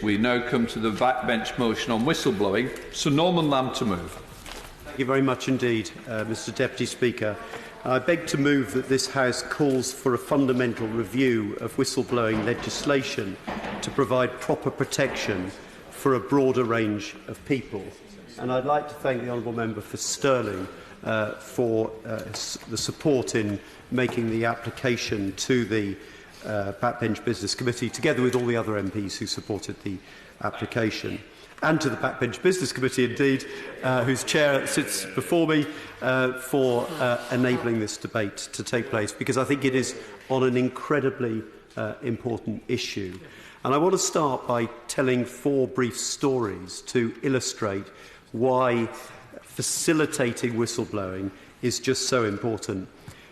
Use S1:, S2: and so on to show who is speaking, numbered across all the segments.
S1: We now come to the backbench motion on whistleblowing. Sir Norman Lamb to move.
S2: Thank you very much indeed, Mr Deputy Speaker. I beg to move that this House calls for a fundamental review of whistleblowing legislation to provide proper protection for a broader range of people. And I'd like to thank the honourable member for Stirling for the support in making the application to the Backbench Business Committee, together with all the other MPs who supported the application, and to the Backbench Business Committee, indeed, whose chair sits before me, for enabling this debate to take place, because I think it is on an incredibly important issue. And I want to start by telling 4 brief stories to illustrate why facilitating whistleblowing is just so important.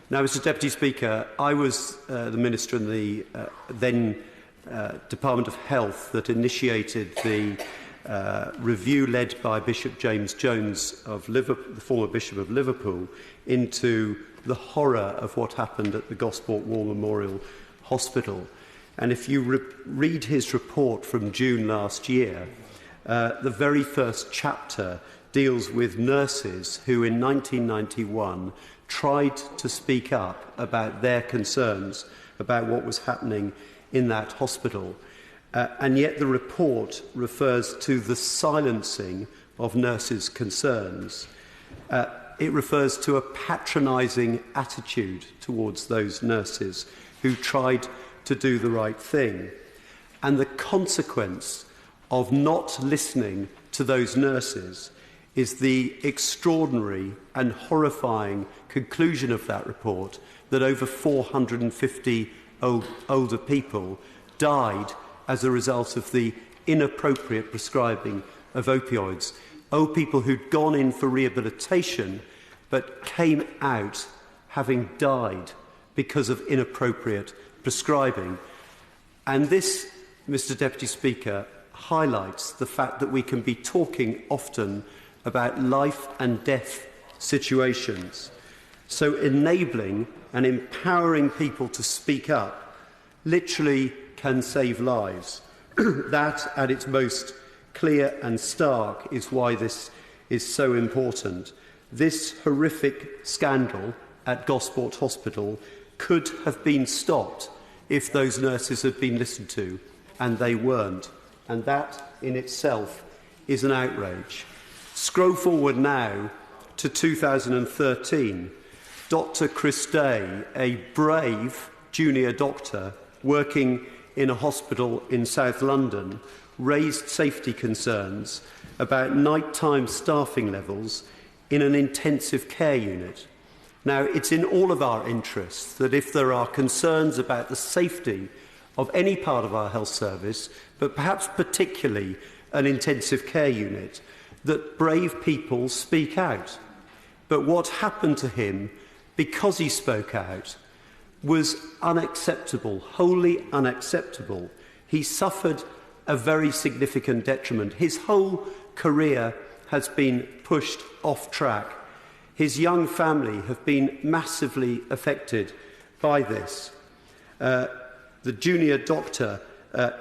S2: Now, Mr Deputy Speaker, I was the Minister in the then Department of Health that initiated the review led by Bishop James Jones, of Liverpool, the former Bishop of Liverpool, into the horror of what happened at the Gosport War Memorial Hospital. And if you read his report from June last year, the very first chapter deals with nurses who in 1991 tried to speak up about their concerns about what was happening in that hospital. And yet the report refers to the silencing of nurses' concerns. It refers to a patronising attitude towards those nurses who tried to do the right thing. And the consequence of not listening to those nurses is the extraordinary and horrifying conclusion of that report that over 450 older people died as a result of the inappropriate prescribing of opioids. Old people who'd gone in for rehabilitation but came out having died because of inappropriate prescribing. And this, Mr Deputy Speaker, highlights the fact that we can be talking often about life and death situations. So enabling and empowering people to speak up literally can save lives. That, at its most clear and stark, is why this is so important. This horrific scandal at Gosport Hospital could have been stopped if those nurses had been listened to, and they weren't. And that in itself is an outrage. Scroll forward now to 2013. Dr. Chris Day, a brave junior doctor working in a hospital in South London, raised safety concerns about nighttime staffing levels in an intensive care unit. Now, it's in all of our interests that if there are concerns about the safety of any part of our health service, but perhaps particularly an intensive care unit, that brave people speak out. But what happened to him, because he spoke out, was unacceptable, wholly unacceptable. He suffered a very significant detriment. His whole career has been pushed off track. His young family have been massively affected by this. The junior doctor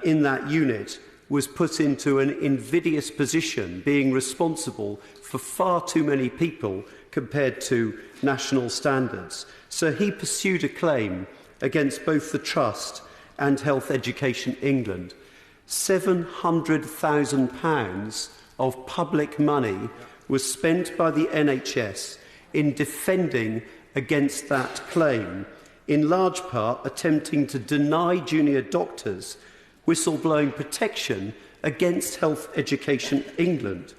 S2: in that unit was put into an invidious position, being responsible for far too many people compared to national standards. So he pursued a claim against both the Trust and Health Education England. £700,000 of public money was spent by the NHS in defending against that claim, in large part attempting to deny junior doctors whistleblowing protection against Health Education England.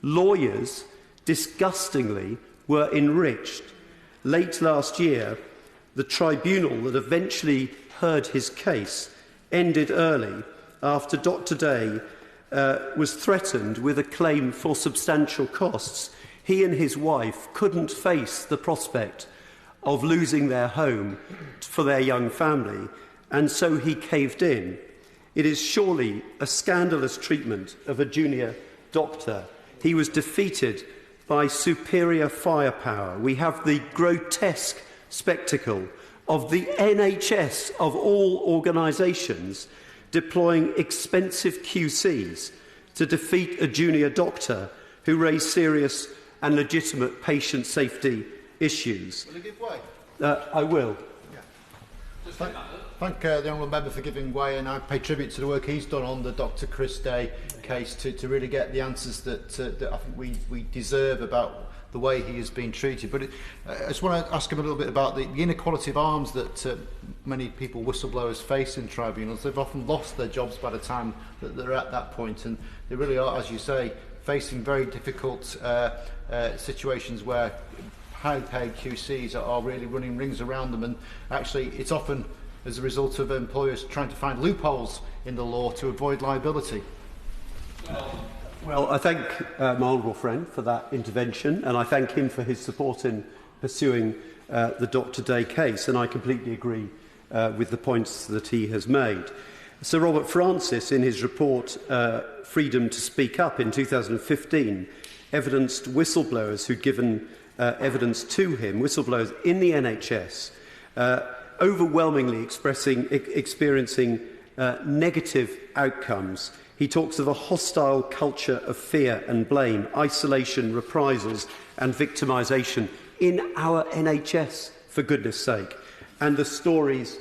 S2: Lawyers, disgustingly, were enriched. Late last year, the tribunal that eventually heard his case ended early after Dr. Day was threatened with a claim for substantial costs. He and his wife couldn't face the prospect of losing their home for their young family, and so he caved in. It is surely a scandalous treatment of a junior doctor. He was defeated by superior firepower. We have the grotesque spectacle of the NHS, of all organisations, deploying expensive QCs to defeat a junior doctor who raised serious and legitimate patient safety issues.
S3: Will you give way?
S2: I will.
S3: Thank the honourable member for giving way, and I pay tribute to the work he's done on the Dr Chris Day case to really get the answers that I think we deserve about the way he has been treated. But I just want to ask him a little bit about the inequality of arms that many people, whistleblowers, face in tribunals. They've often lost their jobs by the time that they're at that point, and they really are, as you say, facing very difficult situations where highly paid QCs are really running rings around them, and actually it's often as a result of employers trying to find loopholes in the law to avoid liability.
S2: Well, I thank my honourable friend for that intervention, and I thank him for his support in pursuing the Dr Day case, and I completely agree with the points that he has made. Sir Robert Francis, in his report Freedom to Speak Up in 2015, evidenced whistleblowers who'd given evidence to him, whistleblowers in the NHS, overwhelmingly experiencing negative outcomes. He talks of a hostile culture of fear and blame, isolation, reprisals and victimisation in our NHS, for goodness sake. And the stories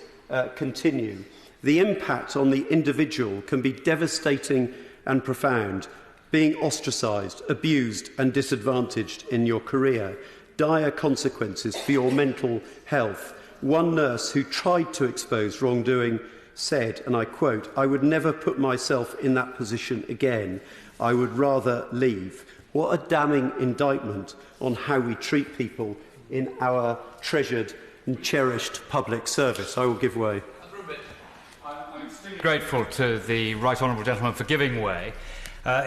S2: continue. The impact on the individual can be devastating and profound. Being ostracised, abused and disadvantaged in your career. Dire consequences for your mental health. One nurse who tried to expose wrongdoing said, and I quote, "I would never put myself in that position again. I would rather leave." What a damning indictment on how we treat people in our treasured and cherished public service. I will give way.
S4: I'm extremely grateful to the right honourable gentleman for giving way.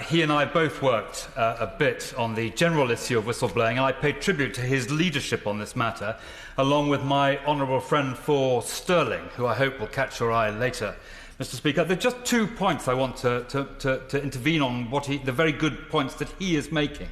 S4: He and I both worked a bit on the general issue of whistleblowing, and I pay tribute to his leadership on this matter, along with my honourable friend for Stirling, who I hope will catch your eye later, Mr Speaker. There are just 2 points I want to intervene on, the very good points that he is making.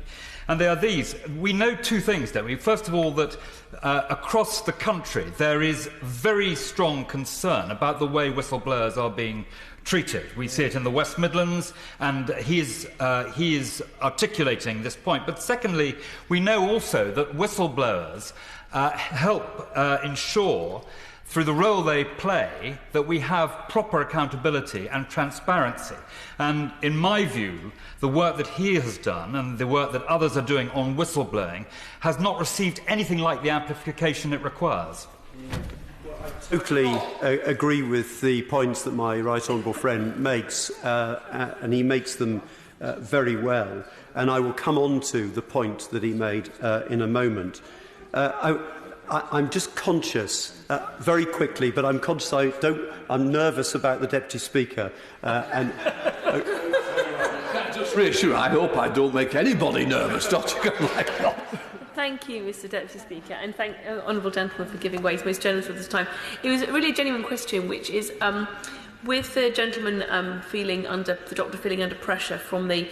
S4: And they are these. We know 2 things, don't we? First of all, that across the country there is very strong concern about the way whistleblowers are being treated. We see it in the West Midlands, and he is articulating this point. But secondly, we know also that whistleblowers help ensure, through the role they play, that we have proper accountability and transparency. And in my view, the work that he has done and the work that others are doing on whistleblowing has not received anything like the amplification it requires.
S2: I totally agree with the points that my right honourable friend makes, and he makes them very well. And I will come on to the point that he made in a moment. I'm just conscious, very quickly, but I'm conscious I'm nervous about the Deputy Speaker.
S1: Just reassure, I hope I don't make anybody nervous, Dr. Conley.
S5: Thank you, Mr Deputy Speaker, and thank honourable gentleman for giving way. He's most generous with his time. It was really a genuine question, which is, with the gentleman the doctor feeling under pressure from the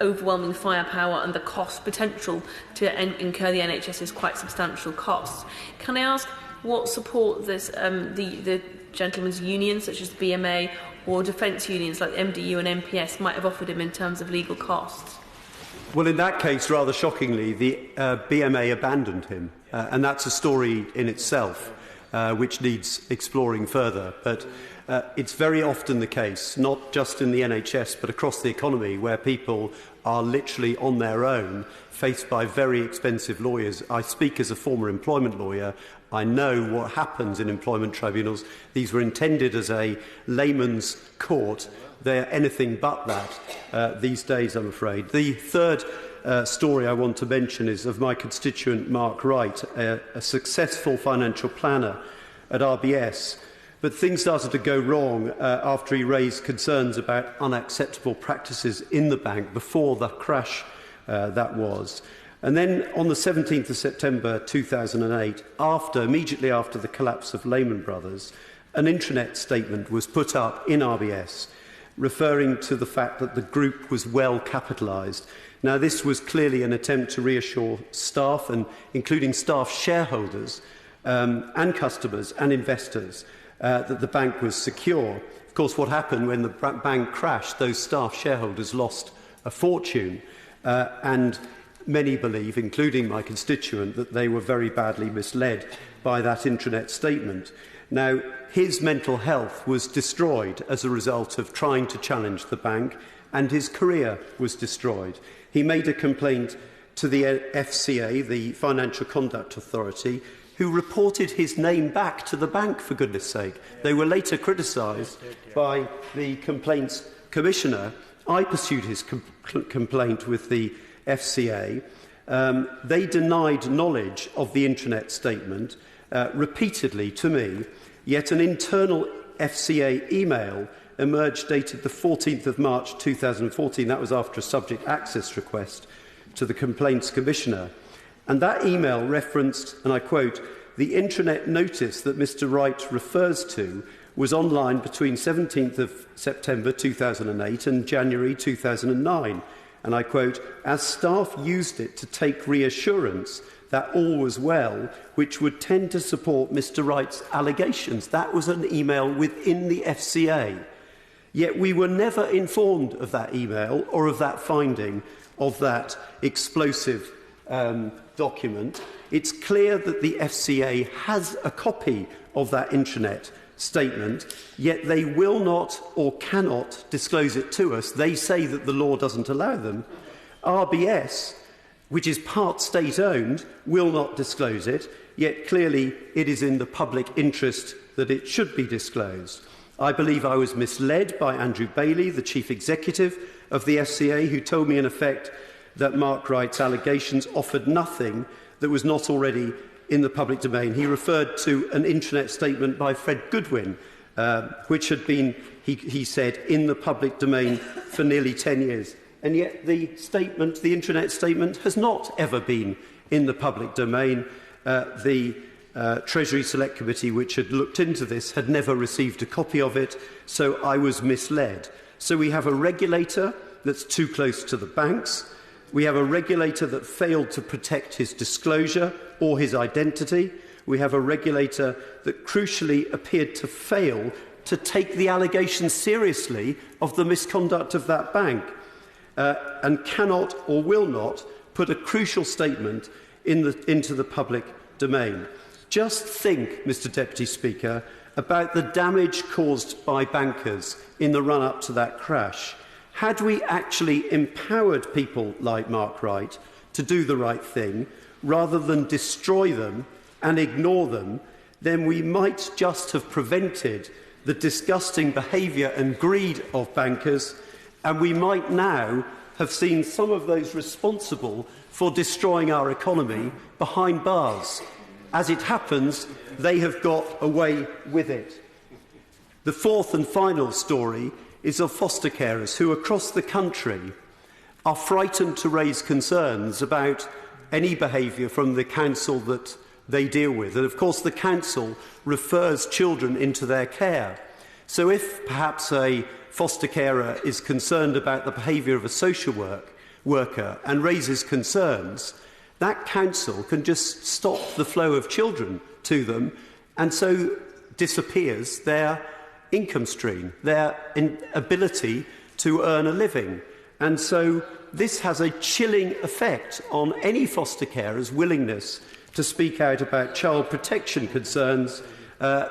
S5: overwhelming firepower and the cost potential to incur the NHS's quite substantial costs, can I ask what support this, the gentleman's unions, such as the BMA, or defence unions like MDU and MPS, might have offered him in terms of legal costs?
S2: Well, in that case, rather shockingly, the BMA abandoned him, and that's a story in itself, which needs exploring further. But it's very often the case, not just in the NHS, but across the economy, where people are literally on their own, faced by very expensive lawyers. I speak as a former employment lawyer. I know what happens in employment tribunals. These were intended as a layman's court. They're anything but that these days, I'm afraid. The third story I want to mention is of my constituent Mark Wright, a successful financial planner at RBS. But things started to go wrong after he raised concerns about unacceptable practices in the bank before the crash that was. And then on the 17th of September 2008, immediately after the collapse of Lehman Brothers, an intranet statement was put up in RBS referring to the fact that the group was well capitalised. Now, this was clearly an attempt to reassure staff, and including staff shareholders and customers and investors, that the bank was secure. Of Of course, what happened when the bank crashed, those staff shareholders lost a fortune, and many believe, including my constituent, that they were very badly misled by that intranet statement. Now, his mental health was destroyed as a result of trying to challenge the bank, and his career was destroyed. He made a complaint to the FCA, the Financial Conduct Authority, who reported his name back to the bank, for goodness sake. They were later criticised by the Complaints Commissioner. I pursued his complaint with the FCA. They denied knowledge of the intranet statement repeatedly to me, yet an internal FCA email emerged dated the 14th of March 2014. That was after a subject access request to the Complaints Commissioner. And that email referenced, and I quote, "The intranet notice that Mr. Wright refers to was online between 17th of September 2008 and January 2009. And I quote, "As staff used it to take reassurance that all was well, which would tend to support Mr. Wright's allegations." That was an email within the FCA. Yet we were never informed of that email or of that finding of that explosive document. It's clear that the FCA has a copy of that intranet statement, yet they will not or cannot disclose it to us. They say that the law doesn't allow them. RBS, which is part state-owned, will not disclose it, yet clearly it is in the public interest that it should be disclosed. I believe I was misled by Andrew Bailey, the Chief Executive of the FCA, who told me in effect that Mark Wright's allegations offered nothing that was not already in the public domain. He referred to an intranet statement by Fred Goodwin, which had been, he said, in the public domain for nearly 10 years. And yet the statement, the intranet statement, has not ever been in the public domain. The Treasury Select Committee, which had looked into this, had never received a copy of it, so I was misled. So we have a regulator that's too close to the banks. We have a regulator that failed to protect his disclosure or his identity. We have a regulator that crucially appeared to fail to take the allegations seriously of the misconduct of that bank, and cannot or will not put a crucial statement into the public domain. Just think, Mr. Deputy Speaker, about the damage caused by bankers in the run-up to that crash. Had we actually empowered people like Mark Wright to do the right thing, rather than destroy them and ignore them, then we might just have prevented the disgusting behaviour and greed of bankers, and we might now have seen some of those responsible for destroying our economy behind bars. As it happens, they have got away with it. The fourth and final story is of foster carers who across the country are frightened to raise concerns about any behaviour from the council that they deal with. And of course the council refers children into their care. So if perhaps a foster carer is concerned about the behaviour of a social worker and raises concerns, that council can just stop the flow of children to them, and so disappears their income stream, their ability to earn a living. And so this has a chilling effect on any foster carer's willingness to speak out about child protection concerns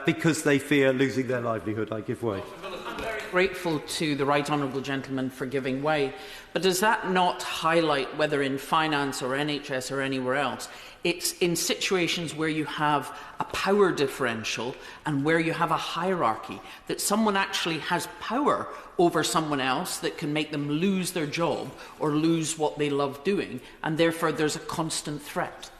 S2: because they fear losing their livelihood. I give way.
S6: I'm very grateful to the Right Honourable Gentleman for giving way, but does that not highlight, whether in finance or NHS or anywhere else, it's in situations where you have a power differential and where you have a hierarchy, that someone actually has power over someone else that can make them lose their job or lose what they love doing, and therefore there's a constant threat?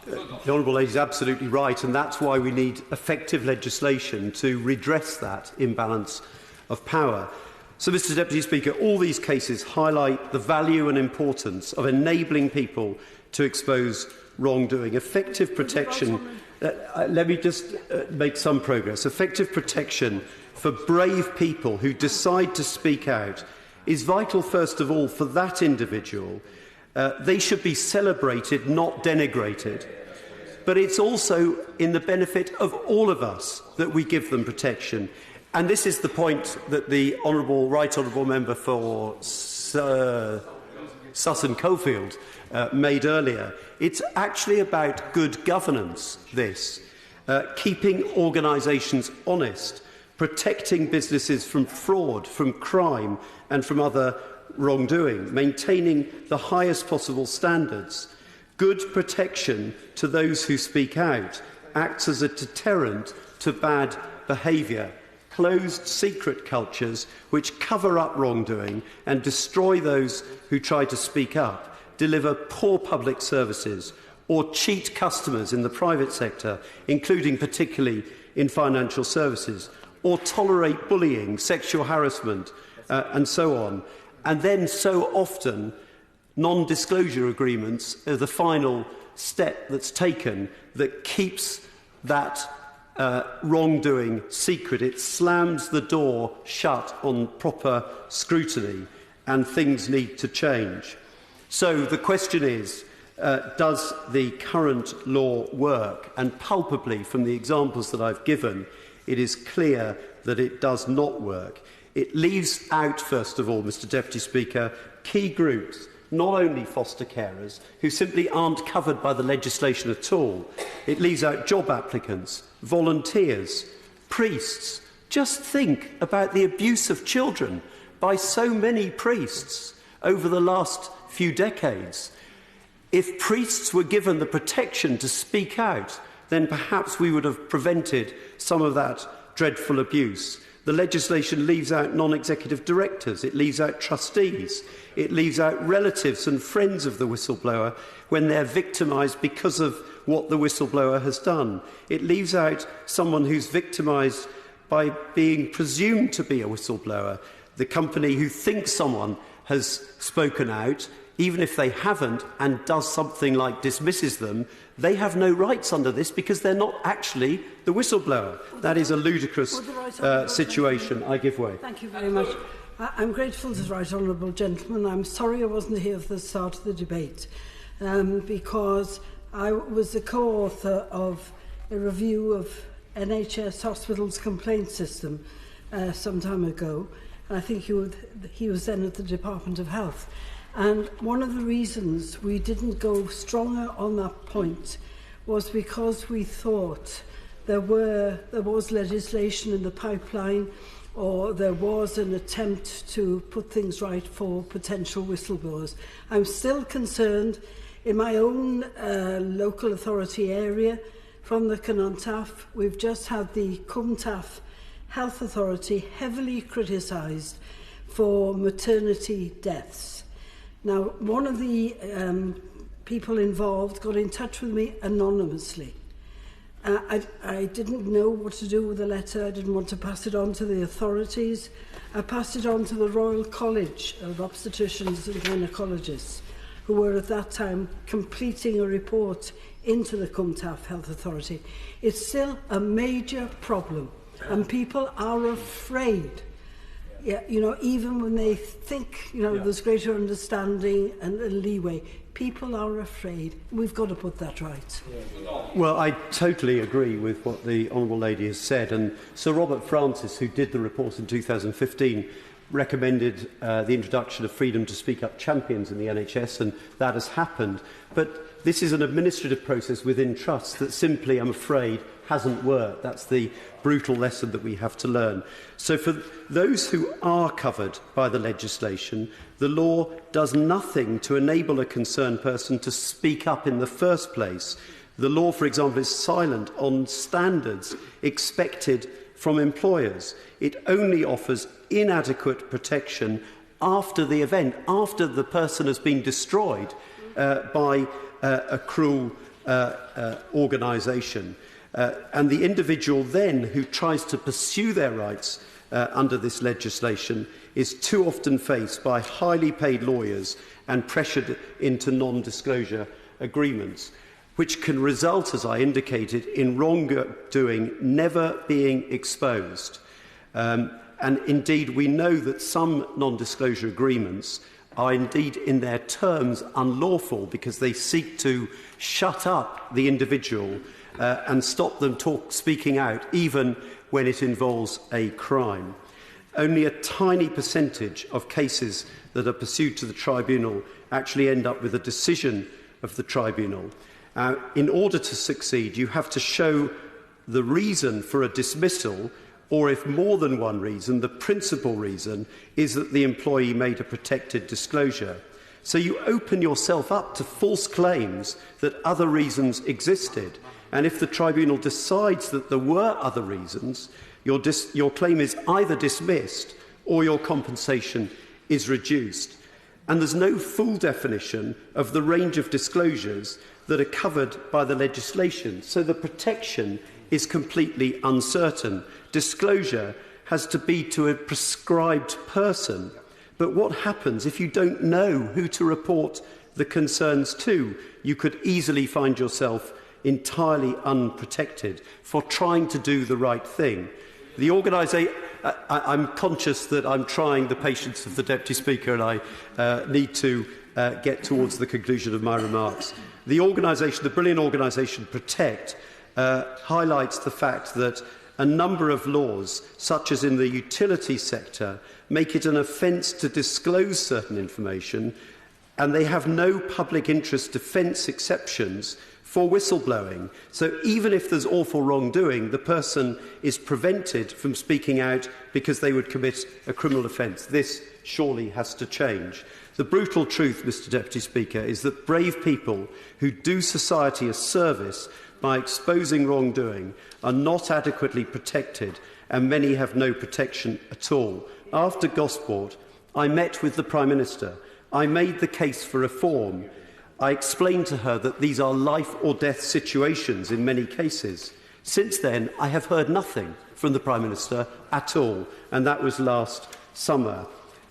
S2: The Honourable Lady is absolutely right, and that's why we need effective legislation to redress that imbalance of power. So, Mr. Deputy Speaker, all these cases highlight the value and importance of enabling people to expose wrongdoing. Effective protection, let me just make some progress. Effective protection for brave people who decide to speak out is vital, first of all, for that individual. They should be celebrated, not denigrated. But it's also in the benefit of all of us that we give them protection. And this is the point that the Right Honourable Member for Sutton-Coldfield made earlier. It's actually about good governance, this. Keeping organisations honest, protecting businesses from fraud, from crime and from other wrongdoing, maintaining the highest possible standards. Good protection to those who speak out acts as a deterrent to bad behaviour. Closed secret cultures which cover up wrongdoing and destroy those who try to speak up, deliver poor public services or cheat customers in the private sector, including particularly in financial services, or tolerate bullying, sexual harassment and so on. And then so often non-disclosure agreements are the final step that's taken that keeps that wrongdoing secret. It slams the door shut on proper scrutiny, and things need to change. So the question is, does the current law work? And palpably, from the examples that I've given, it is clear that it does not work. It leaves out, first of all, Mr Deputy Speaker, key groups, not only foster carers, who simply aren't covered by the legislation at all. It leaves out job applicants, volunteers, priests. Just think about the abuse of children by so many priests over the last few decades. If priests were given the protection to speak out, then perhaps we would have prevented some of that dreadful abuse. The legislation leaves out non-executive directors, it leaves out trustees, it leaves out relatives and friends of the whistleblower when they're victimised because of what the whistleblower has done. It leaves out someone who's victimised by being presumed to be a whistleblower. The company who thinks someone has spoken out, even if they haven't, and does something like dismisses them, they have no rights under this because they're not actually the whistleblower. That is a ludicrous situation. I give way.
S7: Thank you very much. I'm grateful to the Right Honourable Gentleman. I'm sorry I wasn't here for the start of the debate because I was the co-author of a review of NHS hospitals' complaint system some time ago. And I think he was then at the Department of Health. And one of the reasons we didn't go stronger on that point was because we thought there was legislation in the pipeline, or there was an attempt to put things right for potential whistleblowers. I'm still concerned in my own local authority area from the Cynontaff. We've just had the Cwmtaff Health Authority heavily criticised for maternity deaths. Now, one of the people involved got in touch with me anonymously. I didn't know what to do with the letter. I didn't want to pass it on to the authorities. I passed it on to the Royal College of Obstetricians and Gynaecologists, who were at that time completing a report into the Cwmtaff Health Authority. It's still a major problem, and people are afraid. Yeah, you know, even when they think, you know, there's greater understanding and leeway, people are afraid. We've got to put that right.
S2: Well, I totally agree with what the Honourable Lady has said. And Sir Robert Francis, who did the report in 2015, recommended the introduction of freedom to speak up champions in the NHS, and that has happened. But this is an administrative process within trusts that simply, I'm afraid, hasn't worked. That's the brutal lesson that we have to learn. So for those who are covered by the legislation, the law does nothing to enable a concerned person to speak up in the first place. The law, for example, is silent on standards expected from employers. It only offers inadequate protection after the event, after the person has been destroyed by a cruel organisation. And the individual then who tries to pursue their rights under this legislation is too often faced by highly paid lawyers and pressured into non-disclosure agreements, which can result, as I indicated, in wrongdoing never being exposed. And indeed, we know that some non-disclosure agreements are indeed in their terms unlawful because they seek to shut up the individual and stop them speaking out, even when it involves a crime. Only a tiny percentage of cases that are pursued to the tribunal actually end up with a decision of the tribunal. In order to succeed, you have to show the reason for a dismissal, or if more than one reason, the principal reason is that the employee made a protected disclosure. So you open yourself up to false claims that other reasons existed. And if the tribunal decides that there were other reasons, your claim is either dismissed or your compensation is reduced. And there's no full definition of the range of disclosures that are covered by the legislation. So the protection is completely uncertain. Disclosure has to be to a prescribed person. But what happens if you don't know who to report the concerns to? You could easily find yourself entirely unprotected for trying to do the right thing. The organisation, I'm conscious that I'm trying the patience of the Deputy Speaker, and I need to get towards the conclusion of my remarks. The organisation, the brilliant organisation Protect, highlights the fact that a number of laws, such as in the utility sector, make it an offence to disclose certain information, and they have no public interest defence exceptions for whistleblowing. So even if there's awful wrongdoing, the person is prevented from speaking out because they would commit a criminal offence. This surely has to change. The brutal truth, Mr Deputy Speaker, is that brave people who do society a service by exposing wrongdoing are not adequately protected, and many have no protection at all. After Gosport, I met with the Prime Minister. I made the case for reform. I explained to her that these are life or death situations in many cases. Since then, I have heard nothing from the Prime Minister at all, and that was last summer.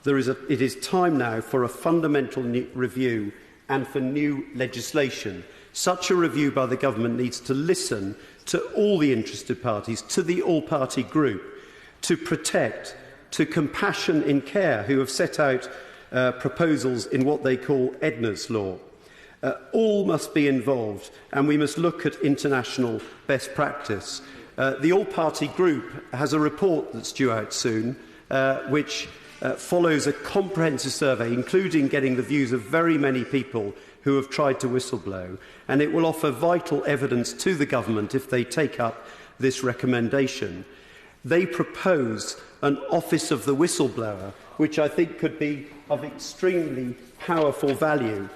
S2: It is time now for a fundamental review and for new legislation. Such a review by the government needs to listen to all the interested parties, to the all-party group, to Protect, to Compassion in Care, who have set out proposals in what they call Edna's Law. All must be involved, and we must look at international best practice. The all-party group has a report that's due out soon, which follows a comprehensive survey, including getting the views of very many people who have tried to whistleblow, and it will offer vital evidence to the government if they take up this recommendation. They propose an Office of the Whistleblower, which I think could be of extremely powerful value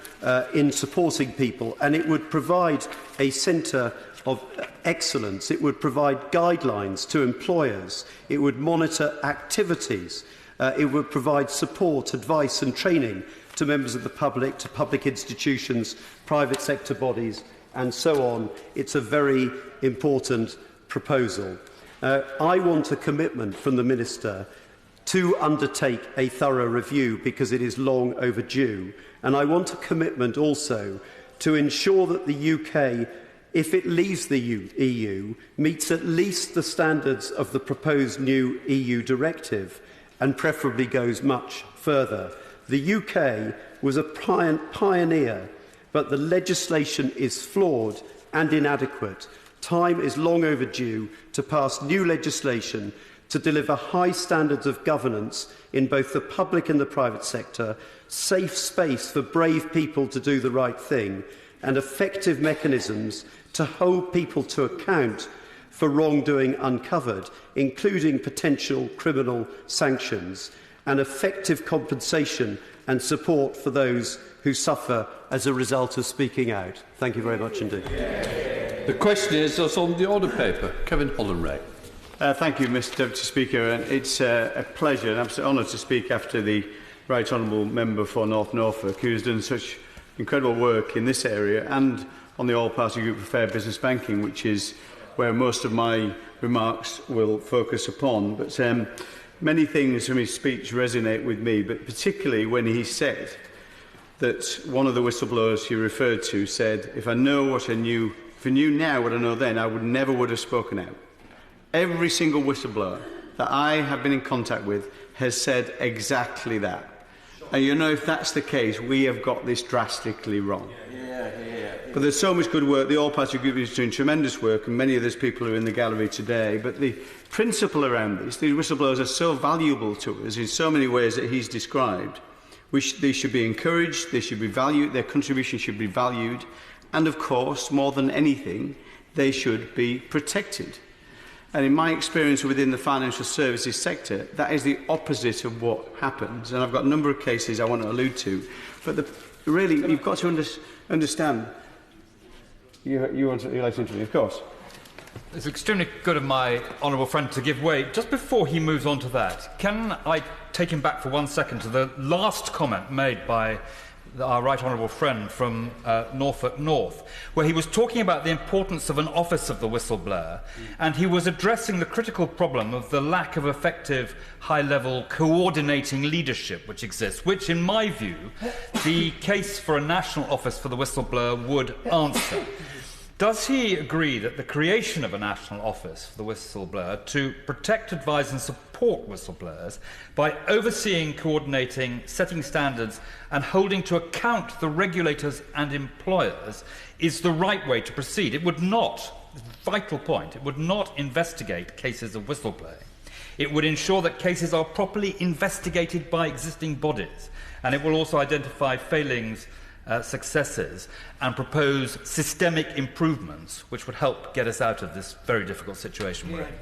S2: in supporting people, and it would provide a centre of excellence. It would provide guidelines to employers. It would monitor activities. It would provide support, advice and training to members of the public, to public institutions, private sector bodies and so on. It's a very important proposal. I want a commitment from the Minister to undertake a thorough review because it is long overdue. And I want a commitment also to ensure that the UK, if it leaves the EU, meets at least the standards of the proposed new EU directive and preferably goes much further. The UK was a pioneer, but the legislation is flawed and inadequate. Time is long overdue to pass new legislation to deliver high standards of governance in both the public and the private sector, safe space for brave people to do the right thing, and effective mechanisms to hold people to account for wrongdoing uncovered, including potential criminal sanctions, and effective compensation and support for those who suffer as a result of speaking out. Thank you very much indeed.
S1: The question is on the order paper. Kevin Holland-Ray.
S8: Thank you, Mr Deputy Speaker. And it's a pleasure and absolute honour to speak after the Right Honourable Member for North Norfolk, who has done such incredible work in this area and on the All-Party Group for Fair Business Banking, which is where most of my remarks will focus upon. But many things from his speech resonate with me, but particularly when he said that one of the whistleblowers he referred to said, if I knew now what I know then, I never would have spoken out. Every single whistleblower that I have been in contact with has said exactly that. And you know, if that's the case, we have got this drastically wrong. But there's so much good work. The all-party group is doing tremendous work, and many of those people are in the gallery today. But the principle around this, these whistleblowers are so valuable to us in so many ways that he's described. They should be encouraged, they should be valued, their contribution should be valued, and of course, more than anything, they should be protected. And in my experience within the financial services sector, that is the opposite of what happens. And I've got a number of cases I want to allude to. But really, you've got to understand. You'd like to intervene, of course.
S4: It's extremely good of my honourable friend to give way. Just before he moves on to that, can I take him back for 1 second to the last comment made by our right honourable friend from Norfolk North, where he was talking about the importance of an office of the whistleblower, and he was addressing the critical problem of the lack of effective high-level coordinating leadership which exists, which, in my view, the case for a national office for the whistleblower would answer. Does he agree that the creation of a national office for the whistleblower to protect, advise and support whistleblowers by overseeing, coordinating, setting standards and holding to account the regulators and employers is the right way to proceed? It would not, vital point, it would not investigate cases of whistleblowing. It would ensure that cases are properly investigated by existing bodies, and it will also identify failings, successes, and propose systemic improvements which would help get us out of this very difficult situation we're in.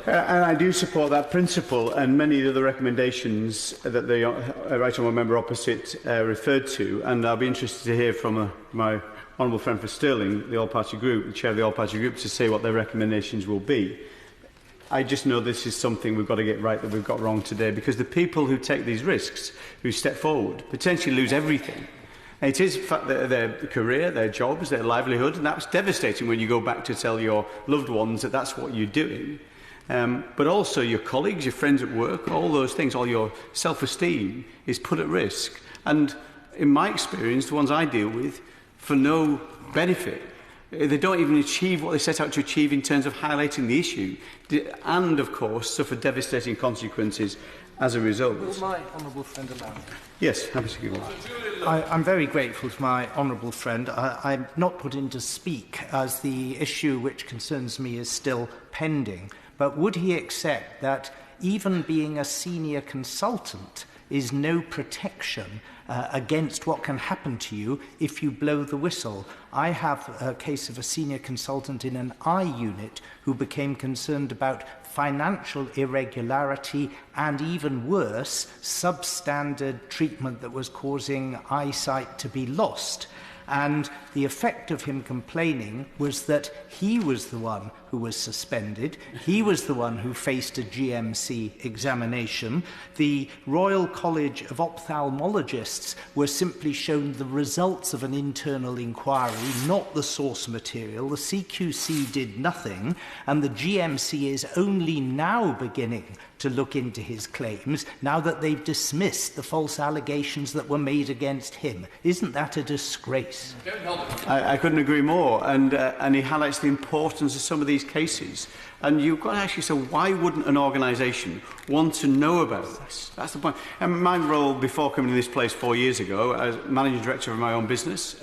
S8: And I do support that principle and many of the recommendations that the right honourable member opposite referred to, and I'll be interested to hear from my honourable friend for Stirling, the all-party group, the chair of the all-party group, to say what their recommendations will be. I just know this is something we've got to get right that we've got wrong today, because the people who take these risks, who step forward, potentially lose everything. It is their career, their jobs, their livelihood, and that's devastating when you go back to tell your loved ones that that's what you're doing. But also your colleagues, your friends at work, all those things, all your self-esteem is put at risk. And in my experience, the ones I deal with, for no benefit. They don't even achieve what they set out to achieve in terms of highlighting the issue, and, of course, suffer devastating consequences as a result.
S9: Will my honourable friend allow me?
S8: Yes, happy to give one.
S9: I'm very grateful to my honourable friend. I'm not put in to speak, as the issue which concerns me is still pending. But would he accept that even being a senior consultant is no protection against what can happen to you if you blow the whistle? I have a case of a senior consultant in an eye unit who became concerned about financial irregularity and, even worse, substandard treatment that was causing eyesight to be lost. And the effect of him complaining was that he was the one who was suspended. He was the one who faced a GMC examination. The Royal College of Ophthalmologists were simply shown the results of an internal inquiry, not the source material. The CQC did nothing, and the GMC is only now beginning to look into his claims, now that they've dismissed the false allegations that were made against him. Isn't that a disgrace?
S8: I couldn't agree more, and he highlights the importance of some of these cases. And you've got to actually say, why wouldn't an organisation want to know about this? That's the point. And my role before coming to this place 4 years ago, as managing director of my own business,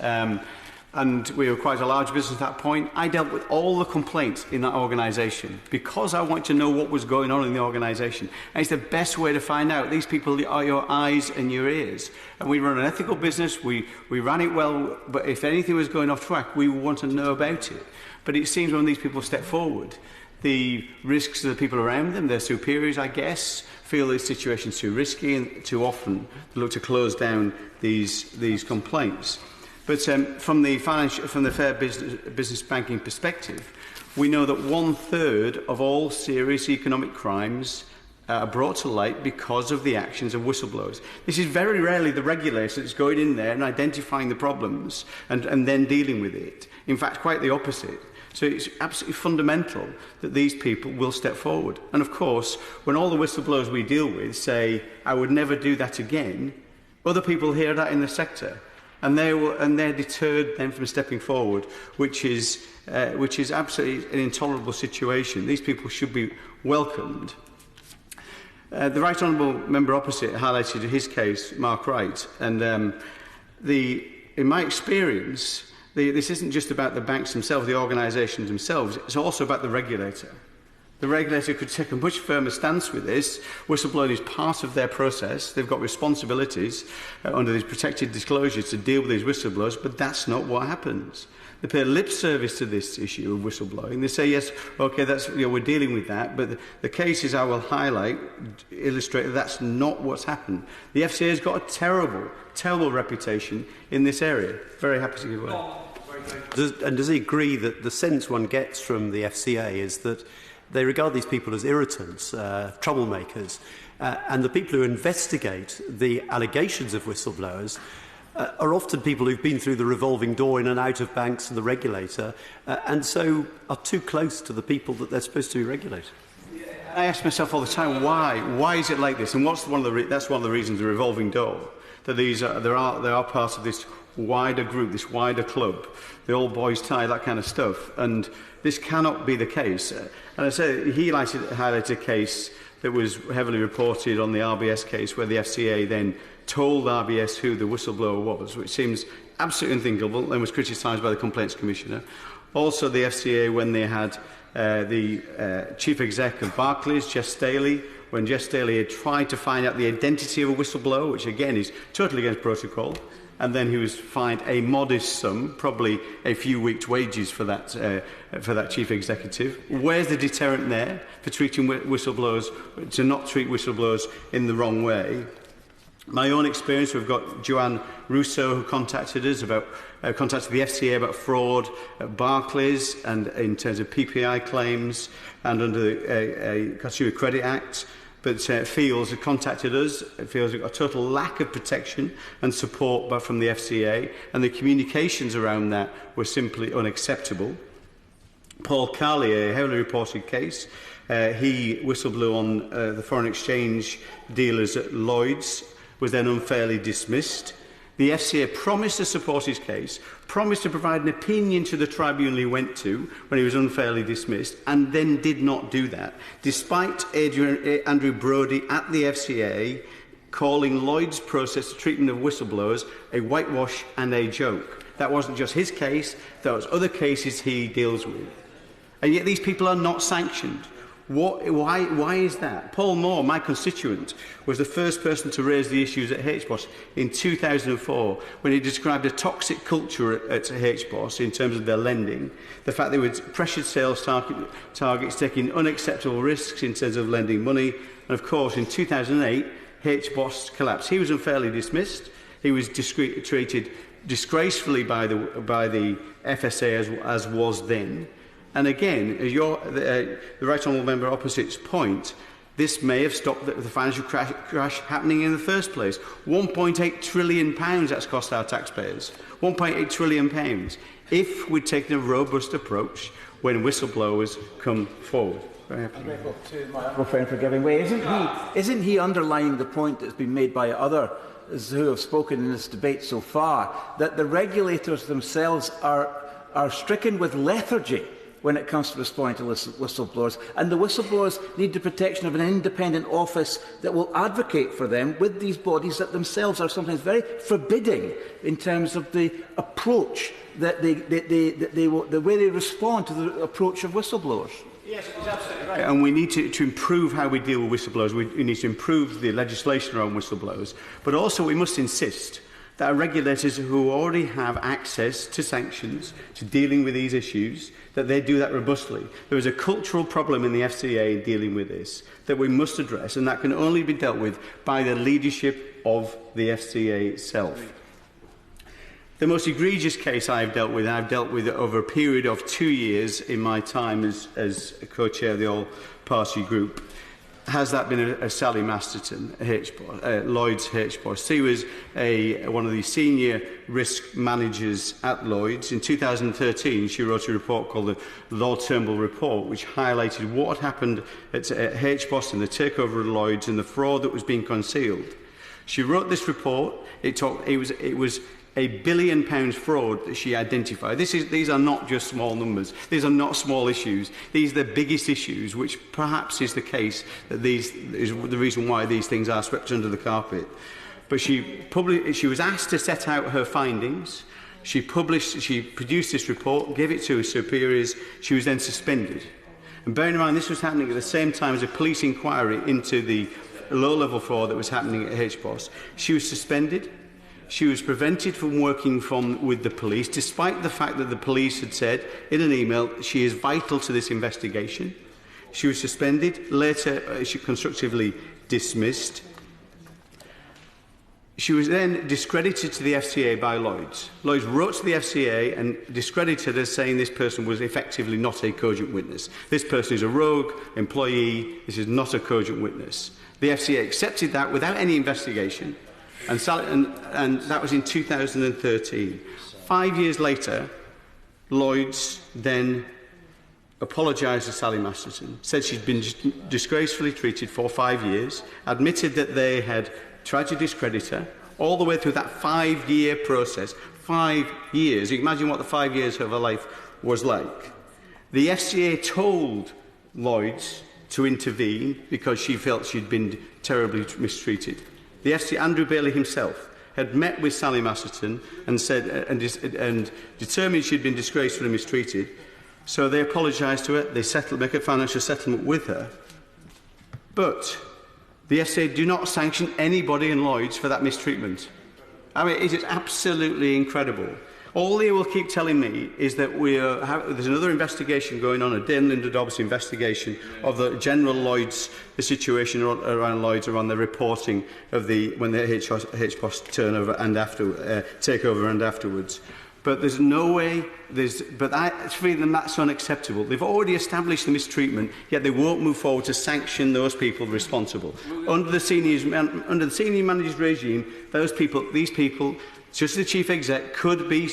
S8: and we were quite a large business at that point, I dealt with all the complaints in that organisation because I wanted to know what was going on in the organisation. And it's the best way to find out. These people are your eyes and your ears. And we run an ethical business, we ran it well, but if anything was going off track, we want to know about it. But it seems when these people step forward, the risks to the people around them, their superiors, I guess, feel this situation's too risky, and too often look to close down these complaints. But from the fair business banking perspective, we know that 1/3 of all serious economic crimes are brought to light because of the actions of whistleblowers. This is very rarely the regulator that's going in there and identifying the problems and then dealing with it. In fact, quite the opposite. So it's absolutely fundamental that these people will step forward. And of course, when all the whistleblowers we deal with say, I would never do that again, other people hear that in the sector. And they're deterred then from stepping forward, which is absolutely an intolerable situation. These people should be welcomed. The Right Honourable Member opposite highlighted his case, Mark Wright, and in my experience, This isn't just about the banks themselves, the organisations themselves, it's also about the regulator. The regulator could take a much firmer stance with this. Whistleblowing is part of their process. They've got responsibilities under these protected disclosures to deal with these whistleblowers, but that's not what happens. They pay lip service to this issue of whistleblowing. They say, yes, OK, that's, we're dealing with that, but the cases I will highlight illustrate that that's not what's happened. The FCA has got a terrible, terrible reputation in this area. Very happy to give way.
S2: Does he agree that the sense one gets from the FCA is that they regard these people as irritants, troublemakers, and the people who investigate the allegations of whistleblowers are often people who've been through the revolving door in and out of banks and the regulator, and so are too close to the people that they're supposed to be regulating?
S8: I ask myself all the time, why? Why is it like this? And that's one of the reasons, the revolving door, that they are part of this wider group, this wider club, the old boys tie, that kind of stuff. And this cannot be the case. And I say he highlighted a case that was heavily reported on the RBS case, where the FCA then told RBS who the whistleblower was, which seems absolutely unthinkable and was criticised by the Complaints Commissioner. Also, the FCA, when they had the chief exec of Barclays, Jess Staley, when Jess Staley had tried to find out the identity of a whistleblower, which again is totally against protocol, and then he was fined a modest sum, probably a few weeks' wages for that chief executive. Where's the deterrent there for treating whistleblowers, to not treat whistleblowers in the wrong way? My own experience, we've got Joanne Rousseau, who contacted us about contacted the FCA about fraud at Barclays and in terms of PPI claims and under the Consumer Credit Act. But feels have contacted us. It feels we've got a total lack of protection and support from the FCA, and the communications around that were simply unacceptable. Paul Carley, a heavily reported case, he whistleblew on the foreign exchange dealers at Lloyd's, was then unfairly dismissed. The FCA promised to support his case, promised to provide an opinion to the tribunal he went to when he was unfairly dismissed, and then did not do that, despite Andrew Brodie at the FCA calling Lloyd's process of treatment of whistleblowers a whitewash and a joke. That wasn't just his case, that was other cases he deals with. And yet these people are not sanctioned. Why is that? Paul Moore, my constituent, was the first person to raise the issues at HBOS in 2004 when he described a toxic culture at HBOS in terms of their lending, the fact they were pressured sales targets taking unacceptable risks in terms of lending money, and of course in 2008 HBOS collapsed. He was unfairly dismissed. He was treated disgracefully by the FSA as was then. And again, the Right Honourable Member Opposite's point, this may have stopped the financial crash happening in the first place. £1.8 trillion that's cost our taxpayers. £1.8 trillion if we'd taken a robust approach when whistleblowers come forward. Very happy.
S10: I'm grateful to my honourable friend for giving way. Isn't he underlying the point that's been made by others who have spoken in this debate so far, that the regulators themselves are stricken with lethargy when it comes to responding to whistleblowers, and the whistleblowers need the protection of an independent office that will advocate for them with these bodies that themselves are sometimes very forbidding in terms of the approach that the way they respond to the approach of whistleblowers.
S8: Yes, it's absolutely right. And we need to improve how we deal with whistleblowers. We need to improve the legislation around whistleblowers, but also we must insist that our regulators who already have access to sanctions, to dealing with these issues, that they do that robustly. There is a cultural problem in the FCA in dealing with this that we must address, and that can only be dealt with by the leadership of the FCA itself. The most egregious case I've dealt with over a period of 2 years in my time as co-chair of the All-Party Group, has that been a Sally Masterton, Lloyd's HBOS. She was one of the senior risk managers at Lloyd's. In 2013, she wrote a report called the Lord Turnbull Report, which highlighted what had happened at HBOS and the takeover of Lloyd's and the fraud that was being concealed. She wrote this report. It was £1 billion fraud that she identified. These are not just small numbers. These are not small issues. These are the biggest issues, which perhaps is the case that is the reason why these things are swept under the carpet. But she was asked to set out her findings. She produced this report, gave it to her superiors. She was then suspended. And bearing in mind, this was happening at the same time as a police inquiry into the low-level fraud that was happening at HBOS. She was suspended. She was prevented from working with the police, despite the fact that the police had said in an email she is vital to this investigation. She was suspended. Later, she constructively dismissed. She was then discredited to the FCA by Lloyds. Lloyds wrote to the FCA and discredited her, saying this person was effectively not a cogent witness. This person is a rogue employee. This is not a cogent witness. The FCA accepted that without any investigation, and that was in 2013. 5 years later, Lloyds then apologised to Sally Masterson, said she'd been disgracefully treated for 5 years, admitted that they had tried to discredit her, all the way through that 5-year process. 5 years. You can imagine what the 5 years of her life was like. The FCA told Lloyds to intervene because she felt she'd been terribly mistreated. The FCA, Andrew Bailey himself, had met with Sally Masterson and said and determined she'd been disgracefully mistreated. So they apologised to her. They make a financial settlement with her. But the FCA do not sanction anybody in Lloyds for that mistreatment. I mean, it is absolutely incredible. All they will keep telling me is that there's another investigation going on, a Dame Linda Dobbs investigation of the general Lloyds, the situation around Lloyds, around the reporting of when the HBOS turnover and takeover and afterwards. But there's no way. I feel that that's unacceptable. They've already established the mistreatment, yet they won't move forward to sanction those people responsible. Under the senior managers regime, these people, just the chief exec, could be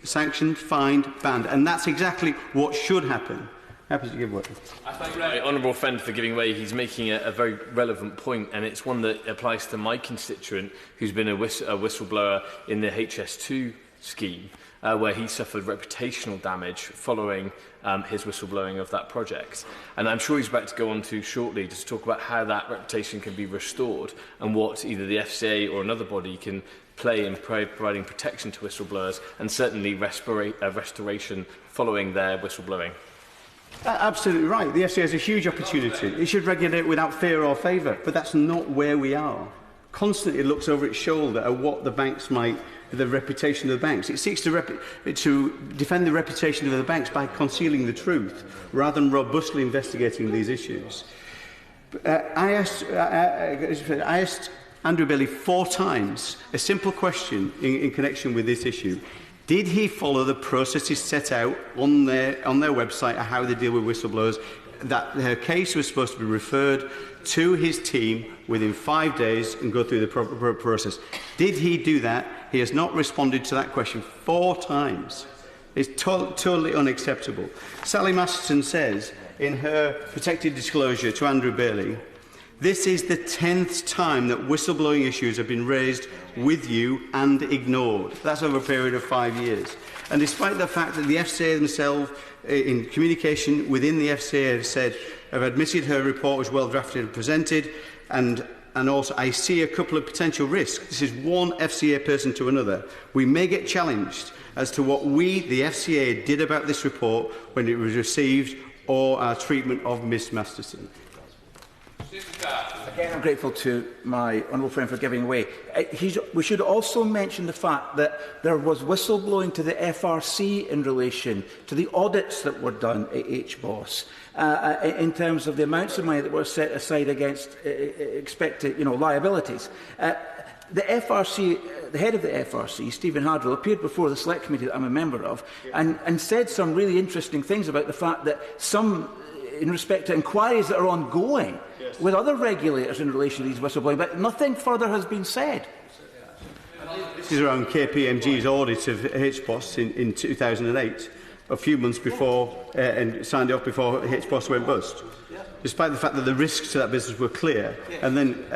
S8: sanctioned, fined, banned, and that's exactly what should happen. Happy to give way.
S11: I thank my honourable friend for giving way. He's making a very relevant point, and it's one that applies to my constituent, who's been a whistleblower in the HS2 scheme, where he suffered reputational damage following his whistleblowing of that project. And I'm sure he's about to go on to shortly to talk about how that reputation can be restored and what either the FCA or another body can play in providing protection to whistleblowers, and certainly restoration following their whistleblowing.
S8: Absolutely right. The FCA has a huge opportunity. It should regulate without fear or favour, but that's not where we are. Constantly it looks over its shoulder at what the banks the reputation of the banks. It seeks to defend the reputation of the banks by concealing the truth, rather than robustly investigating these issues. I asked Andrew Bailey 4 times a simple question in connection with this issue. Did he follow the processes set out on their website of how they deal with whistleblowers? That her case was supposed to be referred to his team within 5 days and go through the proper process. Did he do that? He has not responded to that question 4 times. It's totally unacceptable. Sally Masterson says in her protected disclosure to Andrew Bailey, this is the 10th time that whistleblowing issues have been raised with you and ignored. That's over a period of 5 years. And despite the fact that the FCA themselves, in communication within the FCA, have admitted her report was well drafted and presented, and also I see a couple of potential risks. This is one FCA person to another. We may get challenged as to what we, the FCA, did about this report when it was received, or our treatment of Ms Masterson.
S10: Again, I'm grateful to my honourable friend for giving way. We should also mention the fact that there was whistleblowing to the FRC in relation to the audits that were done at HBOS, in terms of the amounts of money that were set aside against expected liabilities. The FRC, the head of the FRC, Stephen Hardwell, appeared before the Select Committee that I'm a member of and said some really interesting things about the fact that in respect to inquiries that are ongoing with other regulators in relation to these whistleblowing, but nothing further has been said.
S8: This is around KPMG's audit of HBOS in 2008, a few months before, and signed off before HBOS went bust. Despite the fact that the risks to that business were clear, and then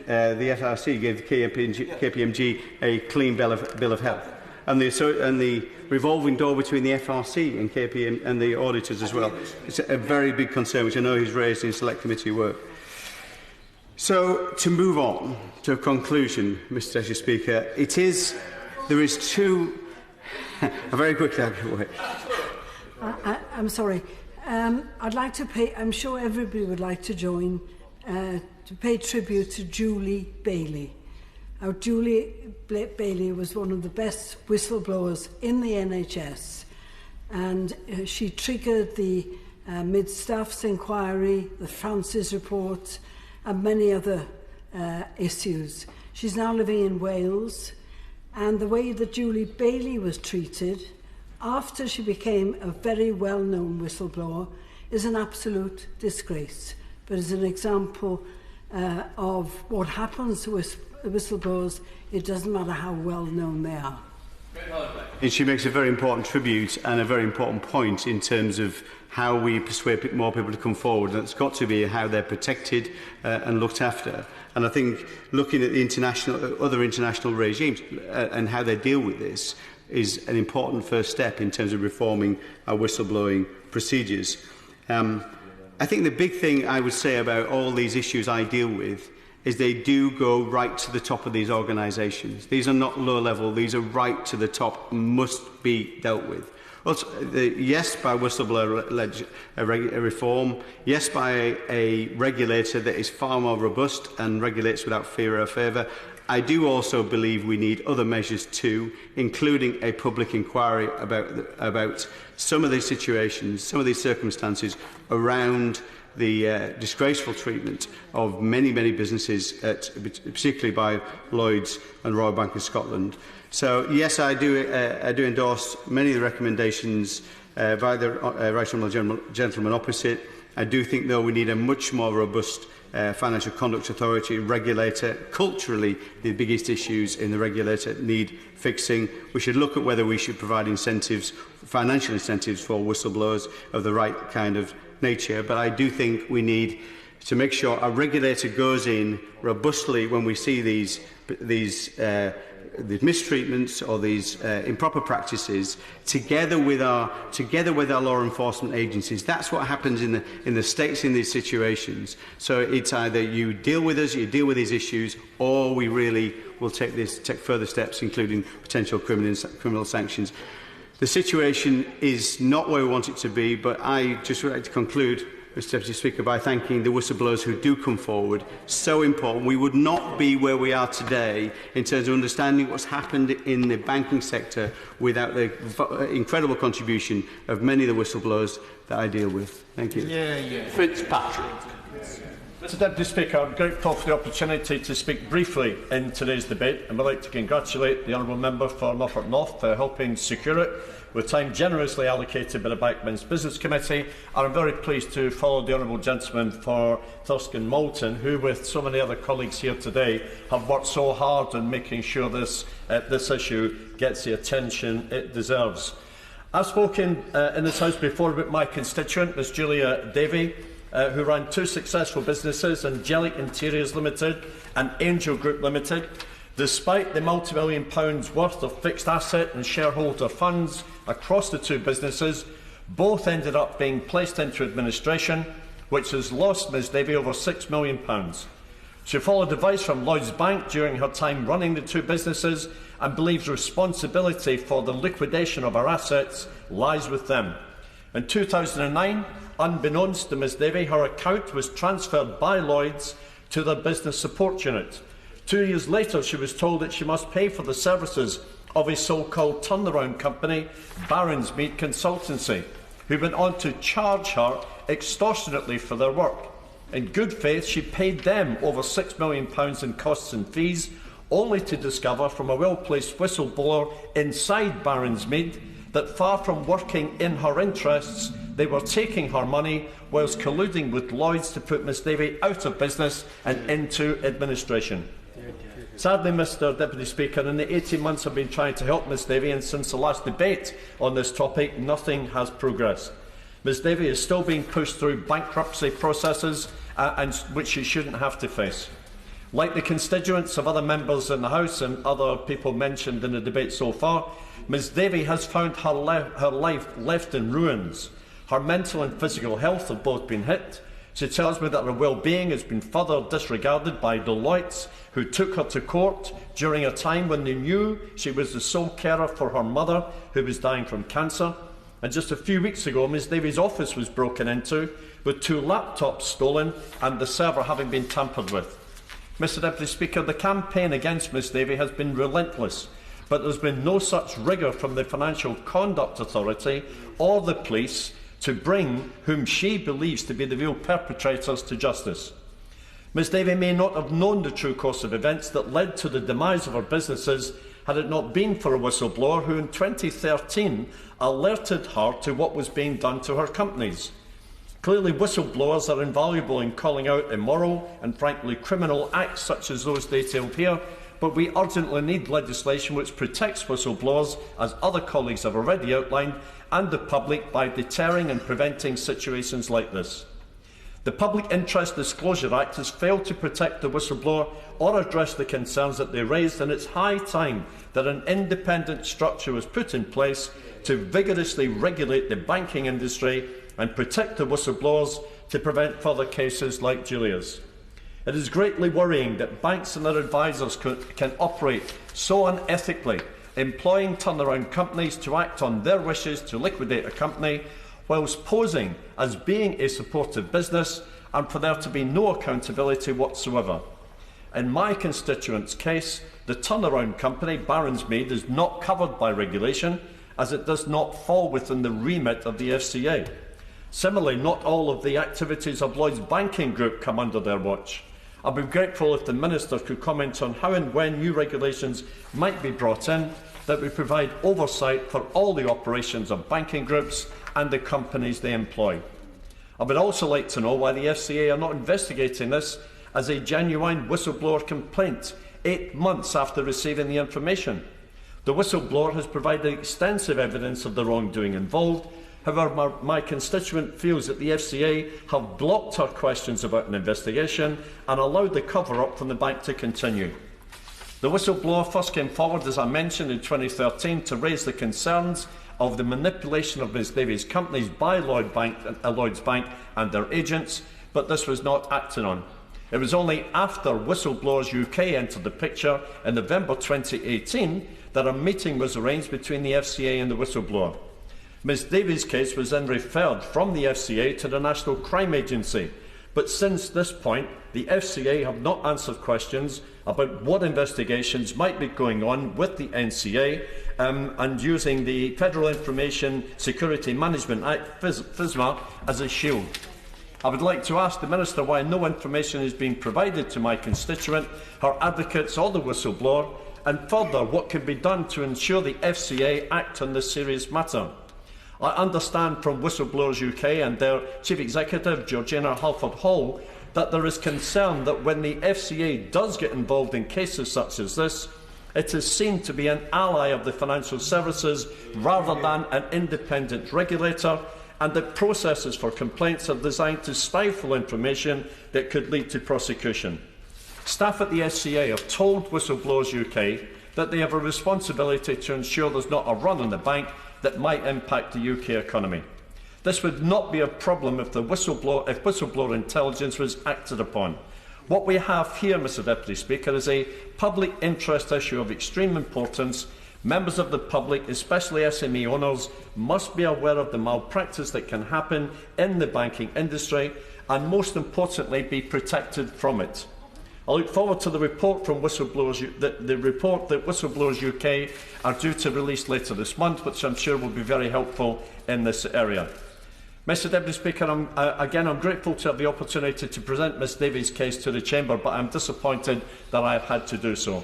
S8: the FRC gave KPMG a clean bill of health. And the revolving door between the FRC and KPM and the auditors as well. It's a very big concern, which I know he's raised in Select Committee work. So, to move on to a conclusion, Mr. Speaker, there is 2 Very quickly, I'll go away.
S7: I'm sorry. I'd like to pay, I'm sure everybody would like to join, to pay tribute to Julie Bailey. Now, Julie Bailey was one of the best whistleblowers in the NHS, and she triggered the mid-staffs inquiry, the Francis report, and many other issues. She's now living in Wales, and the way that Julie Bailey was treated after she became a very well-known whistleblower is an absolute disgrace, but is an example of what happens to whistleblowers. It doesn't matter how well-known they are.
S8: And she makes a very important tribute and a very important point in terms of how we persuade more people to come forward. And it's got to be how they're protected and looked after. And I think looking at the other international regimes and how they deal with this is an important first step in terms of reforming our whistleblowing procedures. I think the big thing I would say about all these issues I deal with is they do go right to the top of these organisations. These are not low level, these are right to the top, must be dealt with. Also, yes, by whistleblower reform, yes, by a regulator that is far more robust and regulates without fear or favour. I do also believe we need other measures too, including a public inquiry about some of these situations, some of these circumstances around the disgraceful treatment of many businesses, particularly by Lloyds and Royal Bank of Scotland. So, yes, I do endorse many of the recommendations by the Right Honourable Gentleman opposite. I do think, though, we need a much more robust financial conduct authority, regulator. Culturally, the biggest issues in the regulator need fixing. We should look at whether we should provide incentives, financial incentives for whistleblowers of the right kind of nature. But I do think we need to make sure our regulator goes in robustly when we see these mistreatments or these improper practices, together with our law enforcement agencies. That's what happens in the States in these situations. So it's either you deal with us, you deal with these issues, or we really will take further steps, including potential criminal sanctions. The situation is not where we want it to be, but I just would like to conclude, Mr Deputy Speaker, by thanking the whistleblowers who do come forward. So important. We would not be where we are today in terms of understanding what's happened in the banking sector without the incredible contribution of many of the whistleblowers that I deal with. Thank you.
S12: Fitzpatrick. Mr Deputy Speaker, I'm grateful for the opportunity to speak briefly in today's debate, and would like to congratulate the Honourable Member for Norfolk North for helping secure it with time generously allocated by the Backbench Business Committee. And I'm very pleased to follow the Honourable Gentleman for Thurston Moulton, who, with so many other colleagues here today, have worked so hard on making sure this issue gets the attention it deserves. I've spoken in this House before about my constituent, Ms Julia Davey, who ran two successful businesses, Angelic Interiors Limited and Angel Group Limited. Despite the multi-million pounds worth of fixed asset and shareholder funds across the two businesses, both ended up being placed into administration, which has lost Ms Davey over £6 million. She followed advice from Lloyds Bank during her time running the two businesses and believes responsibility for the liquidation of her assets lies with them. In 2009, unbeknownst to Ms Davey, her account was transferred by Lloyds to their business support unit. 2 years later, she was told that she must pay for the services of a so-called turnaround company, Barron's Mead Consultancy, who went on to charge her extortionately for their work. In good faith, she paid them over £6 million in costs and fees, only to discover from a well-placed whistleblower inside Barron's Mead that, far from working in her interests, they were taking her money whilst colluding with Lloyds to put Ms Davey out of business and into administration. Sadly, Mr Deputy Speaker, in the 18 months I've been trying to help Ms Davey, and since the last debate on this topic, nothing has progressed. Ms Davey is still being pushed through bankruptcy processes which she shouldn't have to face. Like the constituents of other members in the House and other people mentioned in the debate so far, Ms Davey has found her life left in ruins. Her mental and physical health have both been hit. She tells me that her well-being has been further disregarded by Deloitte, who took her to court during a time when they knew she was the sole carer for her mother, who was dying from cancer. And just a few weeks ago, Ms Davies' office was broken into, with 2 laptops stolen and the server having been tampered with. Mr Deputy Speaker, the campaign against Ms Davies has been relentless, but there has been no such rigour from the Financial Conduct Authority or the police to bring whom she believes to be the real perpetrators to justice. Ms Davies may not have known the true course of events that led to the demise of her businesses had it not been for a whistleblower who in 2013 alerted her to what was being done to her companies. Clearly, whistleblowers are invaluable in calling out immoral and frankly criminal acts such as those detailed here, but we urgently need legislation which protects whistleblowers, as other colleagues have already outlined, and the public by deterring and preventing situations like this. The Public Interest Disclosure Act has failed to protect the whistleblower or address the concerns that they raised, and it's high time that an independent structure was put in place to vigorously regulate the banking industry and protect the whistleblowers to prevent further cases like Julia's. It is greatly worrying that banks and their advisers can operate so unethically, employing turnaround companies to act on their wishes to liquidate a company, whilst posing as being a supportive business, and for there to be no accountability whatsoever. In my constituent's case, the turnaround company, Baronsmead, is not covered by regulation, as it does not fall within the remit of the FCA. Similarly, not all of the activities of Lloyds Banking Group come under their watch. I'd be grateful if the Minister could comment on how and when new regulations might be brought in that would provide oversight for all the operations of banking groups and the companies they employ. I would also like to know why the FCA are not investigating this as a genuine whistleblower complaint 8 months after receiving the information. The whistleblower has provided extensive evidence of the wrongdoing involved. However, my constituent feels that the FCA have blocked her questions about an investigation and allowed the cover-up from the bank to continue. The whistleblower first came forward, as I mentioned, in 2013 to raise the concerns of the manipulation of Ms Davies' companies by Lloyds Bank and their agents, but this was not acted on. It was only after Whistleblowers UK entered the picture in November 2018 that a meeting was arranged between the FCA and the whistleblower. Ms Davies' case was then referred from the FCA to the National Crime Agency, but since this point the FCA have not answered questions about what investigations might be going on with the NCA and using the Federal Information Security Management Act, FISMA, as a shield. I would like to ask the Minister why no information is being provided to my constituent, her advocates or the whistleblower, and further what can be done to ensure the FCA act on this serious matter. I understand from Whistleblowers UK and their Chief Executive, Georgina Halford-Hall, that there is concern that when the FCA does get involved in cases such as this, it is seen to be an ally of the financial services rather than an independent regulator, and that processes for complaints are designed to stifle information that could lead to prosecution. Staff at the FCA have told Whistleblowers UK that they have a responsibility to ensure there is not a run on the bank that might impact the UK economy. This would not be a problem if whistleblower intelligence was acted upon. What we have here, Mr Deputy Speaker, is a public interest issue of extreme importance. Members of the public, especially SME owners, must be aware of the malpractice that can happen in the banking industry and, most importantly, be protected from it. I look forward to the report from Whistleblowers, the report that Whistleblowers UK are due to release later this month, which I'm sure will be very helpful in this area. Mr Deputy Speaker, I'm grateful to have the opportunity to present Ms Davies' case to the Chamber, but I'm disappointed that I have had to do so.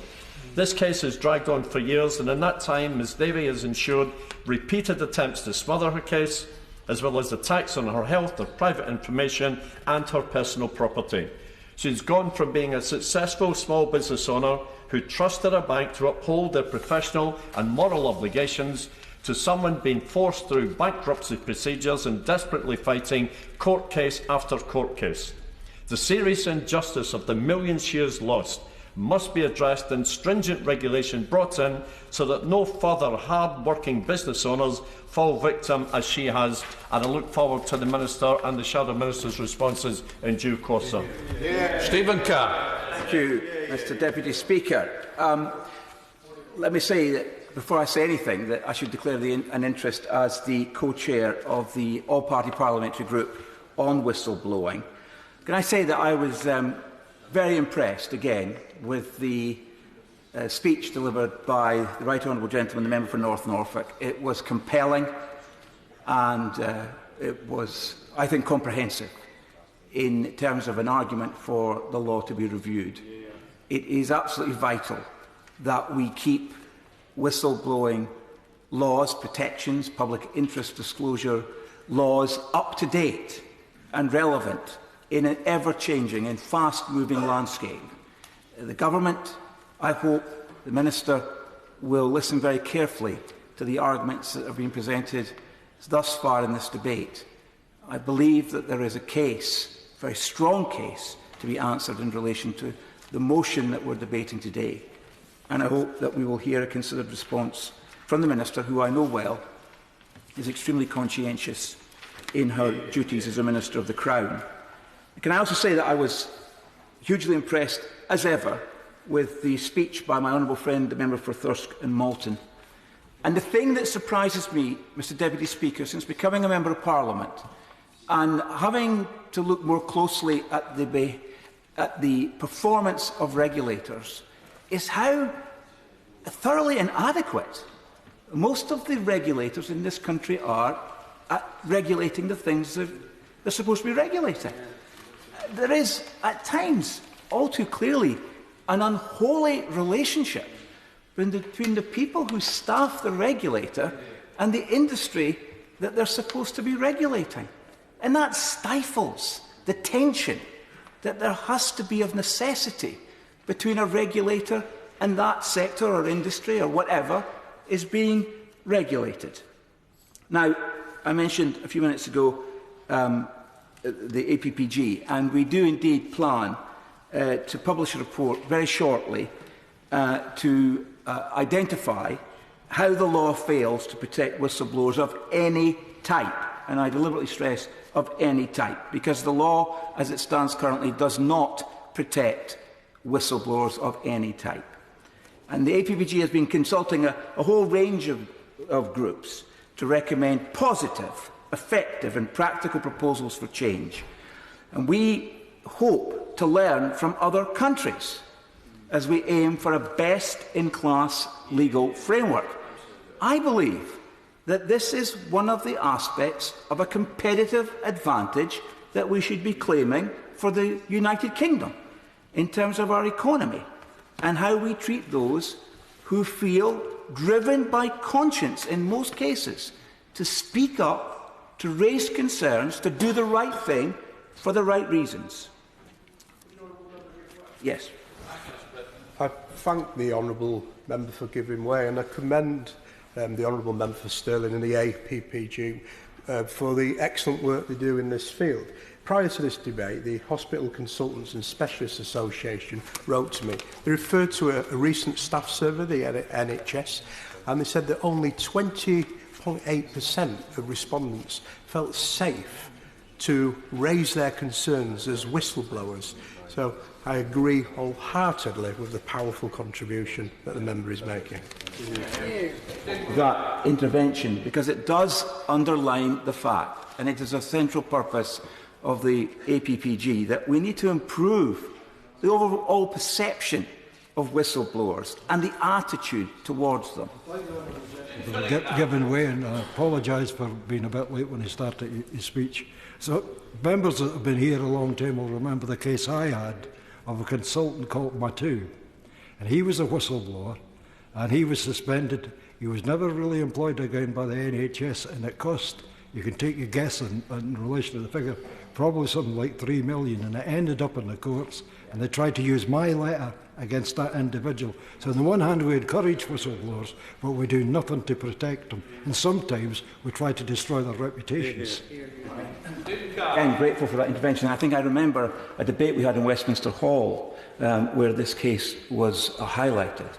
S12: This case has dragged on for years, and in that time Ms Davies has ensured repeated attempts to smother her case, as well as attacks on her health, her private information and her personal property. She's gone from being a successful small business owner who trusted a bank to uphold their professional and moral obligations to someone being forced through bankruptcy procedures and desperately fighting court case after court case. The serious injustice of the millions she has lost must be addressed and stringent regulation brought in so that no further hard-working business owners fall victim as she has. And I look forward to the Minister and the Shadow Minister's responses in due course, sir.
S10: Stephen Kerr. Thank you, Mr Deputy Speaker. Let me say that before I say anything that I should declare an interest as the co-chair of the all-party parliamentary group on whistleblowing. Can I say that I was very impressed again with the speech delivered by the Right Honourable Gentleman, the Member for North Norfolk. It was compelling and it was, I think, comprehensive in terms of an argument for the law to be reviewed. It is absolutely vital that we keep whistleblowing laws, protections, public interest disclosure laws up to date and relevant in an ever-changing and fast-moving landscape. The Government, I hope, the Minister will listen very carefully to the arguments that have been presented thus far in this debate. I believe that there is a case, a very strong case, to be answered in relation to the motion that we're debating today. And I hope that we will hear a considered response from the Minister, who I know well is extremely conscientious in her duties as a Minister of the Crown. Can I also say that I was hugely impressed, as ever, with the speech by my honourable friend, the Member for Thirsk and Malton. And the thing that surprises me, Mr Deputy Speaker, since becoming a Member of Parliament and having to look more closely at the performance of regulators, is how thoroughly inadequate most of the regulators in this country are at regulating the things that they're supposed to be regulating. There is, at times, all too clearly, an unholy relationship between the people who staff the regulator and the industry that they're supposed to be regulating. And that stifles the tension that there has to be of necessity between a regulator and that sector or industry or whatever is being regulated. Now, I mentioned a few minutes ago the APPG, and we do indeed plan to publish a report very shortly to identify how the law fails to protect whistleblowers of any type, and I deliberately stress of any type, because the law as it stands currently does not protect whistleblowers of any type. And the APPG has been consulting a whole range of groups to recommend positive, effective and practical proposals for change. And we hope to learn from other countries as we aim for a best-in-class legal framework. I believe that this is one of the aspects of a competitive advantage that we should be claiming for the United Kingdom in terms of our economy and how we treat those who feel driven by conscience in most cases to speak up, to raise concerns, to do the right thing for the right reasons. Yes.
S13: I thank the Honourable Member for giving way, and I commend the Honourable Member for Stirling and the APPG for the excellent work they do in this field. Prior to this debate, the Hospital Consultants and Specialists Association wrote to me. They referred to a recent staff survey, the NHS, and they said that only 20.8% of respondents felt safe to raise their concerns as whistleblowers. So I agree wholeheartedly with the powerful contribution that the member is making.
S10: That intervention, because it does underline the fact, and it is a central purpose of the APPG, that we need to improve the overall perception of whistleblowers and the attitude towards them.
S14: Giving way, and I apologise for being a bit late when he started his speech. So, members that have been here a long time will remember the case I had of a consultant called Matu. And he was a whistleblower, and he was suspended. He was never really employed again by the NHS, and it cost, you can take a guess in relation to the figure, probably something like $3 million, and it ended up in the courts, and they tried to use my letter against that individual. So on the one hand we encourage whistleblowers, but we do nothing to protect them, and sometimes we try to destroy their reputations.
S10: Again, grateful for that intervention. I think I remember a debate we had in Westminster Hall where this case was highlighted.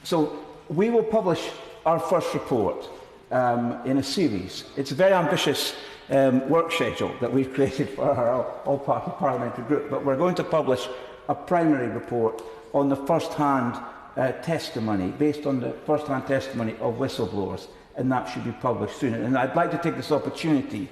S10: So we will publish our first report in a series. It's a very ambitious work schedule that we've created for our all-party parliamentary group, but we're going to publish a primary report on the first-hand testimony, based on the first-hand testimony of whistleblowers, and that should be published soon. And I'd like to take this opportunity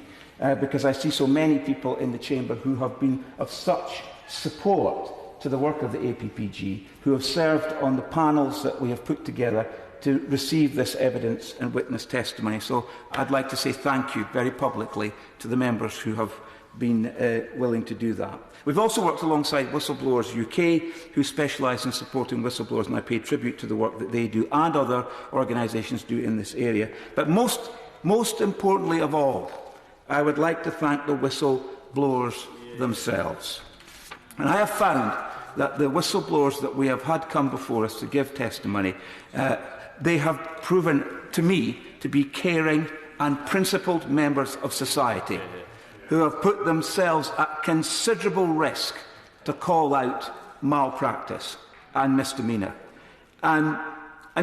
S10: because I see so many people in the chamber who have been of such support to the work of the APPG, who have served on the panels that we have put together to receive this evidence and witness testimony. So I'd like to say thank you very publicly to the members who have been willing to do that. We've also worked alongside Whistleblowers UK, who specialise in supporting whistleblowers, and I pay tribute to the work that they do and other organisations do in this area. But most importantly of all, I would like to thank the whistleblowers themselves. And I have found that the whistleblowers that we have had come before us to give testimony, they have proven to me to be caring and principled members of society who have put themselves at considerable risk to call out malpractice and misdemeanour. And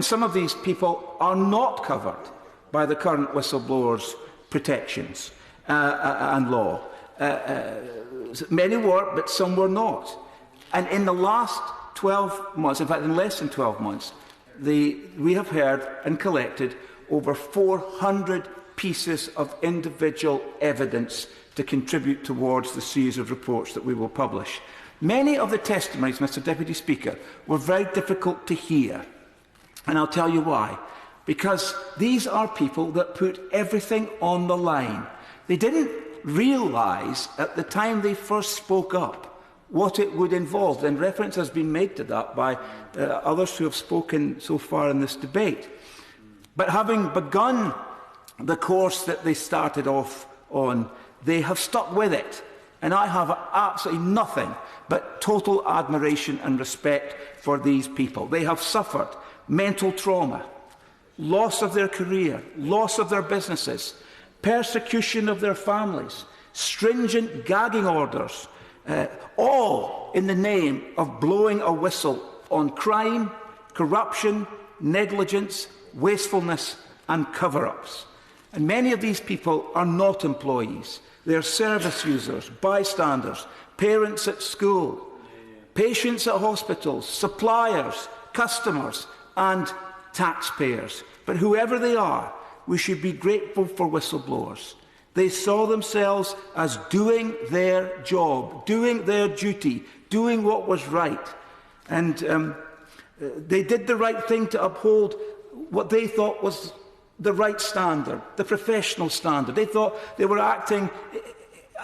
S10: some of these people are not covered by the current whistleblowers' protections and law. Many were, but some were not. And in the last 12 months, in fact, in less than 12 months, we have heard and collected over 400 pieces of individual evidence to contribute towards the series of reports that we will publish. Many of the testimonies, Mr Deputy Speaker, were very difficult to hear. And I'll tell you why. Because these are people that put everything on the line. They didn't realise at the time they first spoke up what it would involve, and reference has been made to that by others who have spoken so far in this debate. But having begun the course that they started off on, they have stuck with it. And I have absolutely nothing but total admiration and respect for these people. They have suffered mental trauma, loss of their career, loss of their businesses, persecution of their families, stringent gagging orders, all in the name of blowing a whistle on crime, corruption, negligence, wastefulness and cover-ups. And many of these people are not employees. They are service users, bystanders, parents at school, patients at hospitals, suppliers, customers and taxpayers. But whoever they are, we should be grateful for whistleblowers. They saw themselves as doing their job, doing their duty, doing what was right. And they did the right thing to uphold what they thought was the right standard, the professional standard. They thought they were acting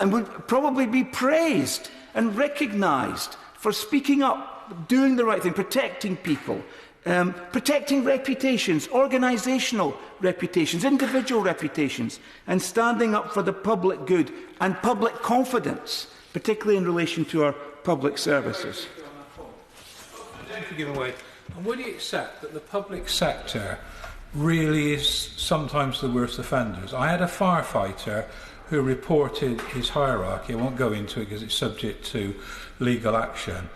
S10: and would probably be praised and recognised for speaking up, doing the right thing, protecting people, protecting reputations, organisational reputations, individual reputations, and standing up for the public good and public confidence, particularly in relation to our public services.
S15: And would you accept that the public sector really is sometimes the worst offenders? I had a firefighter who reported his hierarchy, I won't go into it because it's subject to legal action,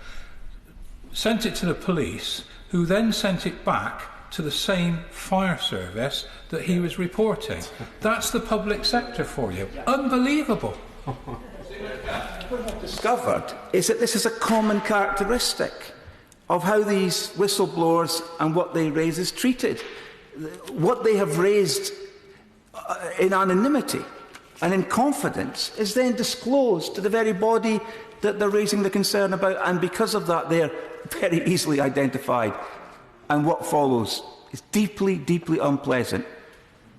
S15: sent it to the police, who then sent it back to the same fire service that he was reporting. That's the public sector for you. Unbelievable.
S10: What I've discovered is that this is a common characteristic of how these whistleblowers and what they raise is treated. What they have raised in anonymity and in confidence is then disclosed to the very body that they're raising the concern about, and because of that they're very easily identified. And what follows is deeply, deeply unpleasant.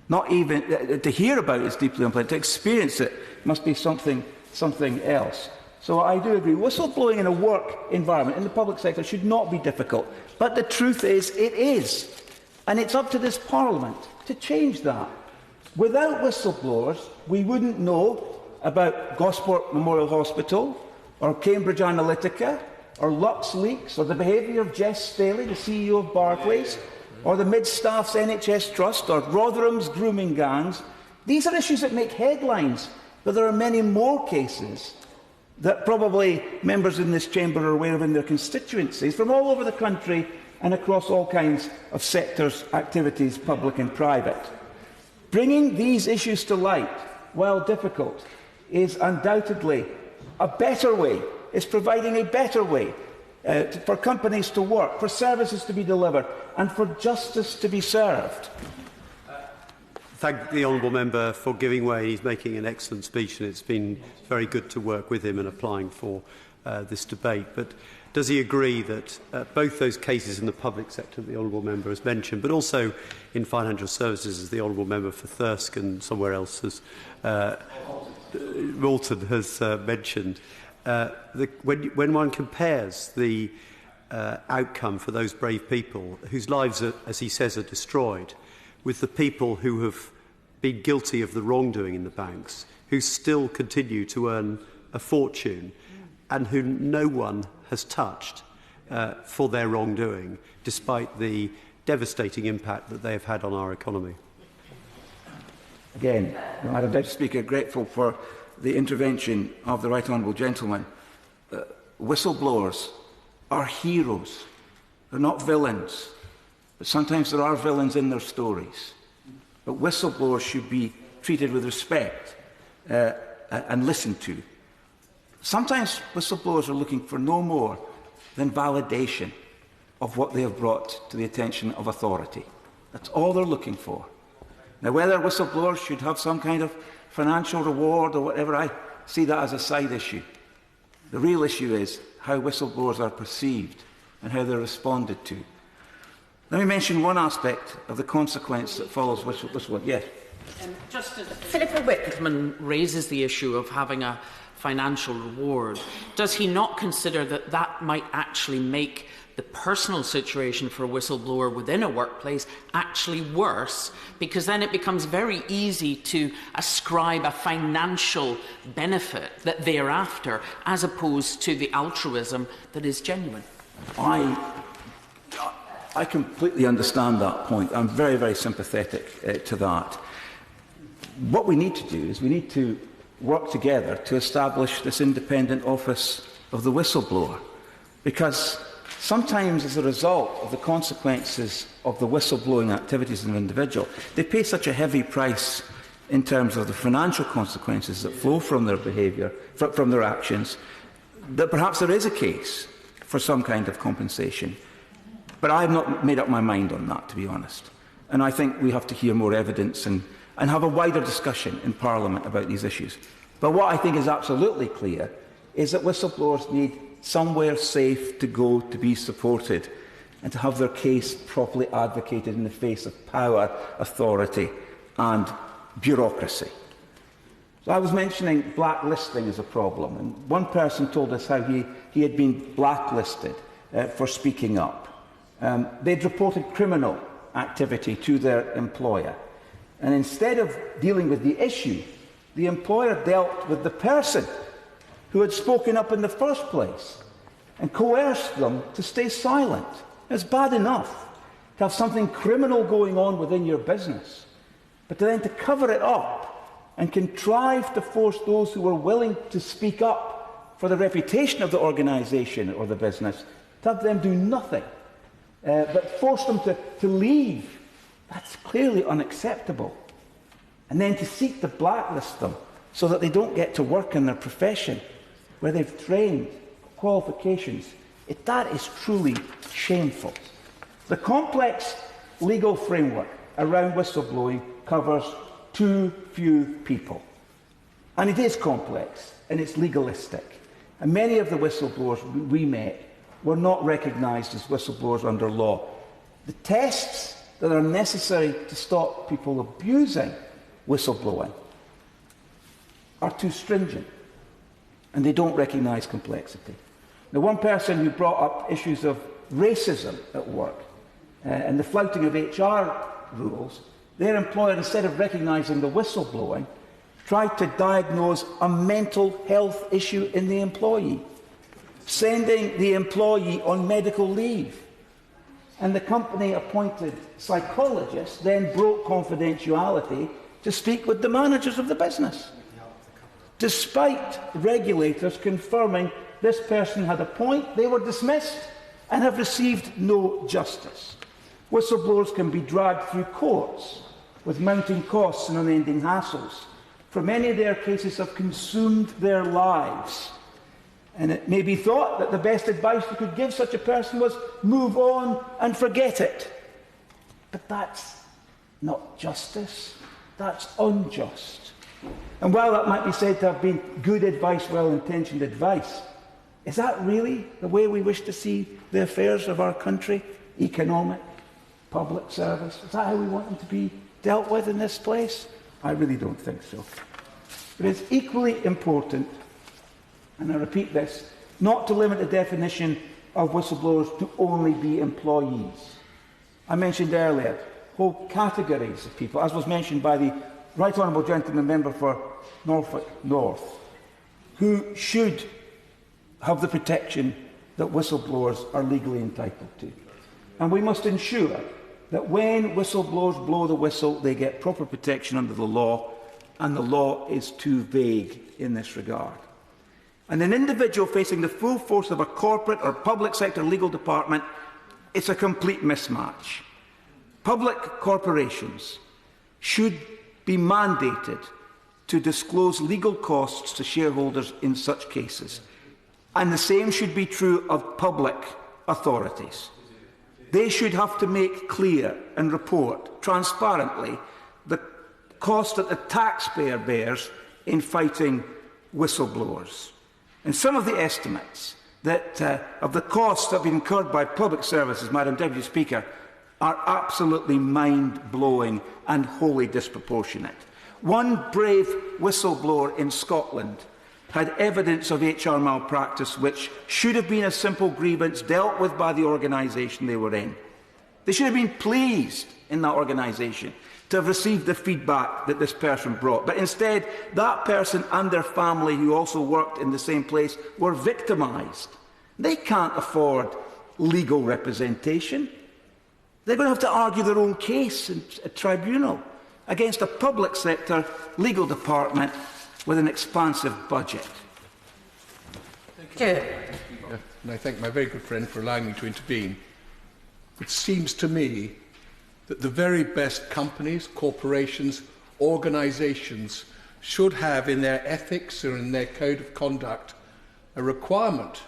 S10: Not even to hear about it is deeply unpleasant. To experience it must be something else. So I do agree. Whistleblowing in a work environment, in the public sector, should not be difficult. But the truth is, it is. And it's up to this Parliament to change that. Without whistleblowers, we wouldn't know about Gosport Memorial Hospital, or Cambridge Analytica, or LuxLeaks, or the behaviour of Jess Staley, the CEO of Barclays, or the Mid-Staff's NHS Trust, or Rotherham's grooming gangs. These are issues that make headlines But there are many more cases that probably members in this chamber are aware of in their constituencies from all over the country and across all kinds of sectors, activities, public and private. Bringing these issues to light, while difficult, is undoubtedly a better way, is providing a better way for companies to work, for services to be delivered and for justice to be served.
S2: Thank the honourable member for giving way. He's making an excellent speech, and it's been very good to work with him in applying for this debate. But does he agree that both those cases in the public sector that the honourable member has mentioned, but also in financial services, as the honourable member for Thirsk and somewhere else has, Moulton has mentioned, when one compares the outcome for those brave people whose lives, as he says, are destroyed, with the people who have been guilty of the wrongdoing in the banks, who still continue to earn a fortune and who no one has touched for their wrongdoing, despite the devastating impact that they have had on our economy.
S10: Again, Madam Deputy Speaker, grateful for the intervention of the Right Honourable Gentleman. Whistleblowers are heroes. They're not villains. But sometimes there are villains in their stories. But whistleblowers should be treated with respect and listened to. Sometimes whistleblowers are looking for no more than validation of what they have brought to the attention of authority. That's all they're looking for. Now, whether whistleblowers should have some kind of financial reward or whatever, I see that as a side issue. The real issue is how whistleblowers are perceived and how they're responded to. Let me mention one aspect of the consequence that follows whistleblowing. Yes.
S6: Just as Philippa Whitman raises the issue of having a financial reward, does he not consider that that might actually make the personal situation for a whistleblower within a workplace actually worse, because then it becomes very easy to ascribe a financial benefit that they're after, as opposed to the altruism that is genuine?
S10: I completely understand that point. I'm very, very sympathetic to that. What we need to do is we need to work together to establish this independent office of the whistleblower, because sometimes as a result of the consequences of the whistleblowing activities of an individual, they pay such a heavy price in terms of the financial consequences that flow from their behaviour, from their actions, that perhaps there is a case for some kind of compensation. But I have not made up my mind on that, to be honest. And I think we have to hear more evidence and have a wider discussion in Parliament about these issues. But what I think is absolutely clear is that whistleblowers need somewhere safe to go to be supported and to have their case properly advocated in the face of power, authority and bureaucracy. So I was mentioning blacklisting as a problem, and one person told us how he had been blacklisted for speaking up. They'd reported criminal activity to their employer, and instead of dealing with the issue, the employer dealt with the person who had spoken up in the first place and coerced them to stay silent. It's bad enough to have something criminal going on within your business, but then to cover it up and contrive to force those who were willing to speak up for the reputation of the organisation or the business, to have them do nothing, but force them to leave, that's clearly unacceptable. And then to seek to blacklist them so that they don't get to work in their profession where they've trained, qualifications, that is truly shameful. The complex legal framework around whistleblowing covers too few people. And it is complex and it's legalistic. And many of the whistleblowers we met were not recognised as whistleblowers under law. The tests that are necessary to stop people abusing whistleblowing are too stringent, and they don't recognise complexity. Now, one person who brought up issues of racism at work and the flouting of HR rules, their employer, instead of recognising the whistleblowing, tried to diagnose a mental health issue in the employee, sending the employee on medical leave. And the company-appointed psychologist then broke confidentiality to speak with the managers of the business. Despite regulators confirming this person had a point, they were dismissed and have received no justice. Whistleblowers can be dragged through courts with mounting costs and unending hassles. For many of their cases have consumed their lives. And it may be thought that the best advice you could give such a person was move on and forget it. But that's not justice. That's unjust. And while that might be said to have been good advice, well-intentioned advice, is that really the way we wish to see the affairs of our country? Economic, public service? Is that how we want them to be dealt with in this place? I really don't think so. But it's equally important, and I repeat this, not to limit the definition of whistleblowers to only be employees. I mentioned earlier whole categories of people, as was mentioned by the Right Honourable Gentleman Member for Norfolk North, who should have the protection that whistleblowers are legally entitled to. And we must ensure that when whistleblowers blow the whistle, they get proper protection under the law, and the law is too vague in this regard. And an individual facing the full force of a corporate or public sector legal department, it's a complete mismatch. Public corporations should be mandated to disclose legal costs to shareholders in such cases. And the same should be true of public authorities. They should have to make clear and report transparently the cost that the taxpayer bears in fighting whistleblowers. And some of the estimates that, of the costs that have been incurred by public services, Madam Deputy Speaker, are absolutely mind-blowing and wholly disproportionate. One brave whistleblower in Scotland had evidence of HR malpractice which should have been a simple grievance dealt with by the organisation they were in. They should have been pleased in that organisation to have received the feedback that this person brought. But instead, that person and their family, who also worked in the same place, were victimised. They can't afford legal representation. They're going to have to argue their own case in a tribunal against a public sector legal department with an expansive budget.
S16: And I thank my very good friend for allowing me to intervene. It seems to me that the very best companies, corporations, organisations should have in their ethics or in their code of conduct a requirement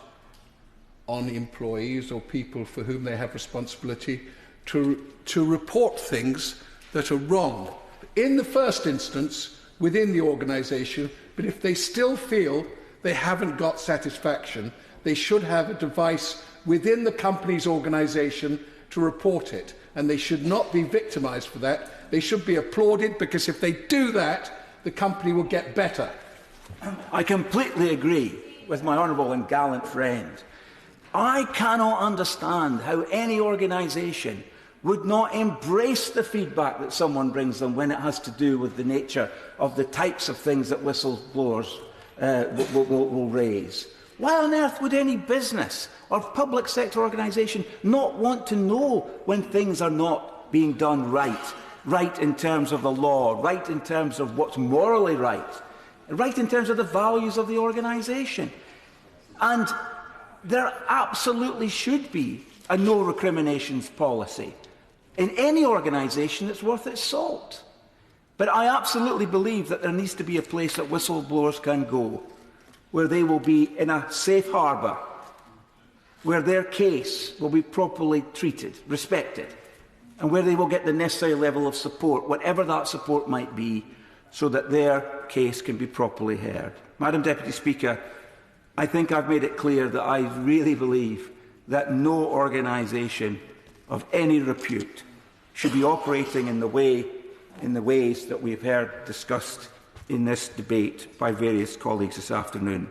S16: on employees or people for whom they have responsibility to report things that are wrong, in the first instance within the organisation, but if they still feel they haven't got satisfaction, they should have a device within the company's organisation to report it, and they should not be victimised for that. They should be applauded, because if they do that, the company will get better.
S10: I completely agree with my honourable and gallant friend. I cannot understand how any organisation would not embrace the feedback that someone brings them when it has to do with the nature of the types of things that whistleblowers will raise. Why on earth would any business or public sector organisation not want to know when things are not being done right? Right in terms of the law, right in terms of what's morally right, right in terms of the values of the organisation. And there absolutely should be a no recriminations policy in any organisation that's worth its salt. But I absolutely believe that there needs to be a place that whistleblowers can go, where they will be in a safe harbour, where their case will be properly treated, respected, and where they will get the necessary level of support, whatever that support might be, so that their case can be properly heard. Madam Deputy Speaker, I think I've made it clear that I really believe that no organisation of any repute should be operating in the ways that we've heard discussed in this debate by various colleagues this afternoon.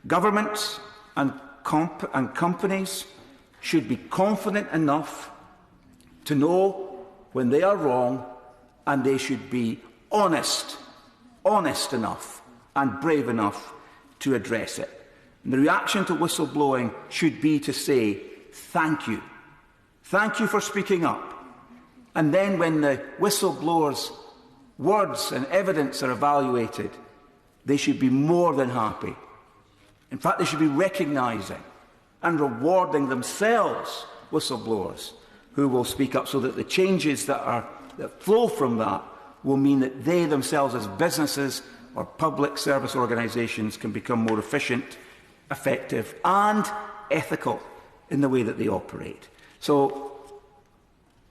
S10: Governments and companies should be confident enough to know when they are wrong, and they should be honest enough and brave enough to address it. And the reaction to whistleblowing should be to say, thank you. Thank you for speaking up. And then when the whistleblower's words and evidence are evaluated, they should be more than happy. In fact, they should be recognising and rewarding themselves whistleblowers who will speak up, so that the changes that flow from that will mean that they themselves as businesses or public service organisations can become more efficient, effective and ethical in the way that they operate. So,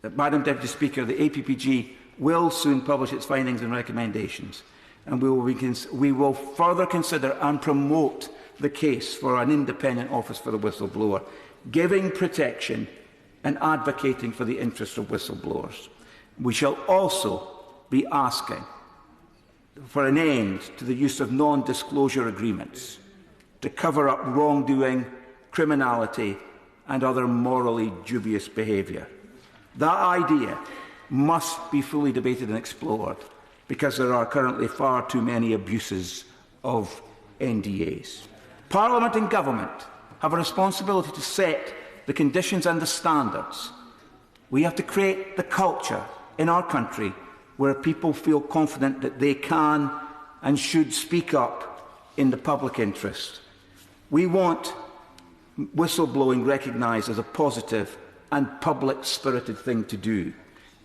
S10: Madam Deputy Speaker, the APPG will soon publish its findings and recommendations, and we will further consider and promote the case for an independent office for the whistleblower, giving protection and advocating for the interests of whistleblowers. We shall also be asking for an end to the use of non-disclosure agreements to cover up wrongdoing, criminality and other morally dubious behaviour. That idea must be fully debated and explored, because there are currently far too many abuses of NDAs. Parliament and Government have a responsibility to set the conditions and the standards. We have to create the culture in our country where people feel confident that they can and should speak up in the public interest. We want whistleblowing recognised as a positive and public-spirited thing to do.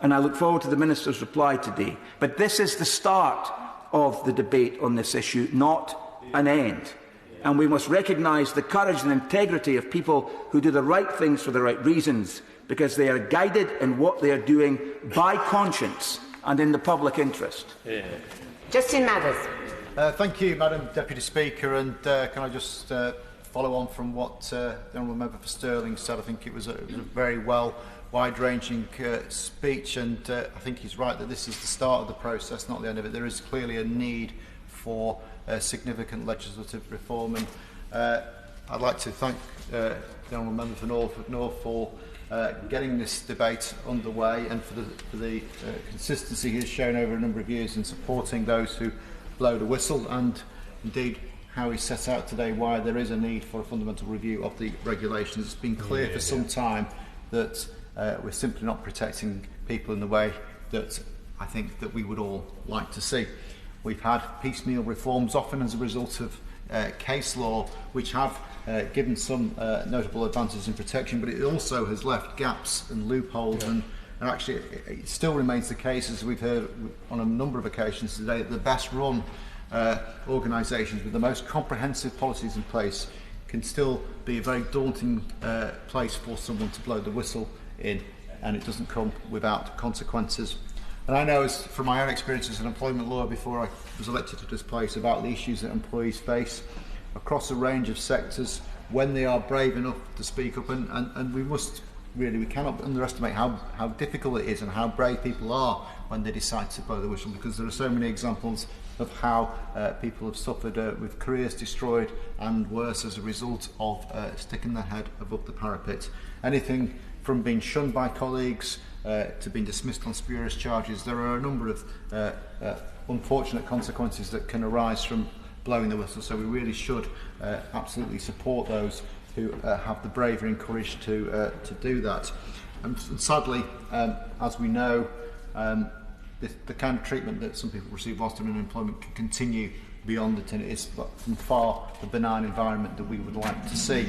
S10: And I look forward to the Minister's reply today. But this is the start of the debate on this issue, not an end. And we must recognise the courage and integrity of people who do the right things for the right reasons, because they are guided in what they are doing by conscience and in the public interest.
S17: Yeah. Justin Mathers.
S3: Thank you, Madam Deputy Speaker. And can I just follow on from what the Honourable Member for Stirling said? I think it was a very wide-ranging speech, and I think he's right that this is the start of the process, not the end of it. There is clearly a need for significant legislative reform, and I'd like to thank the Honourable Member for North for getting this debate underway, and for the consistency he has shown over a number of years in supporting those who blow the whistle, and indeed how he set out today why there is a need for a fundamental review of the regulations. It's been clear for some time that we're simply not protecting people in the way that I think that we would all like to see. We've had piecemeal reforms, often as a result of case law, which have given some notable advantages in protection, but it also has left gaps and loopholes, and actually it still remains the case, as we've heard on a number of occasions today, that the best run organisations with the most comprehensive policies in place can still be a very daunting place for someone to blow the whistle in, and it doesn't come without consequences. And I know, from my own experience as an employment lawyer before I was elected to this place, about the issues that employees face across a range of sectors when they are brave enough to speak up, and we cannot underestimate how difficult it is and how brave people are when they decide to blow the whistle, because there are so many examples of how people have suffered with careers destroyed and worse as a result of sticking their head above the parapet. Anything from being shunned by colleagues to being dismissed on spurious charges. There are a number of unfortunate consequences that can arise from blowing the whistle, so we really should absolutely support those who have the bravery and courage to do that. And sadly, as we know, the kind of treatment that some people receive whilst in unemployment can continue beyond it, and it is from far the benign environment that we would like to see.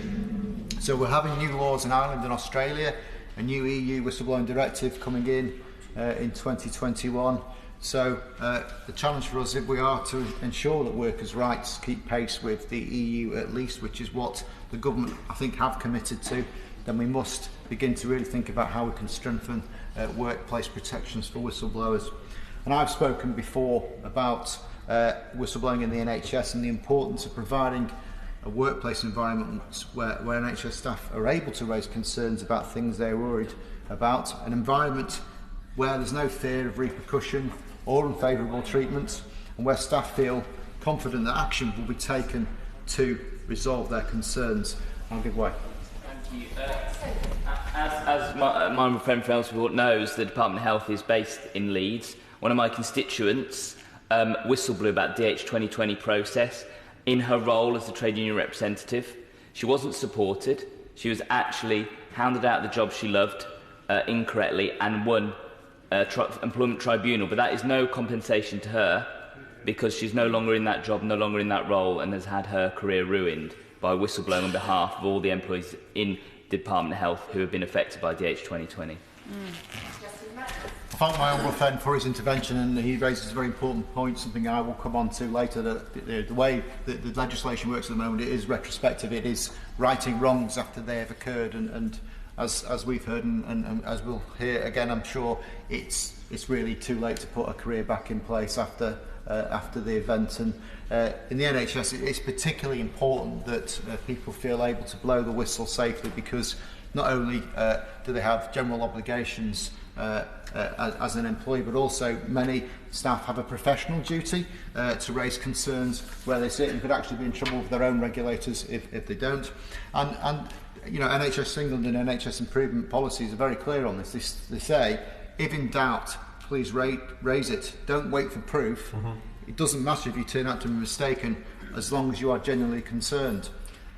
S3: So we're having new laws in Ireland and Australia, a new EU whistleblowing directive coming in 2021. So the challenge for us, if we are to ensure that workers' rights keep pace with the EU at least, which is what the government, I think, have committed to, then we must begin to really think about how we can strengthen workplace protections for whistleblowers. And I've spoken before about whistleblowing in the NHS and the importance of providing a workplace environment where NHS staff are able to raise concerns about things they're worried about, an environment where there's no fear of repercussion or unfavourable treatment, and where staff feel confident that action will be taken to resolve their concerns. I'll give way.
S18: Thank you. As my friend from Elsevier knows, the Department of Health is based in Leeds. One of my constituents whistleblew about DH 2020 process in her role as the trade union representative. She wasn't supported. She was actually hounded out of the job she loved incorrectly and won employment tribunal. But that is no compensation to her because she's no longer in that job, no longer in that role, and has had her career ruined by whistleblowing on behalf of all the employees in the Department of Health who have been affected by DH 2020.
S3: I thank my honourable friend for his intervention, and he raises a very important point, something I will come on to later, that the way that the legislation works at the moment, it is retrospective, it is righting wrongs after they have occurred, and as we've heard and as we'll hear again, I'm sure it's really too late to put a career back in place after the event. And in the NHS, it's particularly important that people feel able to blow the whistle safely, because not only do they have general obligations as an employee, but also many staff have a professional duty to raise concerns where they sit and could actually be in trouble with their own regulators if they don't. And you know, NHS England and NHS improvement policies are very clear on this. They say, if in doubt, please raise it. Don't wait for proof. It doesn't matter if you turn out to be mistaken, as long as you are genuinely concerned.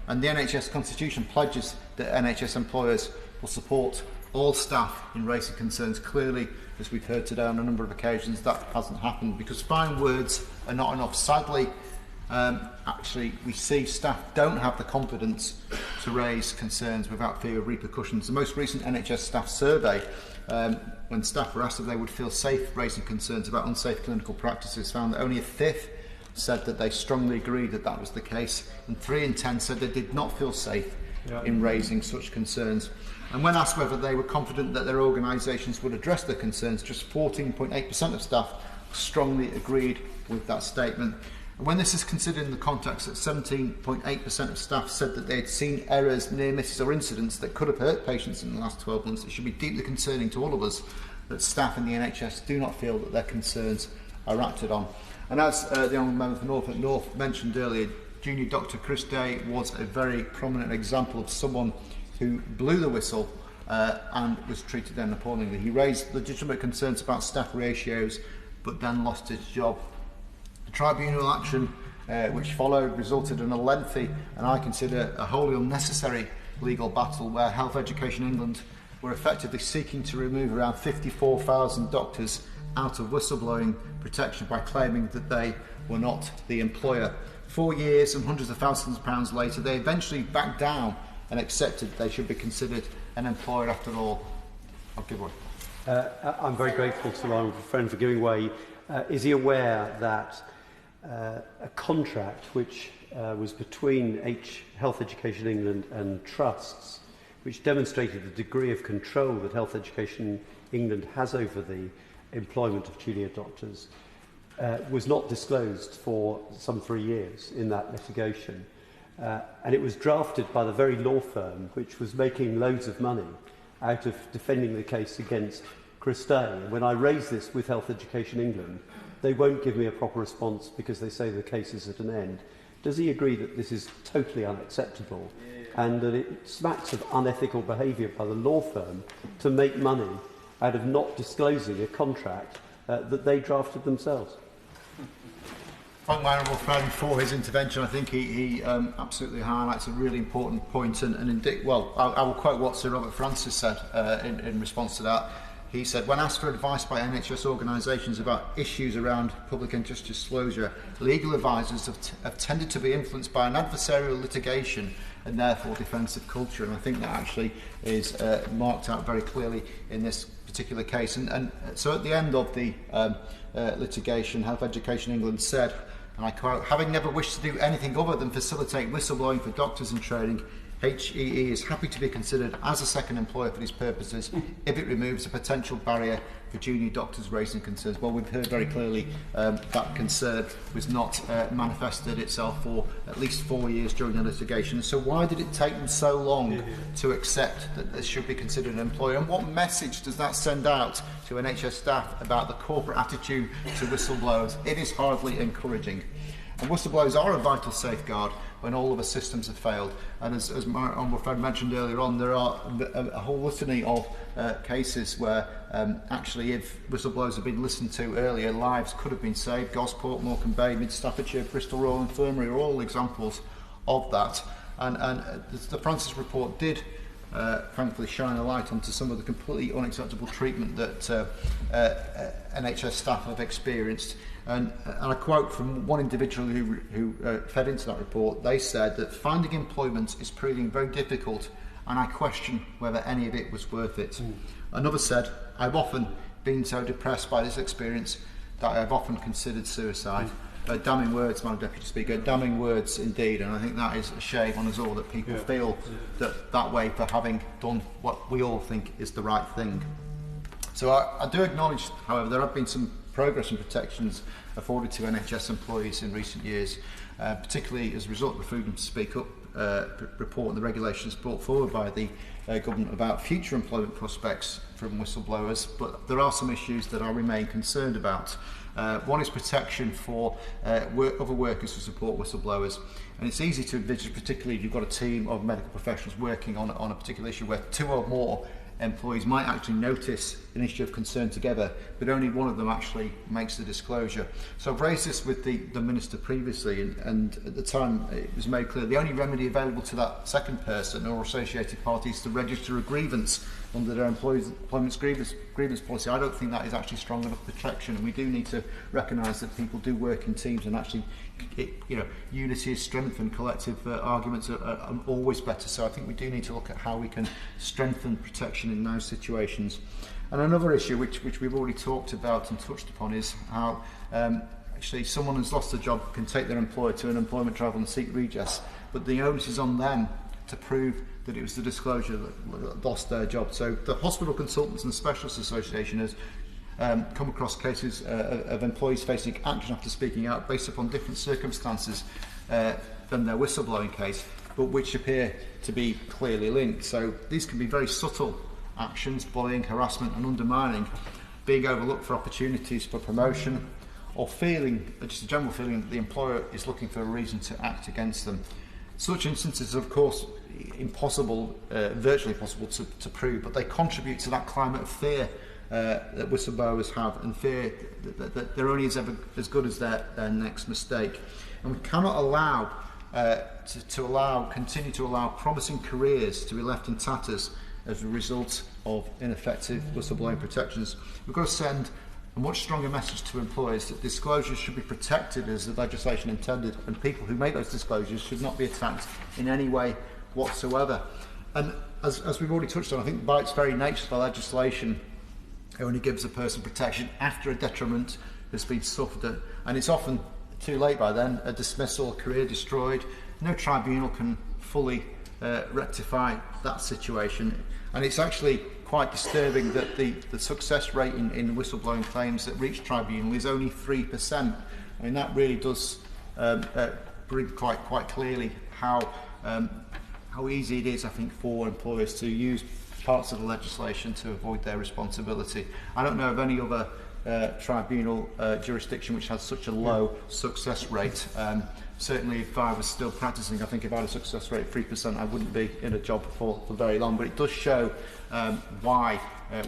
S3: And the NHS Constitution pledges that NHS employers will support all staff in raising concerns. Clearly, as we've heard today on a number of occasions, that hasn't happened, because fine words are not enough. Sadly, actually, we see staff don't have the confidence to raise concerns without fear of repercussions. The most recent NHS staff survey, when staff were asked if they would feel safe raising concerns about unsafe clinical practices, found that only a fifth said that they strongly agreed that that was the case, and 3 in 10 said they did not feel safe in raising such concerns. And when asked whether they were confident that their organisations would address their concerns, just 14.8% of staff strongly agreed with that statement. And when this is considered in the context that 17.8% of staff said that they had seen errors, near misses or incidents that could have hurt patients in the last 12 months, it should be deeply concerning to all of us that staff in the NHS do not feel that their concerns are acted on. And as the Honourable Member for Norfolk North mentioned earlier, Junior Dr Chris Day was a very prominent example of someone who blew the whistle and was treated then appallingly. He raised legitimate concerns about staff ratios, but then lost his job. The tribunal action which followed resulted in a lengthy, and I consider a wholly unnecessary, legal battle where Health Education England were effectively seeking to remove around 54,000 doctors out of whistleblowing protection by claiming that they were not the employer. 4 years and hundreds of thousands of pounds later, they eventually backed down and accepted they should be considered an employer after all. I'll give way.
S2: I'm very grateful to my friend for giving way. Is he aware that a contract which was between Health Education England and trusts, which demonstrated the degree of control that Health Education England has over the employment of junior doctors, was not disclosed for some 3 years in that litigation. And it was drafted by the very law firm which was making loads of money out of defending the case against Chris Day. And when I raise this with Health Education England, they won't give me a proper response because they say the case is at an end. Does he agree that this is totally unacceptable and that it smacks of unethical behaviour by the law firm to make money out of not disclosing a contract that they drafted themselves?
S3: Thank my honourable friend for his intervention. I think he absolutely highlights a really important point. And indeed, well, I will quote what Sir Robert Francis said in response to that. He said, when asked for advice by NHS organisations about issues around public interest disclosure, legal advisors have tended to be influenced by an adversarial litigation and therefore defensive culture. And I think that actually is marked out very clearly in this particular case. And so at the end of the litigation, Health Education England said, and I quote, having never wished to do anything other than facilitate whistleblowing for doctors in training, HEE is happy to be considered as a second employer for these purposes if it removes a potential barrier for junior doctors raising concerns. Well, we've heard very clearly that concern was not manifested itself for at least 4 years during the litigation. So why did it take them so long to accept that this should be considered an employer? And what message does that send out to NHS staff about the corporate attitude to whistleblowers? It is hardly encouraging. And whistleblowers are a vital safeguard when all of the systems have failed. And as my honourable friend mentioned earlier on, there are a whole litany of cases where actually if whistleblowers had been listened to earlier, lives could have been saved. Gosport, Morecambe Bay, Mid Staffordshire, Bristol Royal Infirmary are all examples of that. And the Francis report did thankfully shine a light onto some of the completely unacceptable treatment that NHS staff have experienced. And I quote from one individual who fed into that report. They said that finding employment is proving very difficult, and I question whether any of it was worth it. Another said, I've often been so depressed by this experience that I have often considered suicide. Damning words, Madam Deputy Speaker, damning words indeed, and I think that is a shame on us all that people feel that way for having done what we all think is the right thing. So I do acknowledge, however, there have been some progress and protections afforded to NHS employees in recent years, particularly as a result of the Freedom to Speak Up report and the regulations brought forward by the government about future employment prospects from whistleblowers, but there are some issues that I remain concerned about. One is protection for other workers who support whistleblowers, and it's easy to envisage, particularly if you've got a team of medical professionals working on a particular issue where two or more employees might actually notice an issue of concern together, but only one of them actually makes the disclosure. So I've raised this with the Minister previously, and at the time it was made clear the only remedy available to that second person or associated party is to register a grievance under their employment's grievance policy. I don't think that is actually strong enough protection, and we do need to recognise that people do work in teams, and actually unity is strength, and collective arguments are always better. So I think we do need to look at how we can strengthen protection in those situations. And another issue which we've already talked about and touched upon is how actually someone who's lost a job can take their employer to an employment tribunal and seek redress, but the onus is on them to prove that it was the disclosure that lost their job. So the Hospital Consultants and Specialists Association has come across cases of employees facing action after speaking out based upon different circumstances than their whistleblowing case, but which appear to be clearly linked. So these can be very subtle actions, bullying, harassment and undermining, being overlooked for opportunities for promotion, or feeling, just a general feeling that the employer is looking for a reason to act against them. Such instances are of course impossible, virtually impossible to prove, but they contribute to that climate of fear that whistleblowers have, and fear that they're only as good as their next mistake. And we cannot allow continue to allow promising careers to be left in tatters as a result of ineffective whistleblowing protections. We've got to send a much stronger message to employers that disclosures should be protected as the legislation intended, and people who make those disclosures should not be attacked in any way whatsoever. And as we've already touched on, I think by its very nature the legislation only gives a person protection after a detriment has been suffered, and it's often too late by then. A dismissal, a career destroyed. No tribunal can fully rectify that situation, and it's actually quite disturbing that the success rate in whistleblowing claims that reach tribunal is only 3%. I mean, that really does bring quite clearly how easy it is, I think, for employers to use parts of the legislation to avoid their responsibility. I don't know of any other tribunal jurisdiction which has such a low success rate. Certainly if I was still practising, I think if I had a success rate of 3%, I wouldn't be in a job for very long. But it does show why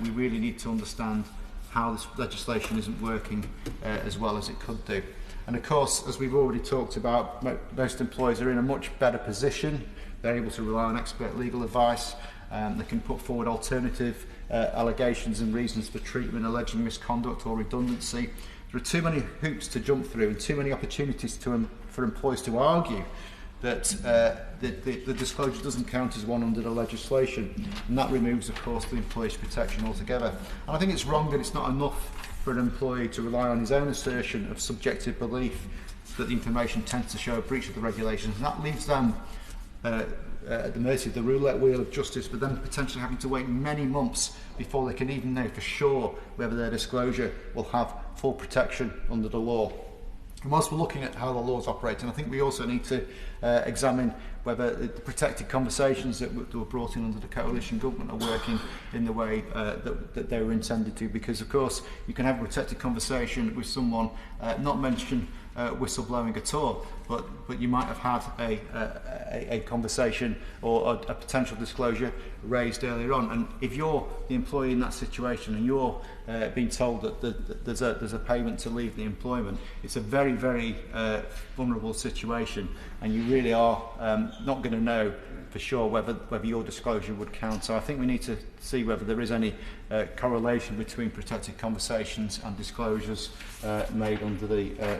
S3: we really need to understand how this legislation isn't working as well as it could do. And of course, as we've already talked about, most employers are in a much better position. They're able to rely on expert legal advice. They can put forward alternative allegations and reasons for treatment alleging misconduct or redundancy. There are too many hoops to jump through and too many opportunities for employers to argue that the disclosure doesn't count as one under the legislation, and that removes, of course, the employer's protection altogether. And I think it's wrong that it's not enough for an employee to rely on his own assertion of subjective belief that the information tends to show a breach of the regulations, and that leaves them at the mercy of the roulette wheel of justice, for them potentially having to wait many months before they can even know for sure whether their disclosure will have full protection under the law. And whilst we're looking at how the law is operating, I think we also need to examine whether the protected conversations that were brought in under the coalition government are working in the way that they were intended to. Because, of course, you can have a protected conversation with someone, not mention whistleblowing at all. But you might have had a conversation or a potential disclosure raised earlier on. And if you're the employee in that situation and you're being told that there's a payment to leave the employment, it's a very, very vulnerable situation, and you really are not going to know for sure whether your disclosure would count. So I think we need to see whether there is any correlation between protected conversations and disclosures made under the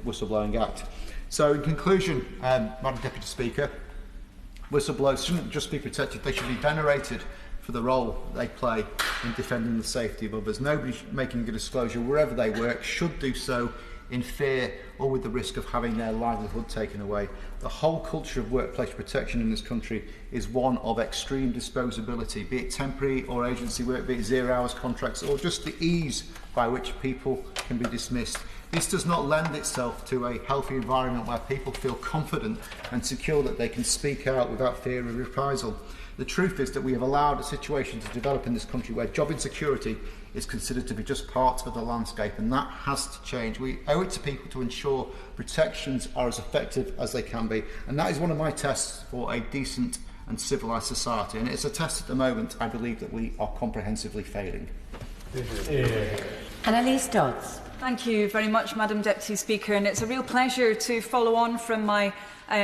S3: Whistleblowing Act. So in conclusion, Madam Deputy Speaker, whistleblowers shouldn't just be protected, they should be venerated for the role they play in defending the safety of others. Nobody making a disclosure wherever they work should do so in fear or with the risk of having their livelihood taken away. The whole culture of workplace protection in this country is one of extreme disposability, be it temporary or agency work, be it 0 hours contracts, or just the ease by which people can be dismissed. This does not lend itself to a healthy environment where people feel confident and secure that they can speak out without fear of reprisal. The truth is that we have allowed a situation to develop in this country where job insecurity is considered to be just part of the landscape, and that has to change. We owe it to people to ensure protections are as effective as they can be, and that is one of my tests for a decent and civilised society, and it's a test at the moment I believe that we are comprehensively failing.
S19: Annalise Dodds.
S20: Thank you very much, Madam Deputy Speaker, and it's a real pleasure to follow on from my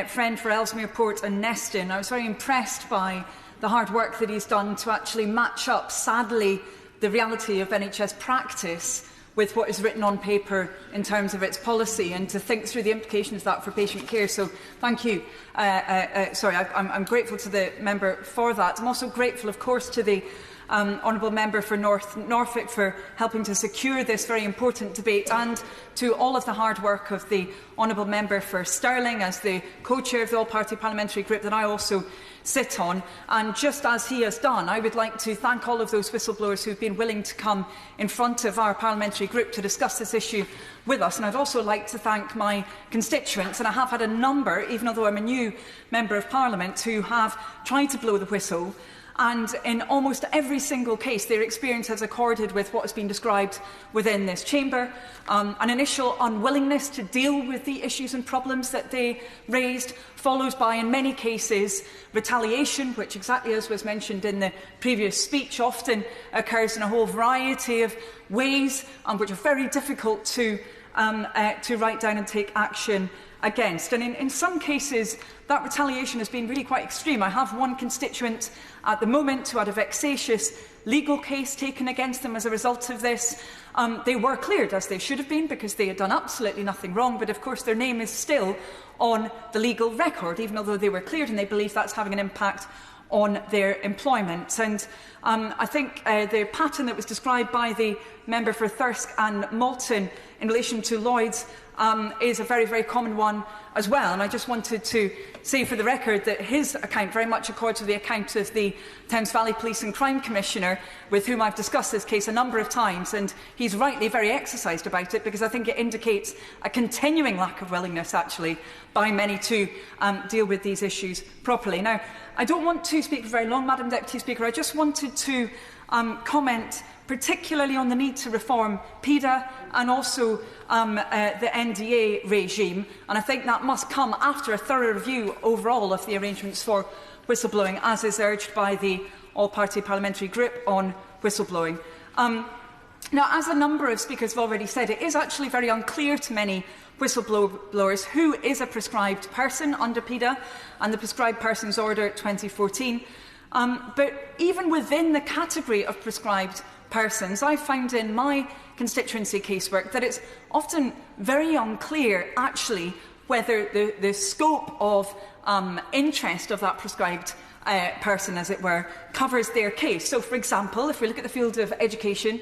S20: friend for Ellesmere Port and Neston. I was very impressed by the hard work that he's done to actually match up, sadly, the reality of NHS practice with what is written on paper in terms of its policy, and to think through the implications of that for patient care. So thank you. I'm grateful to the member for that. I'm also grateful, of course, to the Honourable Member for North Norfolk for helping to secure this very important debate, and to all of the hard work of the Honourable Member for Stirling as the co-chair of the All-Party Parliamentary Group that I also sit on. And just as he has done, I would like to thank all of those whistleblowers who have been willing to come in front of our parliamentary group to discuss this issue with us. And I'd also like to thank my constituents, and I have had a number, even though I'm a new Member of Parliament, who have tried to blow the whistle. And in almost every single case, their experience has accorded with what has been described within this chamber. An initial unwillingness to deal with the issues and problems that they raised, followed by, in many cases, retaliation, which, exactly as was mentioned in the previous speech, often occurs in a whole variety of ways, which are very difficult to write down and take action against. And in some cases, that retaliation has been really quite extreme. I have one constituent at the moment who had a vexatious legal case taken against them as a result of this. They were cleared, as they should have been, because they had done absolutely nothing wrong, but of course their name is still on the legal record, even though they were cleared, and they believe that's having an impact on their employment. And I think the pattern that was described by the member for Thirsk and Malton in relation to Lloyds is a very, very common one as well. And I just wanted to say for the record that his account very much accords with the account of the Thames Valley Police and Crime Commissioner, with whom I've discussed this case a number of times, and he's rightly very exercised about it, because I think it indicates a continuing lack of willingness, actually, by many to deal with these issues properly. Now, I don't want to speak for very long, Madam Deputy Speaker. I just wanted to comment particularly on the need to reform PIDA and also the NDA regime. And I think that must come after a thorough review overall of the arrangements for whistleblowing, as is urged by the All-Party Parliamentary Group on whistleblowing. Now, as a number of speakers have already said, it is actually very unclear to many whistleblowers who is a prescribed person under PIDA and the Prescribed Persons Order 2014. But even within the category of prescribed persons, I found in my constituency casework that it's often very unclear, actually, whether the scope of interest of that prescribed person, as it were, covers their case. So, for example, if we look at the field of education,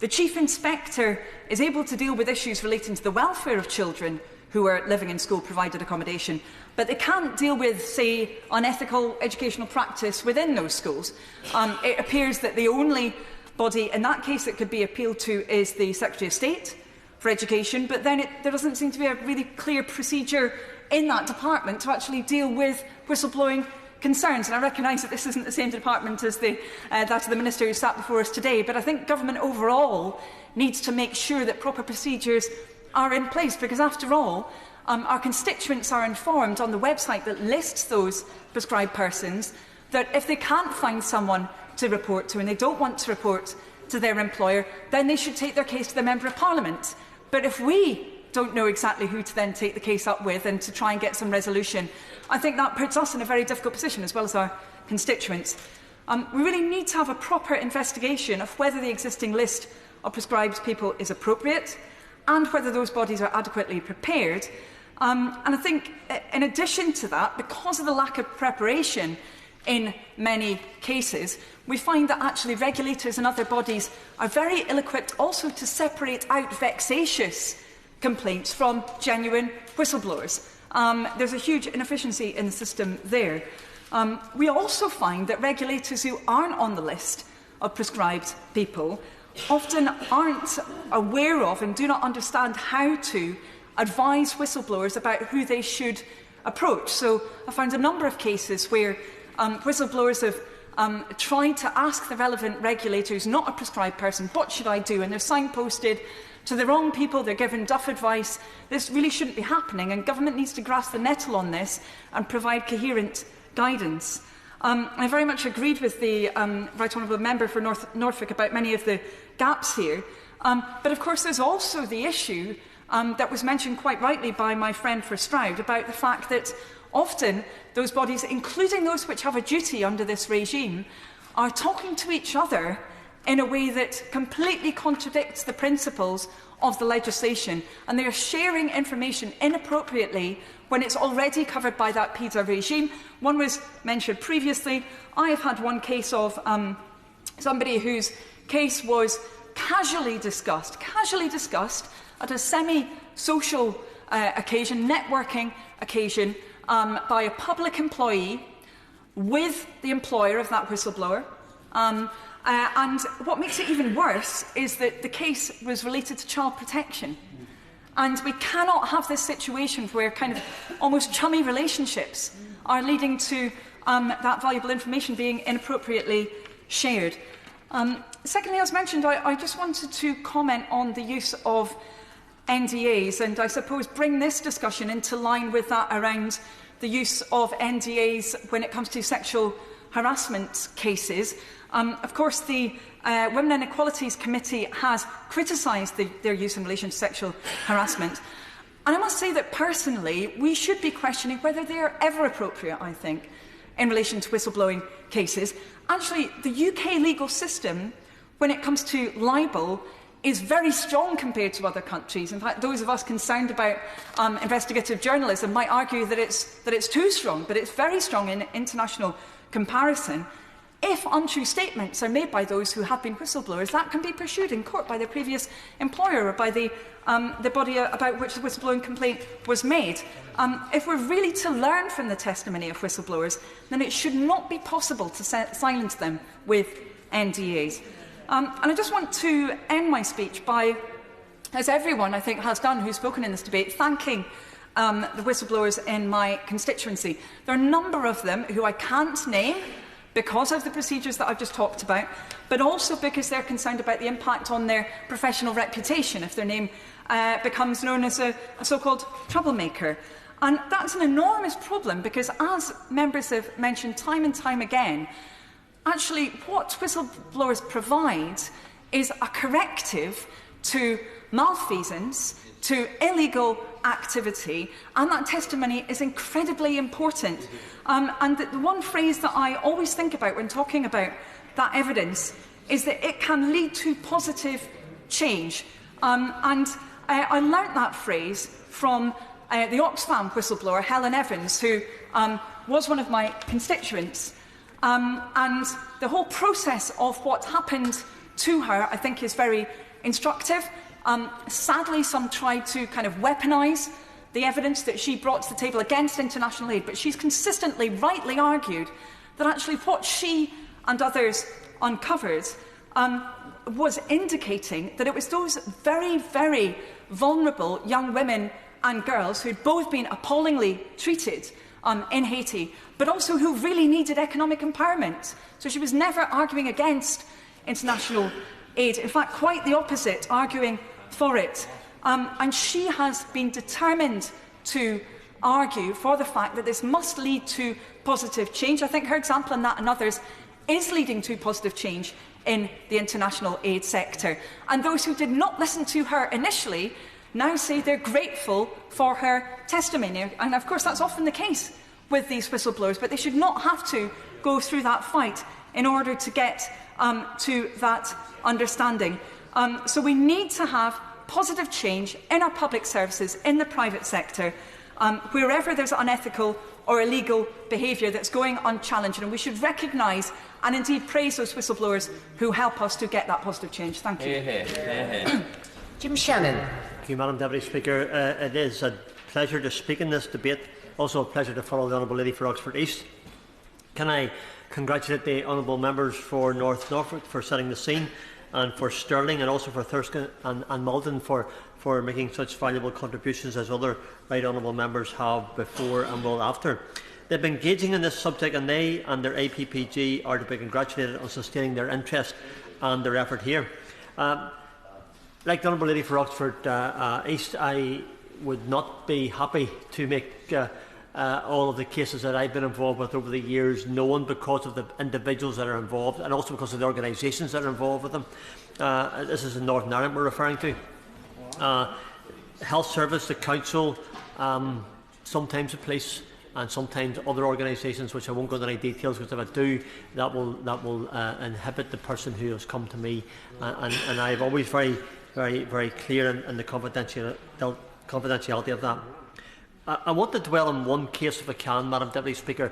S20: the Chief Inspector is able to deal with issues relating to the welfare of children who are living in school-provided accommodation, but they can't deal with, say, unethical educational practice within those schools. It appears that the only body in that case that could be appealed to is the Secretary of State for Education, but then there doesn't seem to be a really clear procedure in that department to actually deal with whistleblowing concerns. And I recognise that this isn't the same department as that of the Minister who sat before us today, but I think government overall needs to make sure that proper procedures are in place, because after all, our constituents are informed on the website that lists those prescribed persons that if they can't find someone to report to and they don't want to report to their employer, then they should take their case to the Member of Parliament. But if we don't know exactly who to then take the case up with and to try and get some resolution, I think that puts us in a very difficult position, as well as our constituents. We really need to have a proper investigation of whether the existing list of prescribed people is appropriate and whether those bodies are adequately prepared. And I think, in addition to that, because of the lack of preparation in many cases, we find that actually regulators and other bodies are very ill-equipped also to separate out vexatious complaints from genuine whistleblowers. There's a huge inefficiency in the system there. We also find that regulators who aren't on the list of prescribed people often aren't aware of and do not understand how to advise whistleblowers about who they should approach. So I found a number of cases where whistleblowers have tried to ask the relevant regulators, not a prescribed person, what should I do? And they're signposted to the wrong people, they're given duff advice. This really shouldn't be happening, and government needs to grasp the nettle on this and provide coherent guidance. I very much agreed with the Right Honourable Member for Norfolk about many of the gaps here. But of course there's also the issue that was mentioned quite rightly by my friend for Stroud about the fact that often those bodies, including those which have a duty under this regime, are talking to each other in a way that completely contradicts the principles of the legislation, and they are sharing information inappropriately when it's already covered by that PIDA regime. One was mentioned previously. I have had one case of somebody whose case was casually discussed at a semi-social occasion, networking occasion, by a public employee with the employer of that whistleblower. And what makes it even worse is that the case was related to child protection. And we cannot have this situation where kind of almost chummy relationships are leading to that valuable information being inappropriately shared. Secondly, as mentioned, I just wanted to comment on the use of NDAs, and I suppose bring this discussion into line with that around the use of NDAs when it comes to sexual harassment cases. Of course, the Women and Equalities Committee has criticised their use in relation to sexual harassment. And I must say that personally, we should be questioning whether they are ever appropriate, I think, in relation to whistleblowing cases. Actually, the UK legal system, when it comes to libel, is very strong compared to other countries. In fact, those of us concerned about investigative journalism might argue that it's too strong, but it's very strong in international comparison. If untrue statements are made by those who have been whistleblowers, that can be pursued in court by their previous employer or by the body about which the whistleblowing complaint was made. If we're really to learn from the testimony of whistleblowers, then it should not be possible to silence them with NDAs. And I just want to end my speech by, as everyone I think has done who's spoken in this debate, thanking the whistleblowers in my constituency. There are a number of them who I can't name because of the procedures that I've just talked about, but also because they're concerned about the impact on their professional reputation if their name becomes known as a so-called troublemaker. And that's an enormous problem because, as members have mentioned time and time again, actually what whistleblowers provide is a corrective to malfeasance, to illegal activity, and that testimony is incredibly important. And the one phrase that I always think about when talking about that evidence is that it can lead to positive change. And I learnt that phrase from the Oxfam whistleblower, Helen Evans, who was one of my constituents. And the whole process of what happened to her, I think, is very instructive. Sadly, some tried to kind of weaponise the evidence that she brought to the table against international aid, but she's consistently, rightly argued that actually what she and others uncovered was indicating that it was those very, very vulnerable young women and girls who'd both been appallingly treated in Haiti, but also who really needed economic empowerment. So she was never arguing against international aid. In fact, quite the opposite, arguing for it. And she has been determined to argue for the fact that this must lead to positive change. I think her example on that and others is leading to positive change in the international aid sector. And those who did not listen to her initially now say they're grateful for her testimony. And of course that's often the case with these whistleblowers, but they should not have to go through that fight in order to get to that understanding. So we need to have positive change in our public services, in the private sector, wherever there's unethical or illegal behaviour that's going unchallenged. And we should recognise and indeed praise those whistleblowers who help us to get that positive change. Thank you.
S17: Jim Shannon.
S19: Thank you, Madam Deputy Speaker. It is a pleasure to speak in this debate. Also a pleasure to follow the Honourable Lady for Oxford East. Can I congratulate the Honourable Members for North Norfolk for setting the scene, and for Stirling, and also for Thurston and Malden for making such valuable contributions as other Right Honourable Members have before and will after. They've been engaging in this subject, and they and their APPG are to be congratulated on sustaining their interest and their effort here. Like the Honourable Lady for Oxford East, I would not be happy to make all of the cases that I've been involved with over the years known, because of the individuals that are involved and also because of the organisations that are involved with them. This is in Northern Ireland we're referring to. Health Service, the Council, sometimes the police, and sometimes other organisations, which I won't go into any details, because if I do, that will inhibit the person who has come to me. And I'm always very clear in the confidentiality of that. I want to dwell on one case, if I can, Madam Deputy Speaker,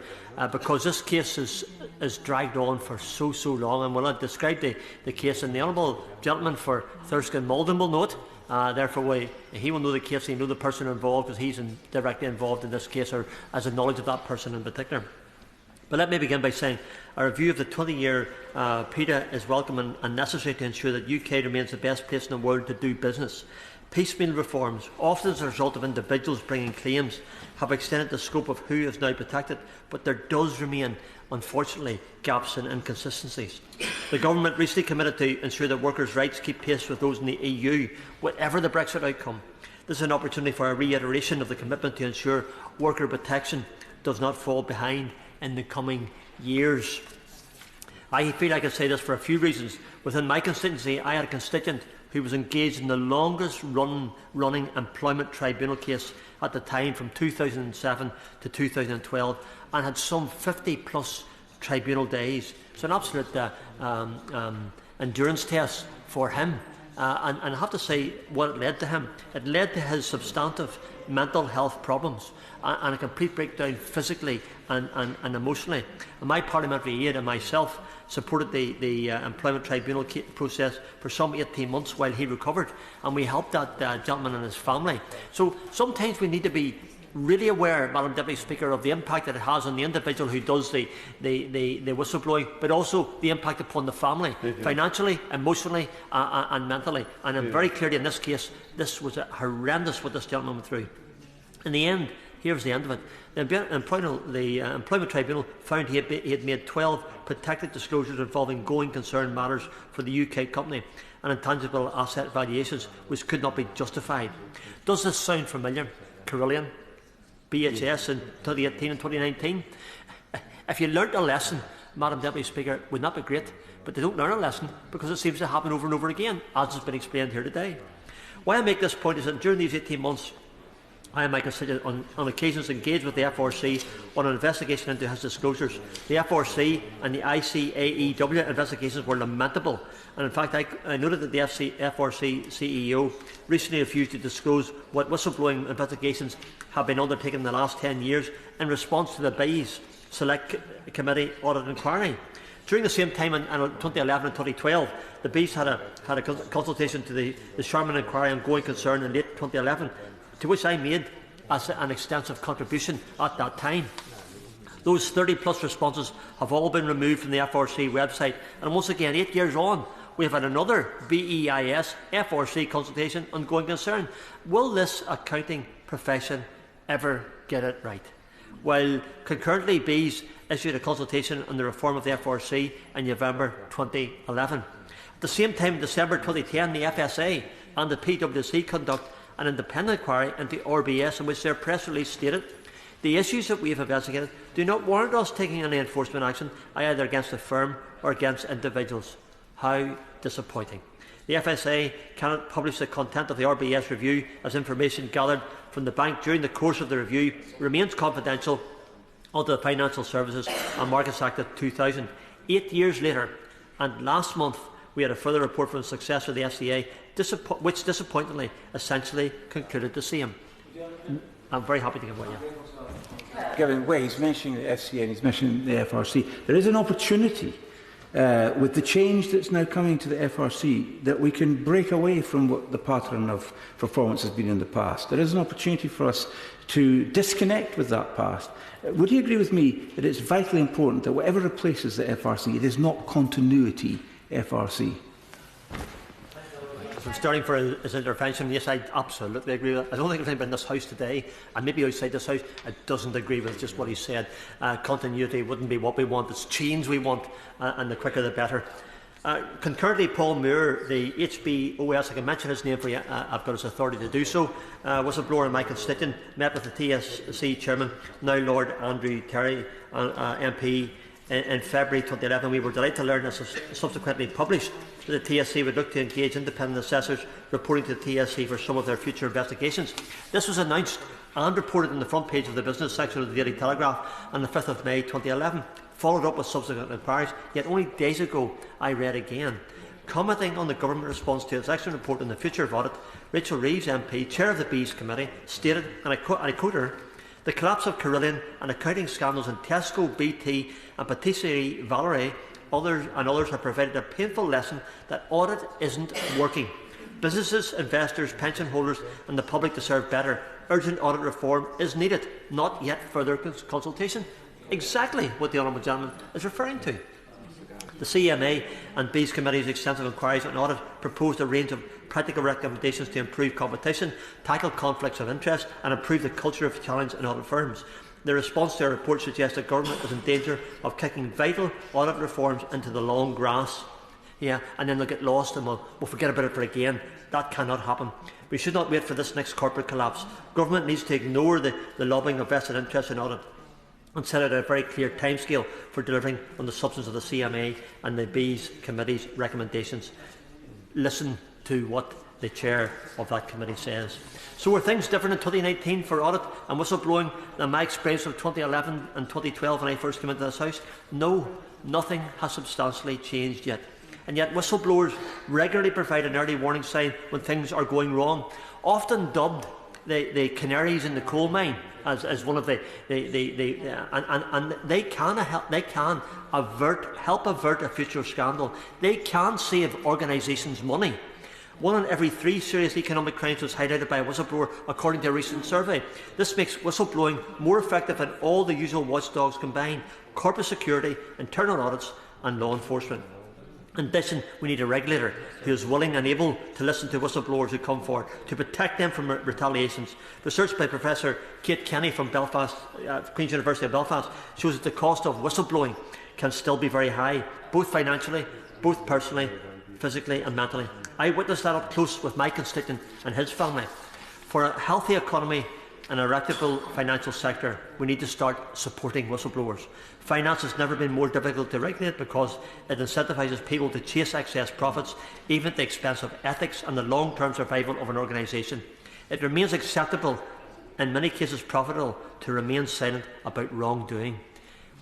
S19: because this case is dragged on for so long. And when I describe the case, and the Honourable Gentleman for Thurston Malden will know it, therefore he will know the case, he will know the person involved, because he's directly involved in this case, or has a knowledge of that person in particular. But let me begin by saying a review of the 20-year PETA is welcome and necessary to ensure that UK remains the best place in the world to do business. Piecemeal reforms, often as a result of individuals bringing claims, have extended the scope of who is now protected, but there does remain, unfortunately, gaps and inconsistencies. The Government recently committed to ensure that workers' rights keep pace with those in the EU, whatever the Brexit outcome. This is an opportunity for a reiteration of the commitment to ensure worker protection does not fall behind in the coming years. I feel I can say this for a few reasons. Within my constituency, I had a constituent who was engaged in the longest running employment tribunal case at the time, from 2007 to 2012, and had some 50+ tribunal days. It's an absolute endurance test for him. And I have to say what it led to him. It led to his substantive mental health problems and a complete breakdown physically and emotionally. And my parliamentary aide and myself supported the employment tribunal process for some 18 months while he recovered, and we helped that gentleman and his family. So sometimes we need to be really aware, Madam Deputy Speaker, of the impact that it has on the individual who does the whistleblowing, but also the impact upon the family, financially, emotionally and mentally. And I'm very clear in this case, this was horrendous what this gentleman went through. In the end, here's the end of it. The Employment Tribunal found he had made 12 protected disclosures involving going concern matters for the UK company and intangible asset valuations which could not be justified. Does this sound familiar? Carillion, BHS in 2018 and 2019? If you learnt a lesson, Madam Deputy Speaker, would not be great, but they don't learn a lesson because it seems to happen over and over again, as has been explained here today. Why I make this point is that during these 18 months, I and my constituent on occasions engaged with the FRC on an investigation into his disclosures. The FRC and the ICAEW investigations were lamentable, and in fact I noted that the FRC CEO recently refused to disclose what whistleblowing investigations have been undertaken in the last 10 years in response to the BEIS Select Committee audit inquiry. During the same time in 2011 and 2012, the BEIS had a consultation to the Sharman inquiry on going concern in late 2011, to which I made as an extensive contribution at that time. Those 30+ responses have all been removed from the FRC website, and once again, 8 years on, we have had another BEIS FRC consultation on going concern. Will this accounting profession ever get it right? While concurrently, BEIS issued a consultation on the reform of the FRC in November 2011. At the same time, in December 2010, the FSA and the PwC conduct an independent inquiry into RBS in which their press release stated, "The issues that we have investigated do not warrant us taking any enforcement action either against the firm or against individuals." How disappointing. The FSA cannot publish the content of the RBS review, as information gathered from the bank during the course of the review remains confidential under the Financial Services and Markets Act of 2000. 8 years later, and last month, we had a further report from the successor of the FCA, which disappointingly essentially concluded the same. I'm very happy to give way.
S10: Giving way, he's mentioning the FCA and he's mentioning the FRC. There is an opportunity with the change that's now coming to the FRC that we can break away from what the pattern of performance has been in the past. There is an opportunity for us to disconnect with that past. Would you agree with me that it's vitally important that whatever replaces the FRC, it is not continuity FRC?
S19: I'm starting for his intervention. Yes, I absolutely agree with that. I don't think there's anybody in this House today, and maybe outside this House, that doesn't agree with just what he said. Continuity wouldn't be what we want. It's change we want, and the quicker the better. Concurrently, Paul Moore, the HBOS, I can mention his name for you, I've got his authority to do so, whistleblower in my constituent, met with the TSC chairman, now Lord Andrew Terry, MP, in February 2011. We were delighted to learn, as subsequently published, that the TSC would look to engage independent assessors reporting to the TSC for some of their future investigations. This was announced and reported in the front page of the business section of the Daily Telegraph on the 5th of May 2011, followed up with subsequent inquiries. Yet only days ago I read again. Commenting on the government response to its excellent report on the future of audit, Rachel Reeves MP, chair of the Bees Committee, stated, and I quote her, "The collapse of Carillion and accounting scandals in Tesco, BT and Patisserie Valerie others have provided a painful lesson that audit isn't working. Businesses, investors, pension holders and the public deserve better. Urgent audit reform is needed, not yet further consultation." Exactly what the honourable gentleman is referring to. The CMA and Bees Committee's extensive inquiries on audit proposed a range of practical recommendations to improve competition, tackle conflicts of interest and improve the culture of challenge in audit firms. The response to our report suggests that government is in danger of kicking vital audit reforms into the long grass. And then they'll get lost and we'll forget about it for again. That cannot happen. We should not wait for this next corporate collapse. Government needs to ignore the lobbying of vested interests in audit and set out a very clear timescale for delivering on the substance of the CMA and the Bees Committee's recommendations. Listen to what the chair of that committee says. So were things different in 2019 for audit and whistleblowing than my experience of 2011 and 2012 when I first came into this House? No, nothing has substantially changed yet. And yet whistleblowers regularly provide an early warning sign when things are going wrong, often dubbed the canaries in the coal mine as one of and they can help avert a future scandal. They can save organisations money. 1 in every 3 serious economic crimes was highlighted by a whistleblower, according to a recent survey. This makes whistleblowing more effective than all the usual watchdogs combined: corporate security, internal audits and law enforcement. In addition, we need a regulator who is willing and able to listen to whistleblowers who come forward, to protect them from retaliations. Research by Professor Kate Kenny from Belfast, Queen's University of Belfast shows that the cost of whistleblowing can still be very high, both financially, both personally, physically and mentally. I witnessed that up close with my constituent and his family. For a healthy economy and a reputable financial sector, we need to start supporting whistleblowers. Finance has never been more difficult to regulate because it incentivises people to chase excess profits, even at the expense of ethics and the long-term survival of an organisation. It remains acceptable, in many cases profitable, to remain silent about wrongdoing.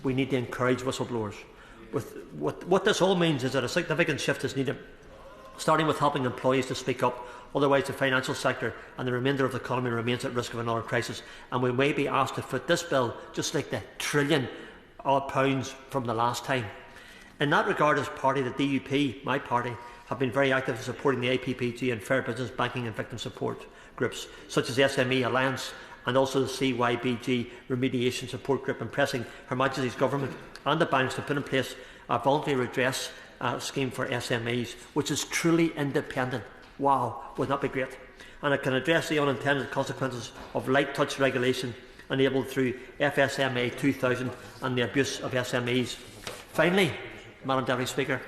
S19: We need to encourage whistleblowers. What this all means is that a significant shift is needed, starting with helping employees to speak up. Otherwise, the financial sector and the remainder of the economy remains at risk of another crisis, and we may be asked to foot this bill just like the £1 trillion from the last time. In that regard, as party, the DUP, my party, have been very active in supporting the APPG and fair business banking and victim support groups, such as the SME Alliance and also the CYBG Remediation Support Group, and pressing Her Majesty's Government and the banks to put in place a voluntary redress scheme for SMEs, which is truly independent. Wow, would that be great? And it can address the unintended consequences of light touch regulation enabled through FSMA 2000 and the abuse of SMEs. Finally, Madam Deputy Speaker,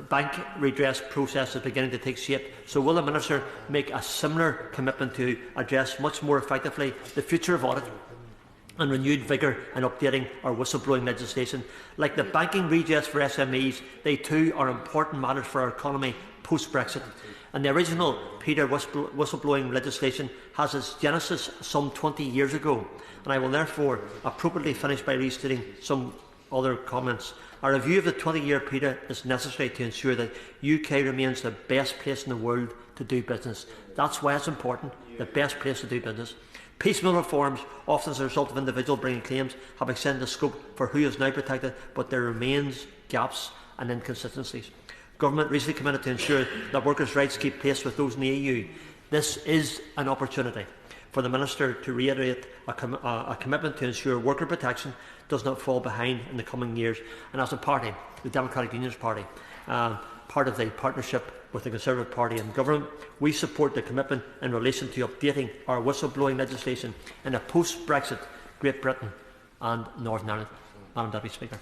S19: Bank redress process is beginning to take shape. So will the Minister make a similar commitment to address much more effectively the future of audit and renewed vigour in updating our whistleblowing legislation? Like the banking redress for SMEs, they too are important matters for our economy post-Brexit. And the original Peter whistleblowing legislation has its genesis some 20 years ago. And I will therefore appropriately finish by restating some other comments. A review of the 20-year Peter is necessary to ensure that UK remains the best place in the world to do business. That's why it's important, the best place to do business. Piecemeal reforms, often as a result of individuals bringing claims, have extended the scope for who is now protected, but there remains gaps and inconsistencies. Government recently committed to ensure that workers' rights keep pace with those in the EU. This is an opportunity for the Minister to reiterate a commitment to ensure worker protection does not fall behind in the coming years. And as a party, the Democratic Unionist Party, part of the partnership with the Conservative Party and Government, we support the commitment in relation to updating our whistleblowing legislation in a post-Brexit Great Britain and Northern Ireland. Madam Deputy Speaker.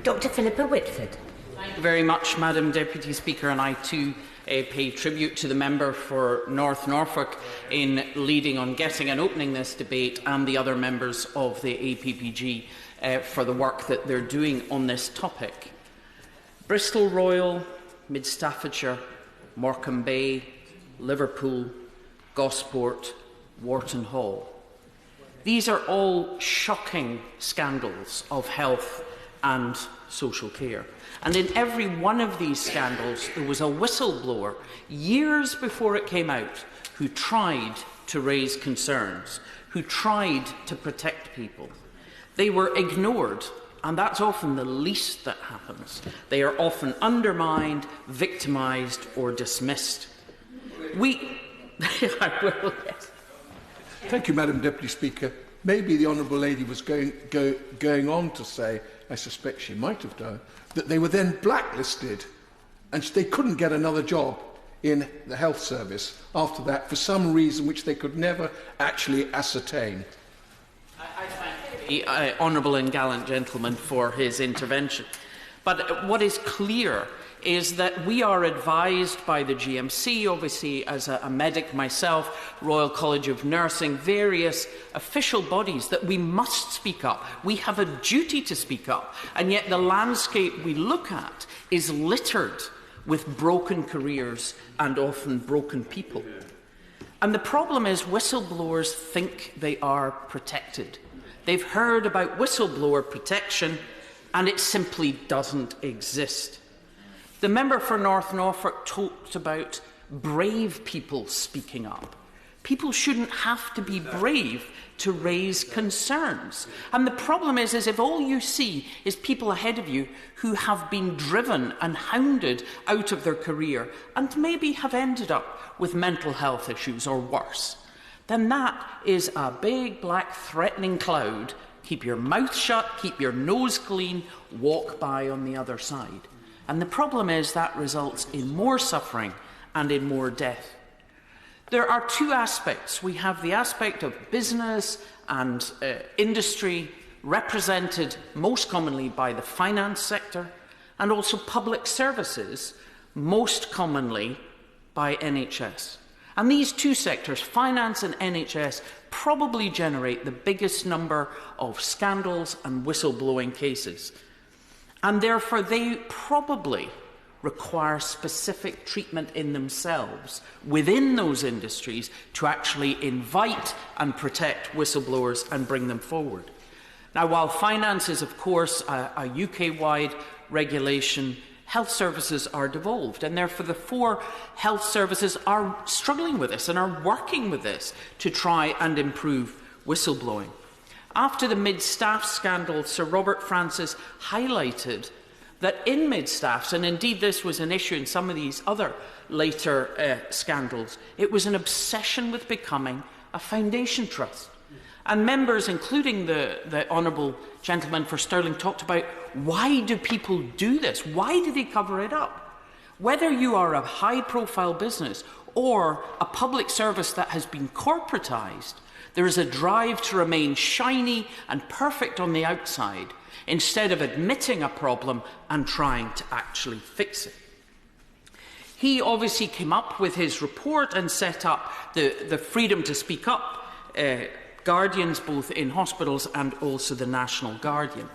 S17: Dr Philippa Whitford.
S6: Thank you very much, Madam Deputy Speaker, and I too pay tribute to the member for North Norfolk in leading on getting and opening this debate, and the other members of the APPG for the work that they're doing on this topic. Bristol Royal, Mid Staffordshire, Morecambe Bay, Liverpool, Gosport, Wharton Hall. These are all shocking scandals of health and social care. And in every one of these scandals, there was a whistleblower, years before it came out, who tried to raise concerns, who tried to protect people. They were ignored, and that's often the least that happens. They are often undermined, victimised, or dismissed. I will, yes.
S16: Thank you, Madam Deputy Speaker. Maybe the Honourable Lady was going on to say, I suspect she might have done, that they were then blacklisted and they couldn't get another job in the health service after that for some reason which they could never actually ascertain.
S6: I thank the honourable and gallant gentleman for his intervention. But what is clear is that we are advised by the GMC, obviously as a medic myself, Royal College of Nursing, various official bodies, that we must speak up. We have a duty to speak up. And yet the landscape we look at is littered with broken careers and often broken people. And the problem is whistleblowers think they are protected. They've heard about whistleblower protection and it simply doesn't exist. The member for North Norfolk talked about brave people speaking up. People shouldn't have to be brave to raise concerns. And the problem is if all you see is people ahead of you who have been driven and hounded out of their career and maybe have ended up with mental health issues or worse, then that is a big, black, threatening cloud. Keep your mouth shut, keep your nose clean, walk by on the other side. And the problem is that results in more suffering and in more death. There are two aspects. We have the aspect of business and industry represented most commonly by the finance sector, and also public services, most commonly by NHS. And these two sectors, finance and NHS, probably generate the biggest number of scandals and whistleblowing cases. And therefore, they probably require specific treatment in themselves within those industries to actually invite and protect whistleblowers and bring them forward. Now, while finance is, of course, a UK-wide regulation, health services are devolved, and therefore the four health services are struggling with this and are working with this to try and improve whistleblowing. After the mid-staff scandal, Sir Robert Francis highlighted that in mid-staffs, and indeed this was an issue in some of these other later scandals, it was an obsession with becoming a foundation trust. And members, including the Honourable Gentleman for Stirling, talked about why do people do this? Why do they cover it up? Whether you are a high-profile business or a public service that has been corporatised, there is a drive to remain shiny and perfect on the outside instead of admitting a problem and trying to actually fix it. He obviously came up with his report and set up the freedom to speak up guardians, both in hospitals and also the National Guardian.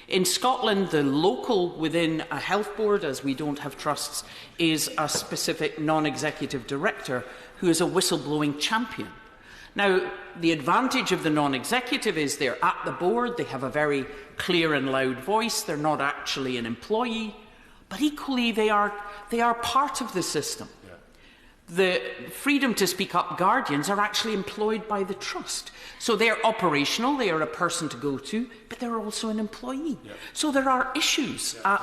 S6: In Scotland, the local within a health board, as we don't have trusts, is a specific non-executive director who is a whistleblowing champion. Now, the advantage of the non-executive is they're at the board, they have a very clear and loud voice, they're not actually an employee, but equally they are part of the system. The freedom to speak up guardians are actually employed by the trust. So they're operational, they are a person to go to, but they're also an employee. So there are issues at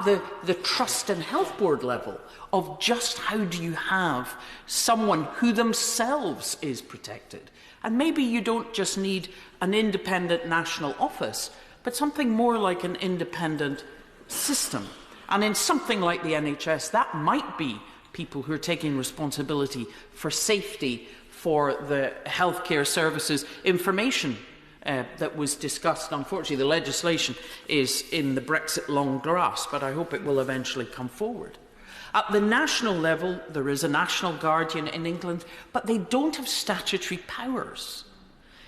S6: the trust and health board level of just how do you have someone who themselves is protected. And maybe you don't just need an independent national office, but something more like an independent system. And in something like the NHS, that might be people who are taking responsibility for safety, for the healthcare services information that was discussed. Unfortunately, the legislation is in the Brexit long grass, but I hope it will eventually come forward. At the national level, there is a National Guardian in England, but they don't have statutory powers.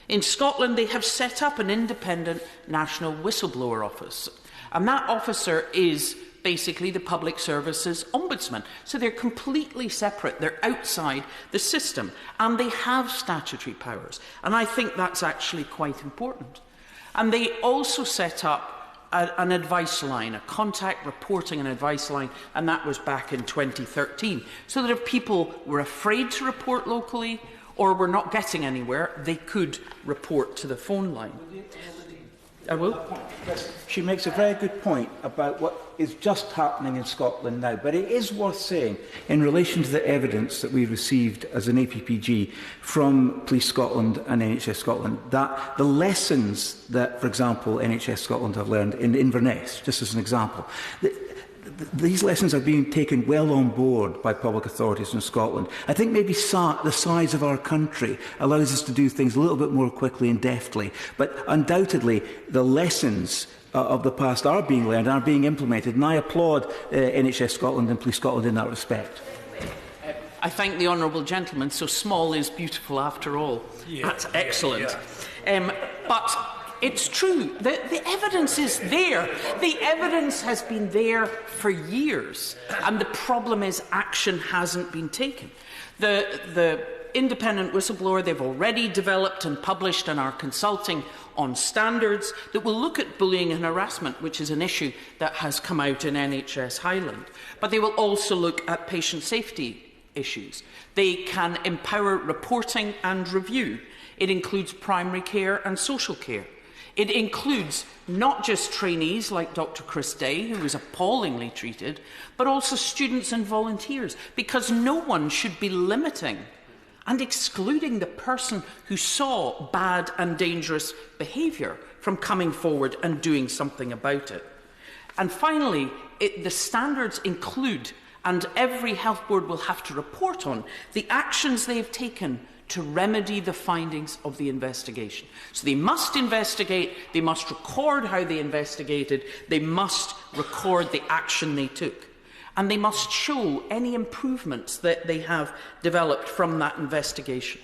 S6: In Scotland, they have set up an independent National Whistleblower Office, and that officer is basically the Public Services Ombudsman. So they're completely separate. They're outside the system. And they have statutory powers. And I think that's actually quite important. And they also set up an advice line, a contact reporting and advice line, and that was back in 2013. So that if people were afraid to report locally or were not getting anywhere, they could report to the phone line. I will.
S10: She makes a very good point about what is just happening in Scotland now, but it is worth saying, in relation to the evidence that we received as an APPG from Police Scotland and NHS Scotland, that the lessons that, for example, NHS Scotland have learned in Inverness, just as an example, these lessons are being taken well on board by public authorities in Scotland. I think maybe the size of our country allows us to do things a little bit more quickly and deftly, but undoubtedly the lessons of the past are being learned and are being implemented, and I applaud NHS Scotland and Police Scotland in that respect.
S6: I thank the honourable gentleman. So small is beautiful after all. Yeah, that's excellent. But it's true. The evidence is there. The evidence has been there for years. And the problem is action hasn't been taken. The independent whistleblower, they've already developed and published and are consulting on standards that will look at bullying and harassment, which is an issue that has come out in NHS Highland. But they will also look at patient safety issues. They can empower reporting and review. It includes primary care and social care. It includes not just trainees like Dr. Chris Day, who was appallingly treated, but also students and volunteers, because no one should be limiting and excluding the person who saw bad and dangerous behaviour from coming forward and doing something about it. And finally, the standards include, and every health board will have to report on, the actions they've taken to remedy the findings of the investigation. So they must investigate, they must record how they investigated, they must record the action they took, and they must show any improvements that they have developed from that investigation.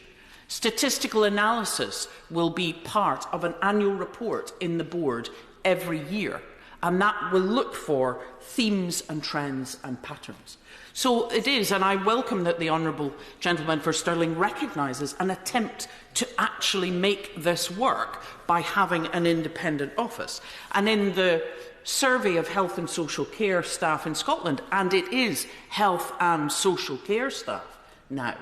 S6: Statistical analysis will be part of an annual report in the board every year, and that will look for themes and trends and patterns. So it is, and I welcome that the honourable gentleman for Stirling recognises an attempt to actually make this work by having an independent office. And in the survey of health and social care staff in Scotland, and it is health and social care staff now,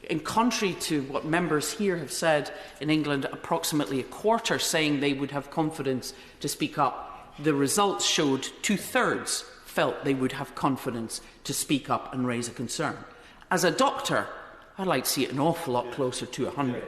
S6: in contrary to what members here have said in England, approximately a quarter saying they would have confidence to speak up, the results showed 2/3 felt they would have confidence to speak up and raise a concern. As a doctor, I'd like to see it an awful lot closer to 100.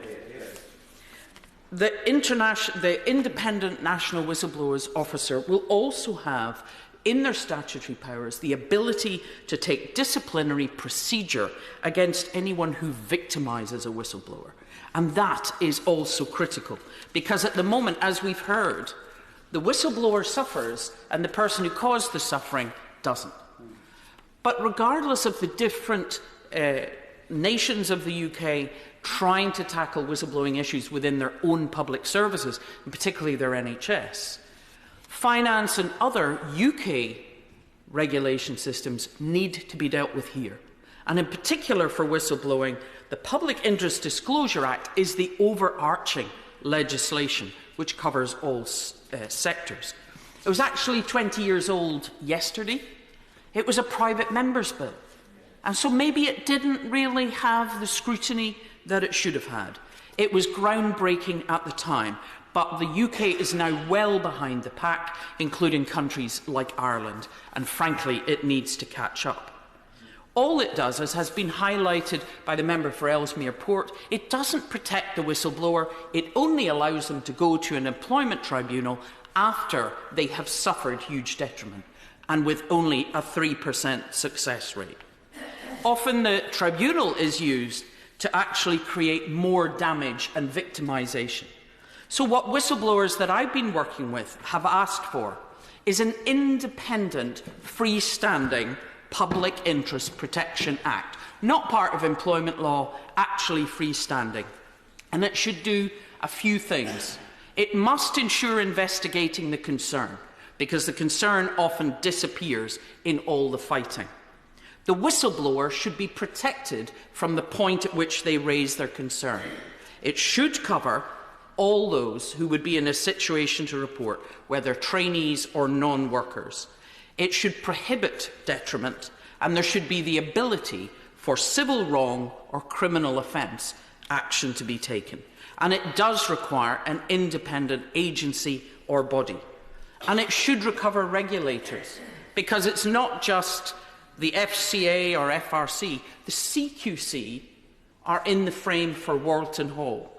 S6: The Independent National Whistleblowers Officer will also have, in their statutory powers, the ability to take disciplinary procedure against anyone who victimises a whistleblower. And that is also critical, because at the moment, as we've heard, The whistleblower suffers, and the person who caused the suffering doesn't. But regardless of the different nations of the UK trying to tackle whistleblowing issues within their own public services, and particularly their NHS, finance and other UK regulation systems need to be dealt with here. And in particular for whistleblowing, the Public Interest Disclosure Act is the overarching legislation which covers all sectors. It was actually 20 years old yesterday. It was a private member's bill. And so maybe it didn't really have the scrutiny that it should have had. It was groundbreaking at the time, but the UK is now well behind the pack, including countries like Ireland, and frankly, it needs to catch up. All it does, as has been highlighted by the member for Ellesmere Port, it doesn't protect the whistleblower, it only allows them to go to an employment tribunal after they have suffered huge detriment, and with only a 3% success rate. Often the tribunal is used to actually create more damage and victimisation. So what whistleblowers that I've been working with have asked for is an independent, freestanding Public Interest Protection Act, not part of employment law, actually freestanding. And it should do a few things. It must ensure investigating the concern, because the concern often disappears in all the fighting. The whistleblower should be protected from the point at which they raise their concern. It should cover all those who would be in a situation to report, whether trainees or non-workers. It should prohibit detriment, and there should be the ability for civil wrong or criminal offence action to be taken. And it does require an independent agency or body. And it should recover regulators, because it's not just the FCA or FRC. The CQC are in the frame for Walton Hall,